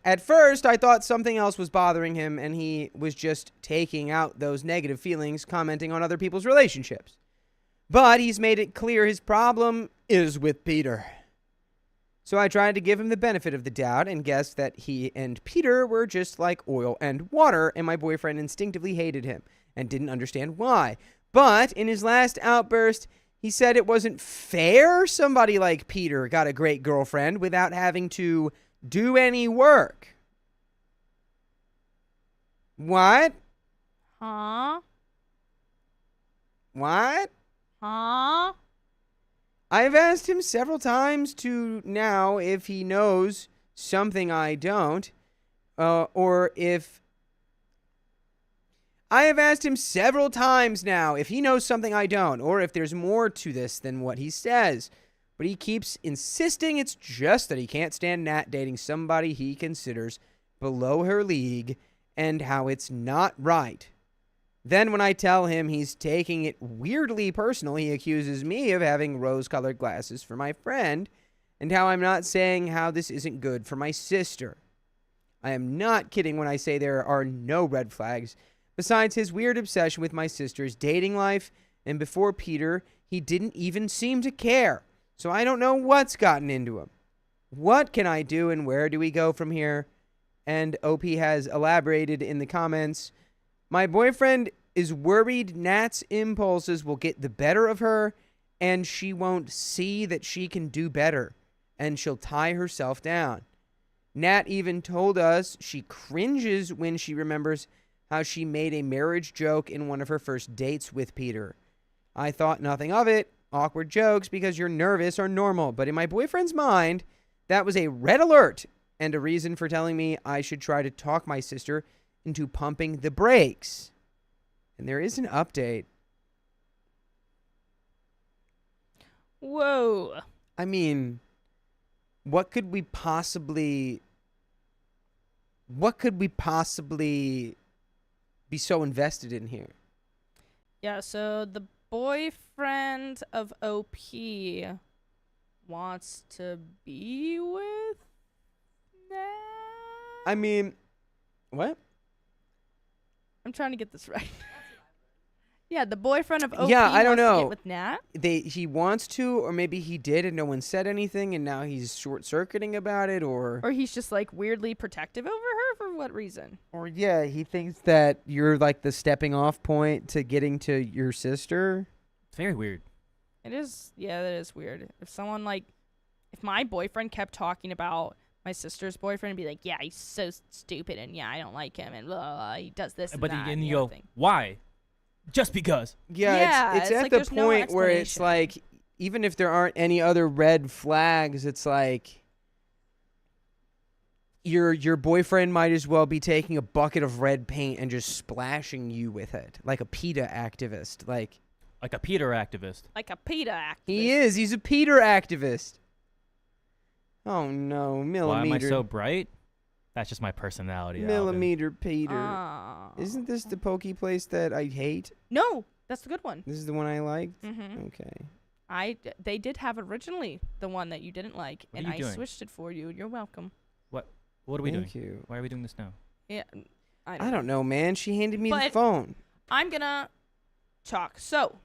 At first, I thought something else was bothering him, and he was just taking out those negative feelings, commenting on other people's relationships. But he's made it clear his problem is with Peter. So I tried to give him the benefit of the doubt and guessed that he and Peter were just like oil and water, and my boyfriend instinctively hated him and didn't understand why. But in his last outburst, he said it wasn't fair somebody like Peter got a great girlfriend without having to do any work. What? Huh? What? Huh? I've asked him several times to now if he knows something I don't, or if... I have asked him several times now if he knows something I don't, or if there's more to this than what he says. But he keeps insisting it's just that he can't stand Nat dating somebody he considers below her league, and how it's not right. Then when I tell him he's taking it weirdly personal, he accuses me of having rose-colored glasses for my friend, and how I'm not saying how this isn't good for my sister. I am not kidding when I say there are no red flags, besides his weird obsession with my sister's dating life, and before Peter, he didn't even seem to care, so I don't know what's gotten into him. What can I do, and where do we go from here? And OP has elaborated in the comments. My boyfriend is worried Nat's impulses will get the better of her, and she won't see that she can do better, and she'll tie herself down. Nat even told us she cringes when she remembers how she made a marriage joke in one of her first dates with Peter. I thought nothing of it. Awkward jokes because you're nervous are normal. But in my boyfriend's mind, that was a red alert and a reason for telling me I should try to talk my sister into pumping the brakes. And there is an update. Whoa. I mean, what could we possibly be so invested in here? Yeah, so the boyfriend of OP wants to be with Nat? I mean, what? I'm trying to get this right. Yeah, the boyfriend of OP Yeah, I don't wants to know. get with Nat? He wants to, or maybe he did and no one said anything and now he's short-circuiting about it, or Or he's just like weirdly protective over her for what reason? yeah, he thinks that you're like the stepping off point to getting to your sister. It's very weird. It is, yeah, that is weird. If my boyfriend kept talking about my sister's boyfriend and be like, yeah, he's so stupid and yeah, I don't like him and blah, blah, blah, he does this and But that. then and you the go, other thing. why? Just because. Yeah, Yeah, it's it's at like the there's no point where it's explanation. like, even if there aren't any other red flags, it's like your boyfriend might as well be taking a bucket of red paint and just splashing you with it, like a PETA activist. Like Like a Peter activist. Like a PETA activist. he is. He's a Peter activist. Oh no, millimeter. Why am I so bright? That's just my personality. Alvin. Millimeter Peter. Oh. Isn't this the pokey place that I hate? No, that's the good one. This is the one I liked? Mm-hmm. Okay. They did have originally the one that you didn't like, What and are you I doing? switched it for you. You're welcome. What are we doing? Thank you. Why are we doing this now? Yeah, I don't know, man. She handed me the But- phone. I'm gonna talk. So,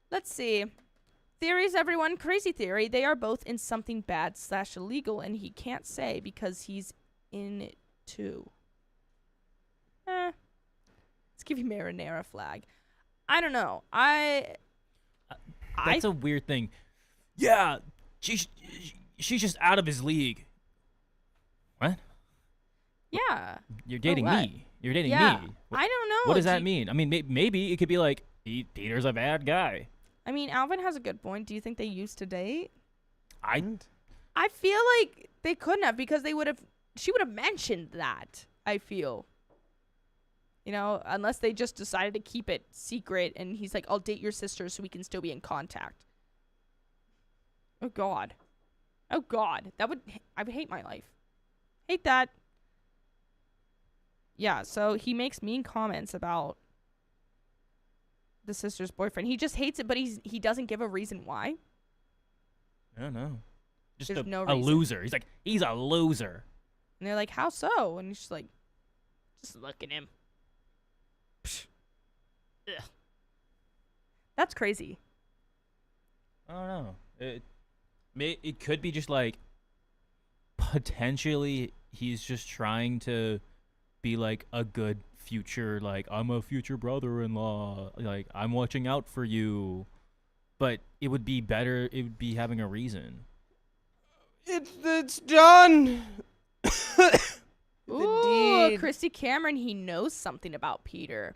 let's see. Theories, everyone. Crazy theory. They are both in something bad / illegal, and he can't say because he's in it too. Let's give you marinara flag. I don't know. That's a weird thing. Yeah, she's just out of his league. What? Yeah. You're dating what? me. You're dating Yeah. me. I don't know. What does that Do- mean? I mean, maybe it could be like Peter's a bad guy. I mean, Alvin has a good point. Do you think they used to date? I I feel like they couldn't have because she would have mentioned that, I feel. You know, unless they just decided to keep it secret and he's like, I'll date your sister so we can still be in contact. Oh God. I would hate my life. Hate that. Yeah, so he makes mean comments about the sister's boyfriend. He just hates it, but he doesn't give a reason why. don't know. Just There's a no reason. loser. He's a loser. And they're like, how so? And he's just like, just look at him. Psh. Ugh. That's crazy. I don't know. It could be just like potentially he's just trying to be like a good future, like I'm a future brother-in-law, like I'm watching out for you. But it would be better. It would be having a reason. It's done. Ooh, deed. Christy Cameron, he knows something about Peter.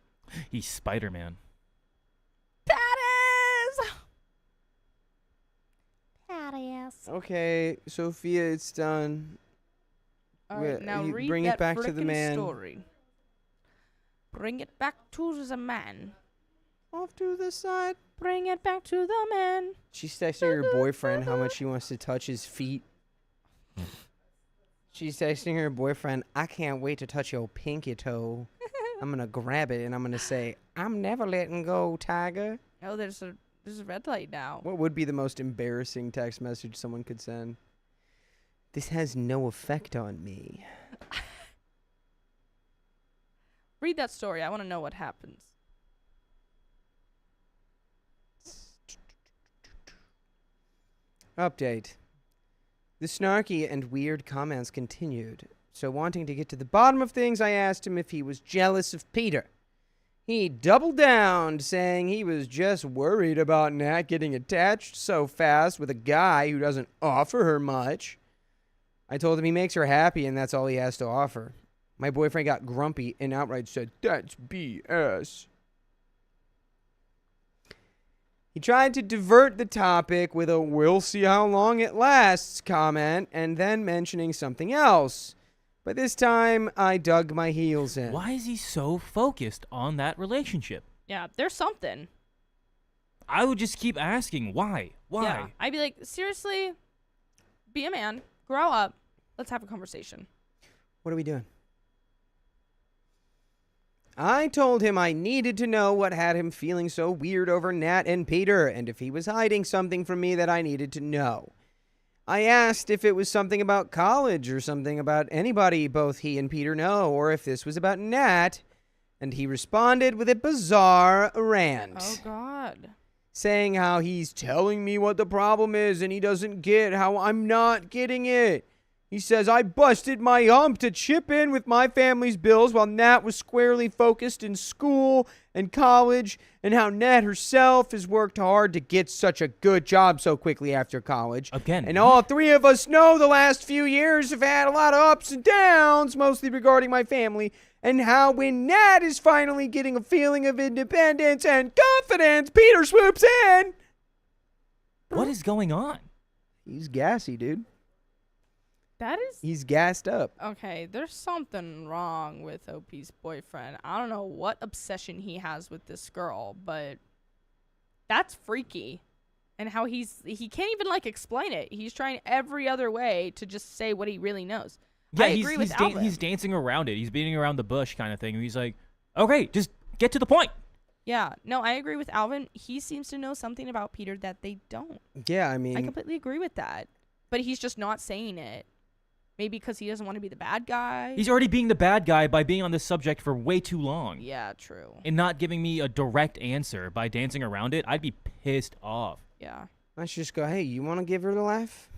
He's Spider-Man. That is. Patties. Okay, Sophia, it's done. All right, Wait, now you read bring that it back to the frickin' man. story. Bring it back to the man. Off to the side. Bring it back to the man. She's texting her boyfriend how much she wants to touch his feet. She's texting her boyfriend, I can't wait to touch your pinky toe. I'm going to grab it and I'm going to say, I'm never letting go, tiger. Oh, there's a red light now. What would be the most embarrassing text message someone could send? This has no effect on me. Read that story. I want to know what happens. Update. The snarky and weird comments continued, so wanting to get to the bottom of things, I asked him if he was jealous of Peter. He doubled down, saying he was just worried about Nat getting attached so fast with a guy who doesn't offer her much. I told him he makes her happy and that's all he has to offer. My boyfriend got grumpy and outright said, "That's BS." He tried to divert the topic with a "we'll see how long it lasts" comment and then mentioning something else. But this time, I dug my heels in. Why is he so focused on that relationship? Yeah, there's something. I would just keep asking, why? Why? Yeah, I'd be like, seriously, be a man, grow up, let's have a conversation. What are we doing? I told him I needed to know what had him feeling so weird over Nat and Peter, and if he was hiding something from me that I needed to know. I asked if it was something about college or something about anybody both he and Peter know, or if this was about Nat, and he responded with a bizarre rant. Oh, God. Saying how he's telling me what the problem is and he doesn't get how I'm not getting it. He says I busted my hump to chip in with my family's bills while Nat was squarely focused in school and college, and how Nat herself has worked hard to get such a good job so quickly after college. Again. And all three of us know the last few years have had a lot of ups and downs, mostly regarding my family, and how when Nat is finally getting a feeling of independence and confidence, Peter swoops in. What is going on? He's gassy, dude. That is... He's gassed up. Okay, there's something wrong with OP's boyfriend. I don't know what obsession he has with this girl, but that's freaky. And how he can't even, like, explain it. He's trying every other way to just say what he really knows. Yeah, I agree with Alvin. He's dancing around it. He's beating around the bush kind of thing. And he's like, okay, just get to the point. Yeah, no, I agree with Alvin. He seems to know something about Peter that they don't. Yeah, I mean... I completely agree with that. But he's just not saying it. Maybe because he doesn't want to be the bad guy. He's already being the bad guy by being on this subject for way too long. Yeah, true. And not giving me a direct answer by dancing around it. I'd be pissed off. Yeah. I should just go, hey, you want to give her the life?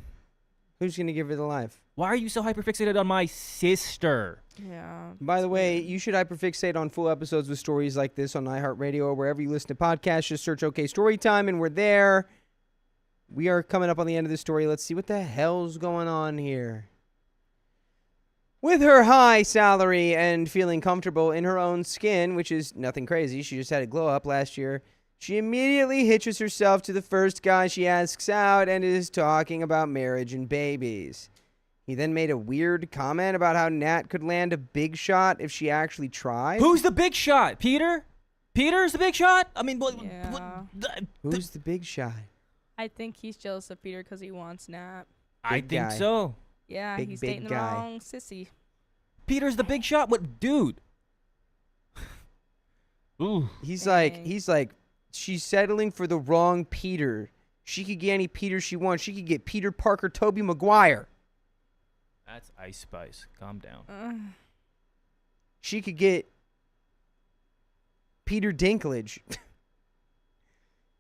Who's going to give her the life? Why are you so hyperfixated on my sister? Yeah. By the way, you should hyperfixate on full episodes with stories like this on iHeartRadio or wherever you listen to podcasts. Just search OK Storytime, and we're there. We are coming up on the end of the story. Let's see what the hell's going on here. With her high salary and feeling comfortable in her own skin, which is nothing crazy, she just had a glow up last year, she immediately hitches herself to the first guy she asks out and is talking about marriage and babies. He then made a weird comment about how Nat could land a big shot if she actually tried. Who's the big shot? Peter? Peter's the big shot? I mean, Yeah. Who's the big shot? I think he's jealous of Peter because he wants Nat. I Big think guy. so. Yeah, Big, he's big dating the guy. wrong sissy. Peter's the big shot? What, dude? Ooh. He's Dang. like, she's settling for the wrong Peter. She could get any Peter she wants. She could get Peter Parker, Tobey Maguire. That's Ice Spice. Calm down. She could get Peter Dinklage.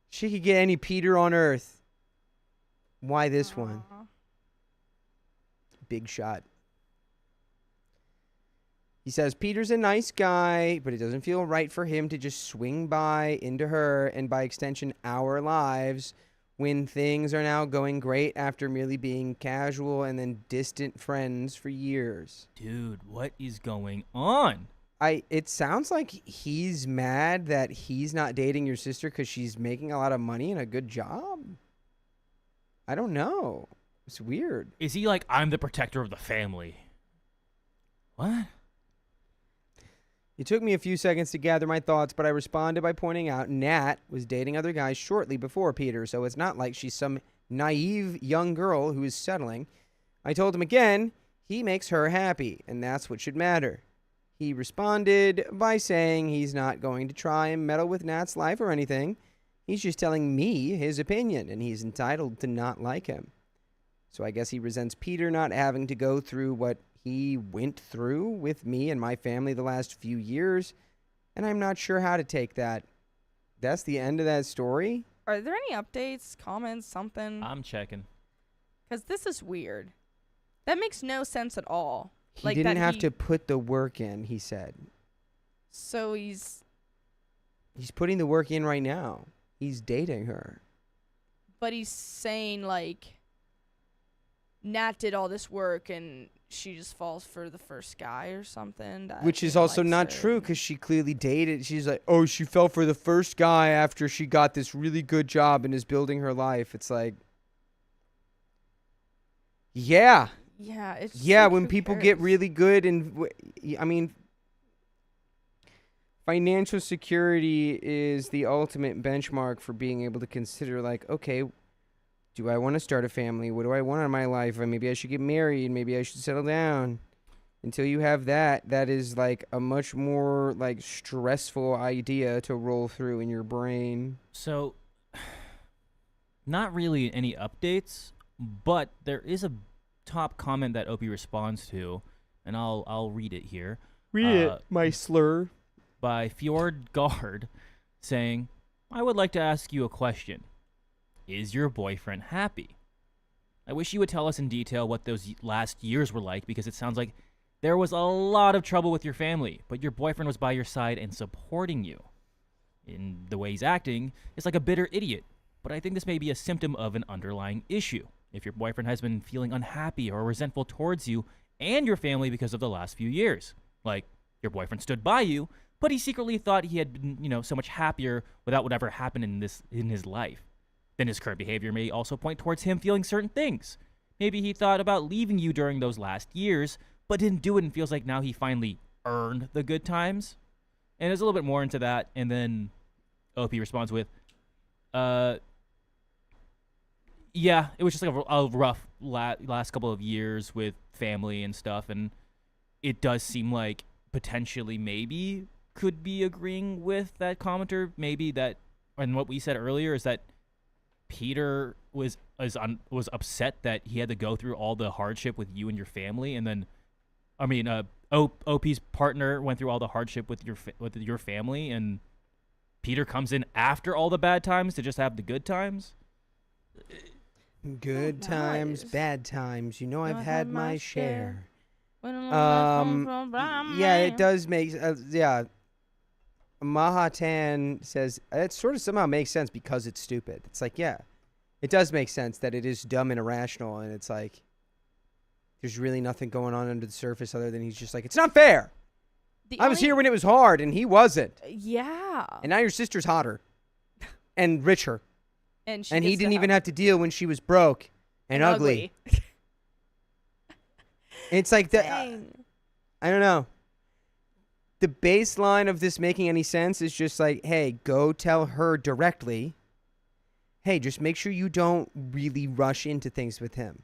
She could get any Peter on Earth. Why this one? Aw. Big shot. He says Peter's a nice guy, but it doesn't feel right for him to just swing by into her and by extension our lives when things are now going great after merely being casual and then distant friends for years. Dude, what is going on? It sounds like he's mad that he's not dating your sister because she's making a lot of money and a good job. I don't know. It's weird. Is he like, I'm the protector of the family? What? It took me a few seconds to gather my thoughts, but I responded by pointing out Nat was dating other guys shortly before Peter, so it's not like she's some naive young girl who is settling. I told him again, he makes her happy, and that's what should matter. He responded by saying he's not going to try and meddle with Nat's life or anything. He's just telling me his opinion, and he's entitled to not like him. So I guess he resents Peter not having to go through what he went through with me and my family the last few years, and I'm not sure how to take that. That's the end of that story? Are there any updates, comments, something? I'm checking. Because this is weird. That makes no sense at all. He didn't have to put the work in, he said. So he's He's putting the work in right now. He's dating her. But he's saying, like, Nat did all this work and she just falls for the first guy or something. Which is also not true because she clearly dated. She's like, oh, she fell for the first guy after she got this really good job and is building her life. It's like, yeah. Yeah. It's just Yeah, like, when who people get cares? really good and, I mean, financial security is the ultimate benchmark for being able to consider, like, okay, do I want to start a family? What do I want in my life? Or maybe I should get married. Maybe I should settle down. Until you have that, that is like a much more like stressful idea to roll through in your brain. So, not really any updates, but there is a top comment that Opie responds to, and I'll read it here. Read it, my slur. By Fjord Guard, saying, I would like to ask you a question. Is your boyfriend happy? I wish you would tell us in detail what those last years were like, because it sounds like there was a lot of trouble with your family, but your boyfriend was by your side and supporting you. In the way he's acting, it's like a bitter idiot, but I think this may be a symptom of an underlying issue. If your boyfriend has been feeling unhappy or resentful towards you and your family because of the last few years, like your boyfriend stood by you, but he secretly thought he had been, so much happier without whatever happened in his life. Then his current behavior may also point towards him feeling certain things. Maybe he thought about leaving you during those last years, but didn't do it and feels like now he finally earned the good times. And there's a little bit more into that, and then OP responds with, yeah, it was just like a rough last couple of years with family and stuff, and it does seem like potentially maybe could be agreeing with that commenter, maybe that, and what we said earlier is that Peter was upset that he had to go through all the hardship with you and your family, and then, OP's partner went through all the hardship with your family, and Peter comes in after all the bad times to just have the good times. Good times, bad times. You know I've had my share. Yeah, it does make yeah. Mahatan says it sort of somehow makes sense because it's stupid. It's like, yeah, it does make sense that it is dumb and irrational, and it's like there's really nothing going on under the surface other than he's just like, it's not fair. I was here when it was hard and he wasn't. Yeah. And now your sister's hotter and richer. And he didn't even have to deal when she was broke and ugly. It's like that. I don't know. The baseline of this making any sense is just like, hey, go tell her directly. Hey, just make sure you don't really rush into things with him.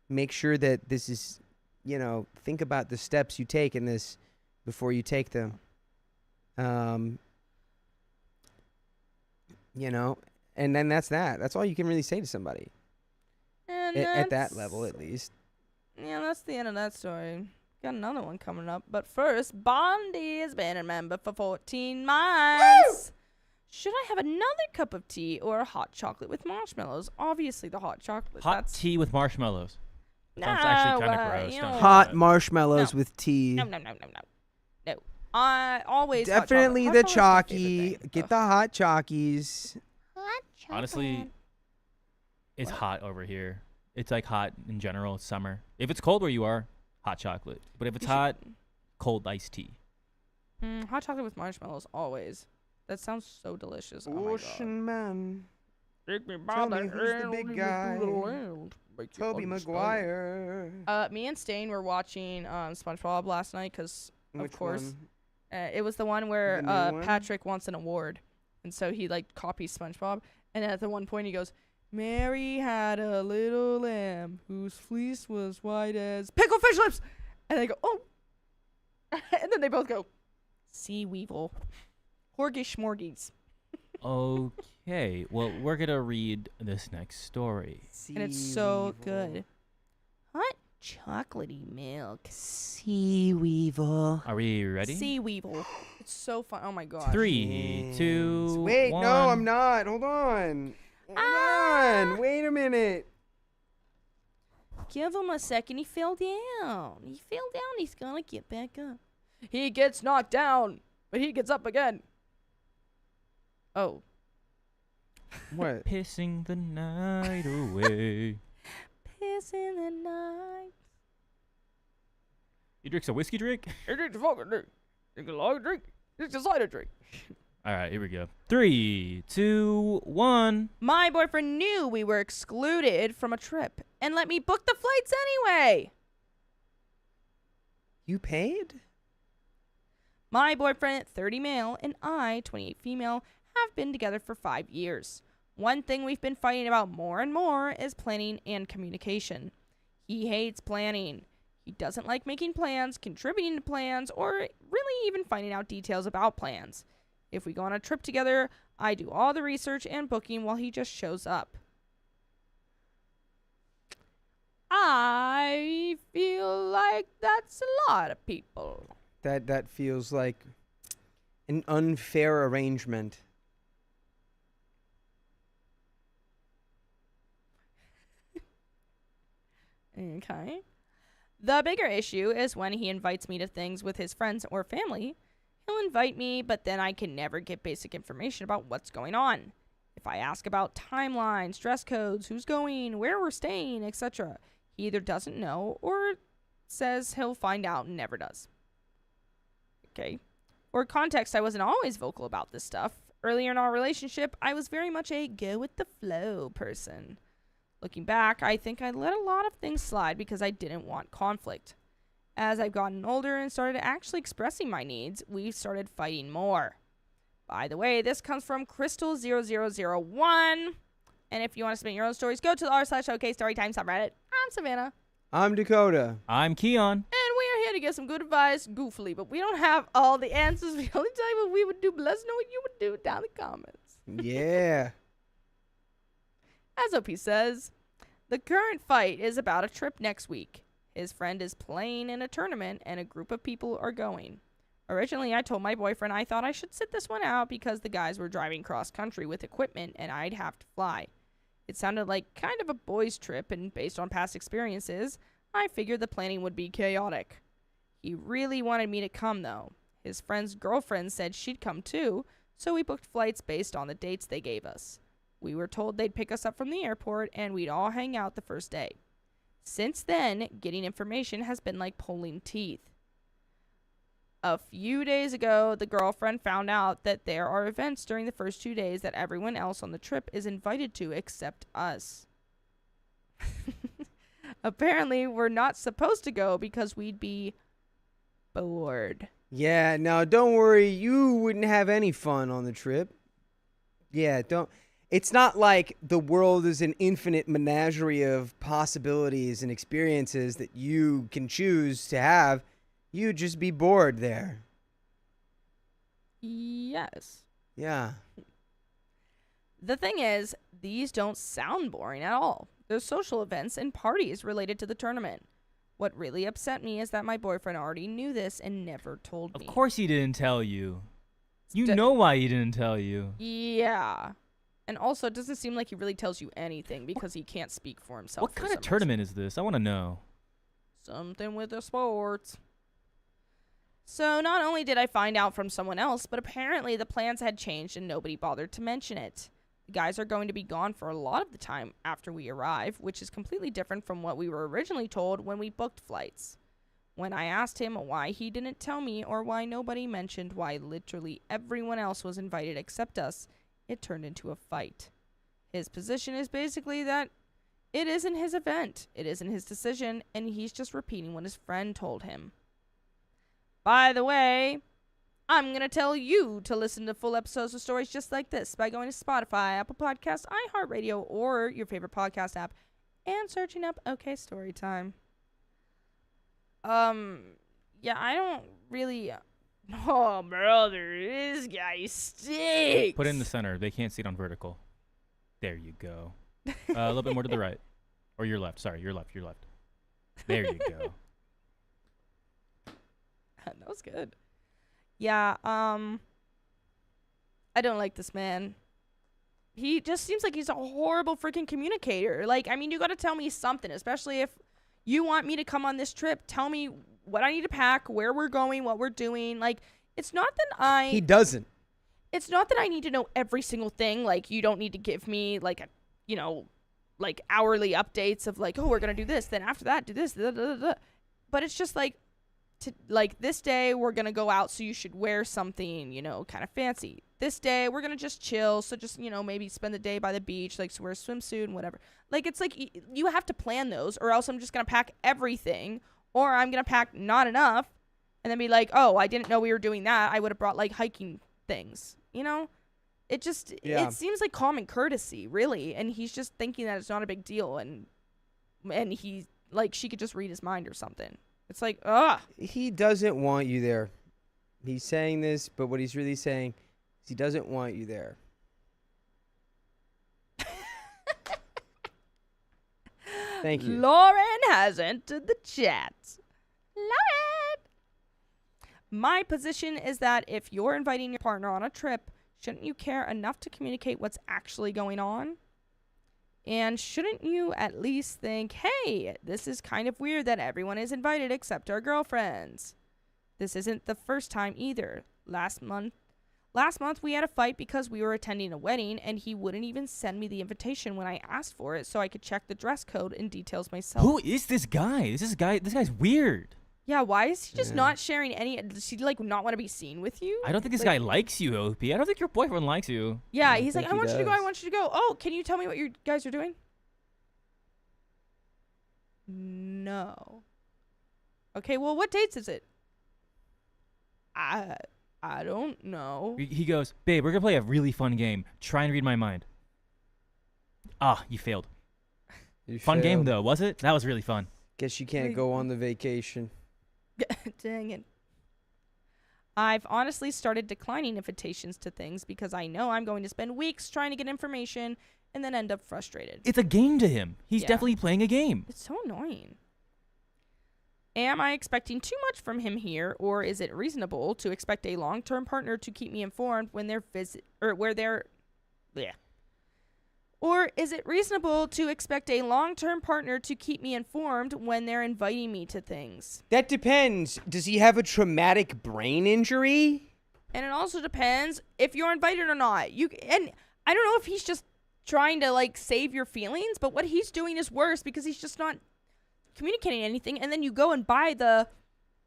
Make sure that this is, think about the steps you take in this before you take them. And then that's that. That's all you can really say to somebody. At that level, at least. Yeah, that's the end of that story. Got another one coming up. But first, Bondi has been a member for 14 months. Woo! Should I have another cup of tea or a hot chocolate with marshmallows? Obviously, the hot chocolate. Tea with marshmallows. Sounds actually kind of gross. Hot marshmallows with tea. No. I always definitely the chalky. Get the hot chalkies. Hot chocolate. Honestly, it's hot over here. It's like hot in general. It's summer. If it's cold where you are, hot chocolate. But if it's hot, cold iced tea. Hot chocolate with marshmallows, always. That sounds so delicious. Ocean man. Take me Tell me who's the big guy. Toby Maguire. Me and Stain were watching SpongeBob last night because, of course, it was the one where Patrick wants an award. And so he, copies SpongeBob. And at the one point he goes, Mary had a little lamb whose fleece was white as pickle fish lips. And they go, oh. And then they both go, sea weevil. Horgish morgies. Okay. Well, we're going to read this next story. And it's so good. Hot chocolatey milk. Sea weevil. Are we ready? Sea weevil. It's so fun. Oh my god. 3, 2, Wait, 1. no, I'm not. Hold on. Hold on. Wait a minute. Give him a second. He fell down. He's gonna get back up. He gets knocked down, but he gets up again. Oh. What? Pissing the night away. Piss in the night. You drink some whiskey drink? It drinks a fucking drink. Drink a long drink. It's a cider drink. All right, here we go. 3, 2, 1. My boyfriend knew we were excluded from a trip and let me book the flights anyway. You paid? My boyfriend, 30 male, and I, 28 female, have been together for 5 years. One thing we've been fighting about more and more is planning and communication. He hates planning. He doesn't like making plans, contributing to plans, or really even finding out details about plans. If we go on a trip together, I do all the research and booking while he just shows up. I feel like that's a lot of people. That feels like an unfair arrangement. Okay. The bigger issue is when he invites me to things with his friends or family. He'll invite me, but then I can never get basic information about what's going on. If I ask about timelines, dress codes, who's going, where we're staying, etc., he either doesn't know or says he'll find out and never does. Okay. For context, I wasn't always vocal about this stuff. Earlier in our relationship, I was very much a go with the flow person. Looking back, I think I let a lot of things slide because I didn't want conflict. As I've gotten older and started actually expressing my needs, we've started fighting more. By the way, this comes from Crystal0001. And if you want to submit your own stories, go to the r/OK Storytime subreddit. I'm Savannah. I'm Dakota. I'm Keon. And we are here to get some good advice, goofily, but we don't have all the answers. We only tell you what we would do, but let us know what you would do down in the comments. Yeah. As OP says, the current fight is about a trip next week. His friend is playing in a tournament and a group of people are going. Originally, I told my boyfriend I thought I should sit this one out because the guys were driving cross country with equipment and I'd have to fly. It sounded like kind of a boys' trip, and based on past experiences, I figured the planning would be chaotic. He really wanted me to come, though. His friend's girlfriend said she'd come too, so we booked flights based on the dates they gave us. We were told they'd pick us up from the airport and we'd all hang out the first day. Since then, getting information has been like pulling teeth. A few days ago, the girlfriend found out that there are events during the first 2 days that everyone else on the trip is invited to except us. Apparently, we're not supposed to go because we'd be bored. Yeah, no, don't worry. You wouldn't have any fun on the trip. Yeah, don't. It's not like the world is an infinite menagerie of possibilities and experiences that you can choose to have. You'd just be bored there. Yes. Yeah. The thing is, these don't sound boring at all. There's social events and parties related to the tournament. What really upset me is that my boyfriend already knew this and never told me. Of course he didn't tell you. You know why he didn't tell you. Yeah. And also, it doesn't seem like he really tells you anything because he can't speak for himself. What kind of tournament is this? I want to know. Something with the sports. So not only did I find out from someone else, but apparently the plans had changed and nobody bothered to mention it. The guys are going to be gone for a lot of the time after we arrive, which is completely different from what we were originally told when we booked flights. When I asked him why he didn't tell me or why nobody mentioned why literally everyone else was invited except us, it turned into a fight. His position is basically that it isn't his event, it isn't his decision, and he's just repeating what his friend told him. By the way, I'm going to tell you to listen to full episodes of stories just like this by going to Spotify, Apple Podcasts, iHeartRadio, or your favorite podcast app and searching up OK Storytime. Yeah, I don't really... Oh, brother, this guy stinks. Put it in the center. They can't see it on vertical. There you go. A little bit more to the right. Or your left. Sorry, your left. There you go. That was good. Yeah, I don't like this man. He just seems like he's a horrible freaking communicator. Like, I mean, you got to tell me something, especially if you want me to come on this trip. Tell me what I need to pack, where we're going, what we're doing. Like, it's not that He doesn't. it's not that I need to know every single thing. Like, you don't need to give me like a, like hourly updates of like, oh, we're gonna do this, then after that do this, but it's just like, like this day we're gonna go out, so you should wear something kind of fancy. This day we're gonna just chill, so just maybe spend the day by the beach, like so wear a swimsuit and whatever. Like, it's like you have to plan those, or else I'm just gonna pack everything, or I'm gonna pack not enough and then be like, oh, I didn't know we were doing that, I would have brought like hiking things. It just it seems like common courtesy, really, and he's just thinking that it's not a big deal, and he like she could just read his mind or something. It's like, ugh. He doesn't want you there. He's saying this, but what he's really saying is he doesn't want you there. Thank you. Lauren has entered the chat. Lauren! My position is that if you're inviting your partner on a trip, shouldn't you care enough to communicate what's actually going on? And shouldn't you at least think, hey, this is kind of weird that everyone is invited except our girlfriends? This isn't the first time either. Last month we had a fight because we were attending a wedding, and he wouldn't even send me the invitation when I asked for it so I could check the dress code and details myself. Who is this guy? This guy's weird. Yeah, why is he just not sharing any? Does he like not want to be seen with you? I don't think this guy likes you, OP. I don't think your boyfriend likes you. Yeah, I he's like, think I he want you to go. does. I want you to go. Oh, can you tell me what you guys are doing? No. Okay, well, what dates is it? I don't know. He goes, babe, we're going to play a really fun game. Try and read my mind. Ah, you failed. You Fun game, failed. though, was it? That was really fun. Guess you can't go on the vacation. Dang it. I've honestly started declining invitations to things because I know I'm going to spend weeks trying to get information and then end up frustrated. It's a game to him. He's Yeah. definitely playing a game. It's so annoying. Am I expecting too much from him here, or is it reasonable to expect a long-term partner to keep me informed when they're Or is it reasonable to expect a long-term partner to keep me informed when they're inviting me to things? That depends. Does he have a traumatic brain injury? And it also depends if you're invited or not. And I don't know if he's just trying to like save your feelings, but what he's doing is worse because he's just not communicating anything, and then you go and buy the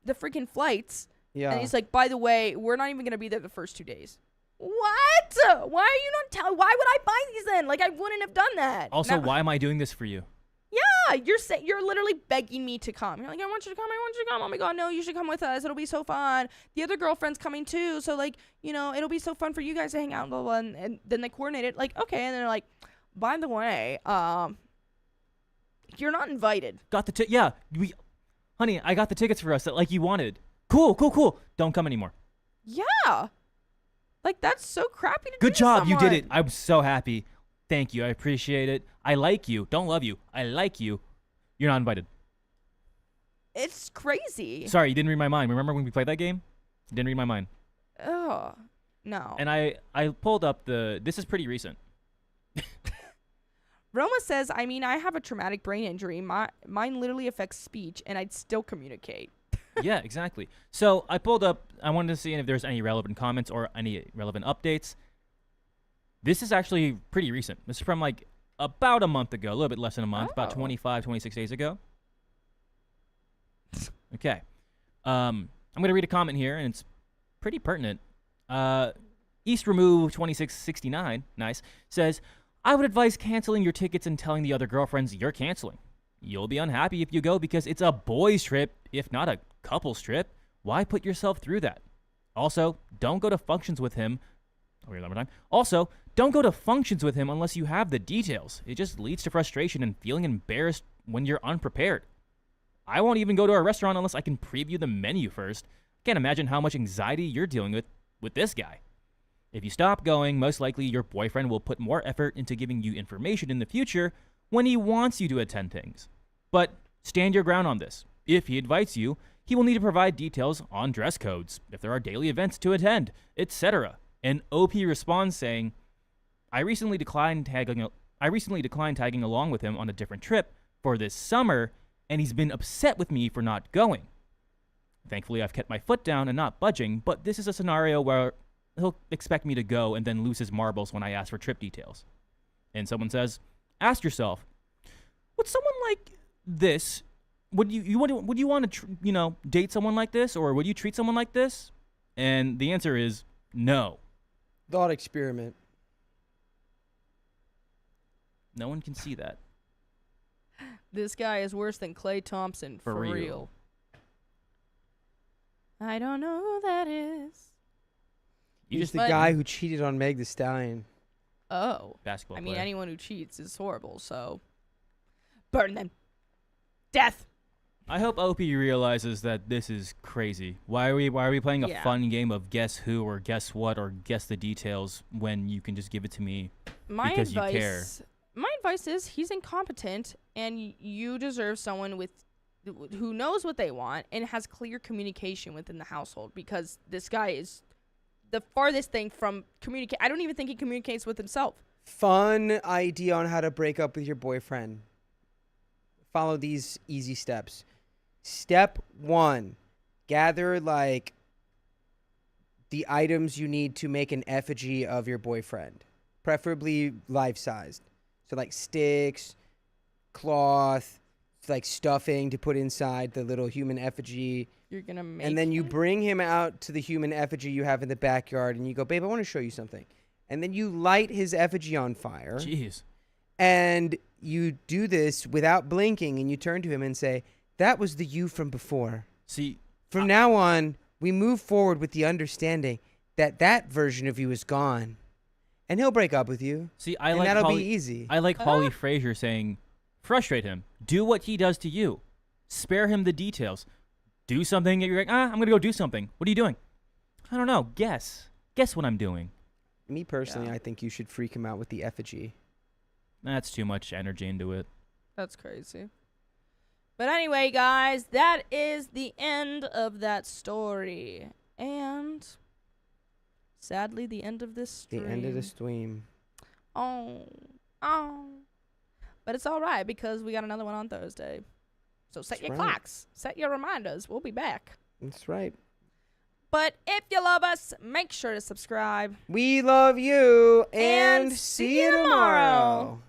freaking flights. Yeah. And he's like, by the way, we're not even going to be there the first 2 days. What? Why are you not telling? Why would I buy these then? Like, I wouldn't have done that. Also, Now- why am I doing this for you? Yeah, you're literally begging me to come. You're like, I want you to come. I want you to come. Oh my God, no, you should come with us. It'll be so fun. The other girlfriend's coming too. So like, it'll be so fun for you guys to hang out. Blah, blah, blah. And then they coordinate it. Like, okay. And then they're like, by the way, you're not invited. Got the honey, I got the tickets for us that like you wanted. Cool. Don't come anymore. Yeah. Like, that's so crappy to do Good to job. You did it. someone. I'm so happy. Thank you. I appreciate it. I like you. Don't love you. I like you. You're not invited. It's crazy. Sorry, you didn't read my mind. Remember when we played that game? You didn't read my mind. Oh, no. And I pulled up this is pretty recent. Roma says, I mean, I have a traumatic brain injury. Mine literally affects speech, and I'd still communicate. Yeah, exactly. So I pulled up, I wanted to see if there's any relevant comments or any relevant updates. This is actually pretty recent. This is from like about a month ago, a little bit less than a month, about Oh. 25, 26 days ago. Okay. I'm going to read a comment here, and it's pretty pertinent. East Remove 2669, nice, says, I would advise canceling your tickets and telling the other girlfriends you're canceling. You'll be unhappy if you go because it's a boys' trip, if not a couple's trip. Why put yourself through that? Also, don't go to functions with him. Also, don't go to functions with him unless you have the details. It just leads to frustration and feeling embarrassed when you're unprepared. I won't even go to a restaurant unless I can preview the menu first. Can't imagine how much anxiety you're dealing with this guy. If you stop going, most likely your boyfriend will put more effort into giving you information in the future when he wants you to attend things. But stand your ground on this. If he invites you, he will need to provide details on dress codes, if there are daily events to attend, etc. And OP responds saying, I recently declined tagging along with him on a different trip for this summer, and he's been upset with me for not going. Thankfully, I've kept my foot down and not budging, but this is a scenario where he'll expect me to go and then lose his marbles when I ask for trip details. And someone says, ask yourself, would someone like this, would you want to date someone like this, or would you treat someone like this? And the answer is no. Thought experiment. No one can see that. This guy is worse than Klay Thompson, for real. I don't know who that is. He's the guy who cheated on Meg the Stallion. Oh. Basketball I mean, player. anyone who cheats is horrible, so burn them. Death. I hope OP realizes that this is crazy. Why are we playing a fun game of guess who or guess what or guess the details when you can just give it to me because you care? My advice is he's incompetent, and you deserve someone who knows what they want and has clear communication within the household, because this guy is the farthest thing from communicate. I don't even think he communicates with himself. Fun idea on how to break up with your boyfriend. Follow these easy steps. Step 1, gather like the items you need to make an effigy of your boyfriend, preferably life-sized. So like sticks, cloth, like stuffing to put inside the little human effigy. You're gonna make and then you bring him out to the human effigy you have in the backyard, and you go, babe, I want to show you something. And then you light his effigy on fire. Jeez. And you do this without blinking, and you turn to him and say, that was the you from before. See, from now on, we move forward with the understanding that that version of you is gone. And he'll break up with you. See, and that'll be easy. I like Holly Frazier saying, frustrate him. Do what he does to you. Spare him the details. Do something and you're like, I'm going to go do something. What are you doing? I don't know. Guess. Guess what I'm doing. Me personally, I think you should freak him out with the effigy. That's too much energy into it. That's crazy. But anyway, guys, that is the end of that story. And sadly, the end of this stream. The end of the stream. Oh. But it's all right, because we got another one on Thursday. So set your clocks. Set your reminders. We'll be back. That's right. But if you love us, make sure to subscribe. We love you. And see you tomorrow.